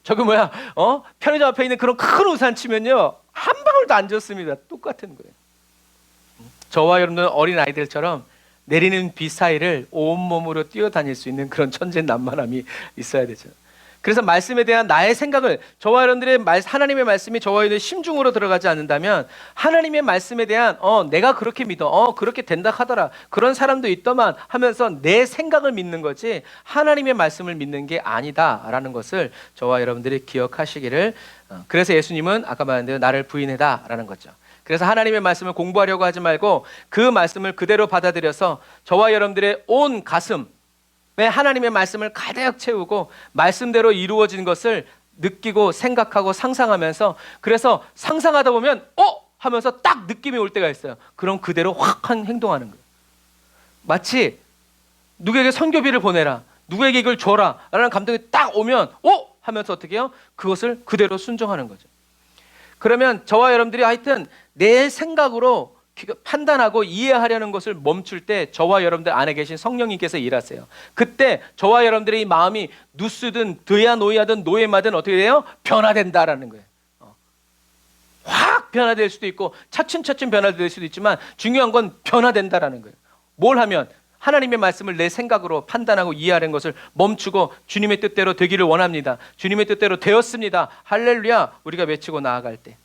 편의점 앞에 있는 그런 큰 우산 치면요 한 방울도 안 젖습니다. 똑같은 거예요. 저와 여러분들은 어린 아이들처럼 내리는 비 사이를 온몸으로 뛰어다닐 수 있는 그런 천진난만함이 있어야 되죠. 그래서 말씀에 대한 나의 생각을, 저와 여러분들의 하나님의 말씀이 저와 여러분들의 심중으로 들어가지 않는다면 하나님의 말씀에 대한 내가 그렇게 믿어, 그렇게 된다 하더라, 그런 사람도 있더만 하면서 내 생각을 믿는 거지 하나님의 말씀을 믿는 게 아니다라는 것을 저와 여러분들이 기억하시기를. 그래서 예수님은 아까 말한 대로 나를 부인해다라는 거죠. 그래서 하나님의 말씀을 공부하려고 하지 말고 그 말씀을 그대로 받아들여서 저와 여러분들의 온 가슴에 하나님의 말씀을 가득 채우고 말씀대로 이루어진 것을 느끼고 생각하고 상상하면서, 그래서 상상하다 보면 하면서 딱 느낌이 올 때가 있어요. 그럼 그대로 확 행동하는 거예요. 마치 누구에게 선교비를 보내라, 누구에게 이걸 줘라 라는 감동이 딱 오면 하면서 어떻게 해요? 그것을 그대로 순종하는 거죠. 그러면 저와 여러분들이 하여튼 내 생각으로 판단하고 이해하려는 것을 멈출 때 저와 여러분들 안에 계신 성령님께서 일하세요. 그때 저와 여러분들의 이 마음이 누스든 드야노이아든 노예마든 어떻게 돼요? 변화된다라는 거예요. 확 변화될 수도 있고 차츰차츰 변화될 수도 있지만 중요한 건 변화된다라는 거예요. 뭘 하면? 하나님의 말씀을 내 생각으로 판단하고 이해하는 것을 멈추고 주님의 뜻대로 되기를 원합니다. 주님의 뜻대로 되었습니다. 할렐루야 우리가 외치고 나아갈 때.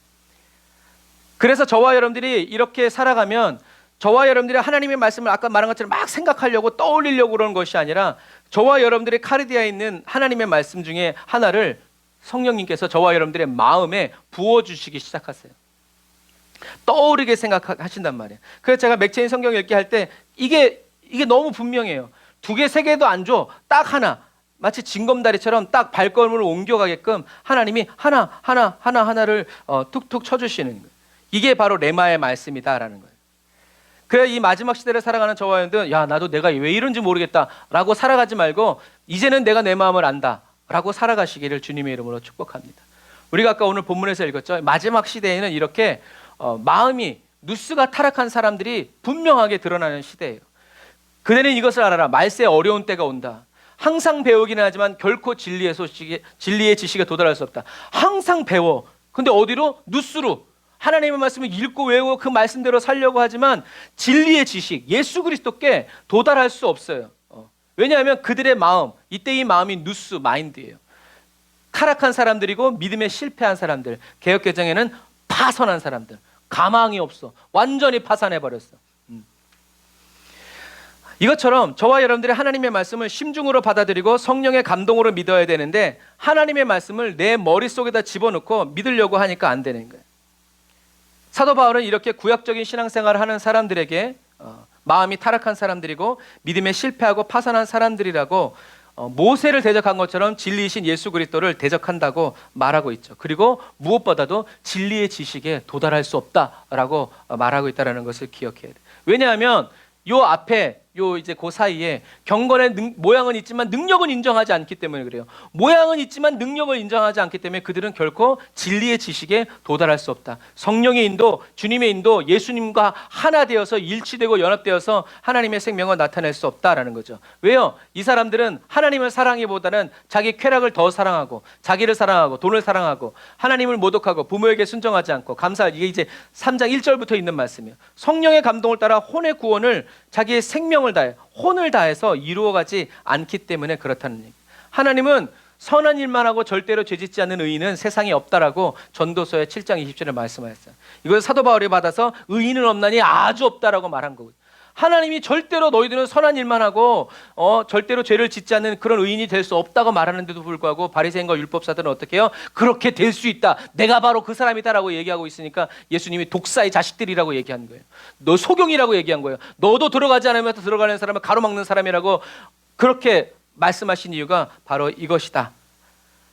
그래서 저와 여러분들이 이렇게 살아가면 저와 여러분들이 하나님의 말씀을 아까 말한 것처럼 막 생각하려고 떠올리려고 그러는 것이 아니라 저와 여러분들의 카르디아에 있는 하나님의 말씀 중에 하나를 성령님께서 저와 여러분들의 마음에 부어주시기 시작하세요. 떠오르게 생각하신단 말이에요. 그래서 제가 맥체인 성경 읽기 할 때 이게 너무 분명해요. 2개, 3개도 안 줘. 딱 하나. 마치 징검다리처럼 딱 발걸음을 옮겨가게끔 하나님이 하나를 툭툭 쳐주시는 거예요. 이게 바로 레마의 말씀이다라는 거예요. 그래 이 마지막 시대를 살아가는 저와 여러분들은 나도 내가 왜 이런지 모르겠다라고 살아가지 말고 이제는 내가 내 마음을 안다라고 살아가시기를 주님의 이름으로 축복합니다. 우리가 아까 오늘 본문에서 읽었죠. 마지막 시대에는 이렇게 마음이 누스가 타락한 사람들이 분명하게 드러나는 시대예요. 그대는 이것을 알아라. 말세에 어려운 때가 온다. 항상 배우기는 하지만 결코 진리의 지식에 도달할 수 없다. 항상 배워. 근데 어디로? 누스로. 하나님의 말씀을 읽고 외우고 그 말씀대로 살려고 하지만 진리의 지식, 예수 그리스도께 도달할 수 없어요. 왜냐하면 그들의 마음, 이때 이 마음이 누스, 마인드예요. 타락한 사람들이고 믿음에 실패한 사람들, 개역개정에는 파선한 사람들, 가망이 없어. 완전히 파산해버렸어. 이것처럼 저와 여러분들이 하나님의 말씀을 심중으로 받아들이고 성령의 감동으로 믿어야 되는데 하나님의 말씀을 내 머릿속에다 집어넣고 믿으려고 하니까 안 되는 거예요. 사도 바울은 이렇게 구약적인 신앙생활을 하는 사람들에게 마음이 타락한 사람들이고 믿음에 실패하고 파산한 사람들이라고 모세를 대적한 것처럼 진리이신 예수 그리스도를 대적한다고 말하고 있죠. 그리고 무엇보다도 진리의 지식에 도달할 수 없다라고 말하고 있다는 것을 기억해야 돼요. 왜냐하면 요 앞에 이제 그 사이에 경건의 모양은 있지만 능력은 인정하지 않기 때문에 그래요. 모양은 있지만 능력을 인정하지 않기 때문에 그들은 결코 진리의 지식에 도달할 수 없다. 성령의 인도, 주님의 인도, 예수님과 하나 되어서 일치되고 연합되어서 하나님의 생명을 나타낼 수 없다라는 거죠. 왜요? 이 사람들은 하나님을 사랑하기보다는 자기 쾌락을 더 사랑하고 자기를 사랑하고 돈을 사랑하고 하나님을 모독하고 부모에게 순종하지 않고 감사할, 이게 이제 3장 1절부터 있는 말씀이에요. 성령의 감동을 따라 혼의 구원을 자기의 생명을 다해 혼을 다해서 이루어가지 않기 때문에 그렇다는 얘기. 하나님은 선한 일만 하고 절대로 죄짓지 않는 의인은 세상에 없다라고 전도서의 7장 20절에 말씀하셨어요. 이걸 사도 바울이 받아서 의인은 없나니 아주 없다라고 말한 거거든요. 하나님이 절대로 너희들은 선한 일만 하고 절대로 죄를 짓지 않는 그런 의인이 될 수 없다고 말하는데도 불구하고 바리새인과 율법사들은 어떻게 해요? 그렇게 될 수 있다. 내가 바로 그 사람이다라고 얘기하고 있으니까 예수님이 독사의 자식들이라고 얘기한 거예요. 너 소경이라고 얘기한 거예요. 너도 들어가지 않으면 들어가는 사람을 가로막는 사람이라고 그렇게 말씀하신 이유가 바로 이것이다.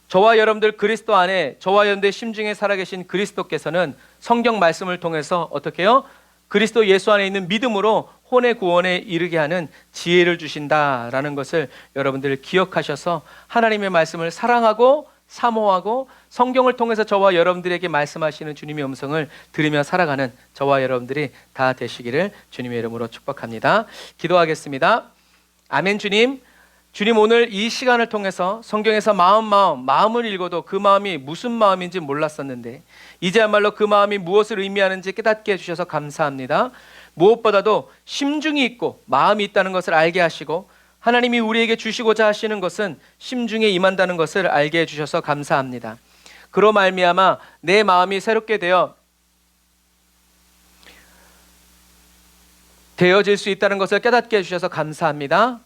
저와 여러분들 그리스도 안에, 저와 여러분들 심중에 살아계신 그리스도께서는 성경 말씀을 통해서 어떻게 해요? 그리스도 예수 안에 있는 믿음으로 혼의 구원에 이르게 하는 지혜를 주신다라는 것을 여러분들 기억하셔서 하나님의 말씀을 사랑하고 사모하고 성경을 통해서 저와 여러분들에게 말씀하시는 주님의 음성을 들으며 살아가는 저와 여러분들이 다 되시기를 주님의 이름으로 축복합니다. 기도하겠습니다. 아멘. 주님, 오늘 이 시간을 통해서 성경에서 마음을 읽어도 그 마음이 무슨 마음인지 몰랐었는데 이제야말로 그 마음이 무엇을 의미하는지 깨닫게 해주셔서 감사합니다. 무엇보다도 심중이 있고 마음이 있다는 것을 알게 하시고 하나님이 우리에게 주시고자 하시는 것은 심중에 임한다는 것을 알게 해주셔서 감사합니다. 그로 말미암아 내 마음이 새롭게 되어질 수 있다는 것을 깨닫게 해주셔서 감사합니다.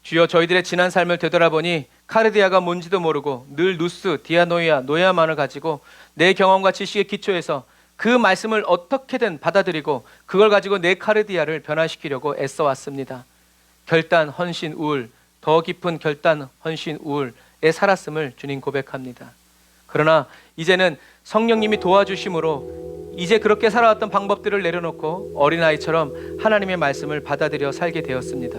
주여, 저희들의 지난 삶을 되돌아보니 카르디아가 뭔지도 모르고 늘 누스, 디아노이아, 노야만을 가지고 내 경험과 지식의 기초에서 그 말씀을 어떻게든 받아들이고 그걸 가지고 내 카르디아를 변화시키려고 애써왔습니다. 결단, 헌신, 우울, 더 깊은 결단, 헌신, 우울에 살았음을 주님 고백합니다. 그러나 이제는 성령님이 도와주심으로 이제 그렇게 살아왔던 방법들을 내려놓고 어린아이처럼 하나님의 말씀을 받아들여 살게 되었습니다.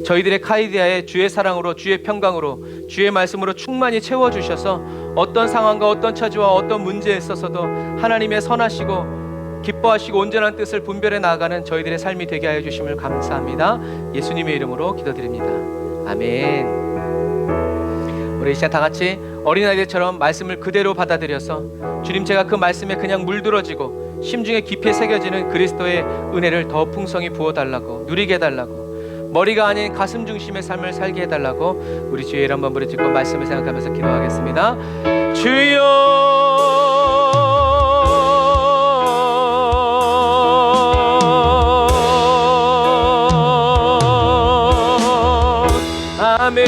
저희들의 카이디아에 주의 사랑으로, 주의 평강으로, 주의 말씀으로 충만히 채워주셔서 어떤 상황과 어떤 처지와 어떤 문제에 있어서도 하나님의 선하시고 기뻐하시고 온전한 뜻을 분별해 나아가는 저희들의 삶이 되게 하여 주심을 감사합니다. 예수님의 이름으로 기도드립니다. 아멘. 우리 이제 다 같이 어린아이들처럼 말씀을 그대로 받아들여서 주님, 제가 그 말씀에 그냥 물들어지고 심중에 깊이 새겨지는 그리스도의 은혜를 더 풍성히 부어달라고, 누리게 해달라고, 머리가 아닌 가슴 중심의 삶을 살게 해달라고 우리 주의 이름 한번 부르짖고 말씀을 생각하면서 기도하겠습니다. 주여, 아멘.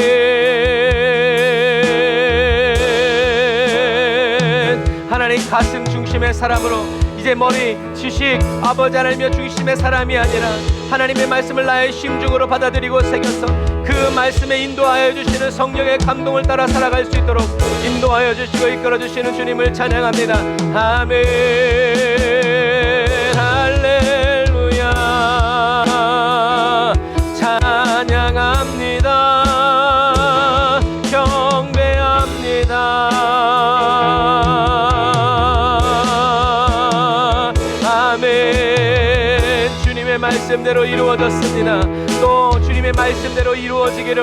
하나님, 가슴 중심의 사람으로 이제 머리, 지식, 아버지 하나님의 중심의 사람이 아니라 하나님의 말씀을 나의 심중으로 받아들이고 새겨서 그 말씀에 인도하여 주시는 성령의 감동을 따라 살아갈 수 있도록 인도하여 주시고 이끌어 주시는 주님을 찬양합니다. 아멘. 할렐루야. 찬양합니다. 경배합니다. 아멘. 주님의 말씀대로 이루어졌습니다. 또 주님의 말씀대로 이루어지기를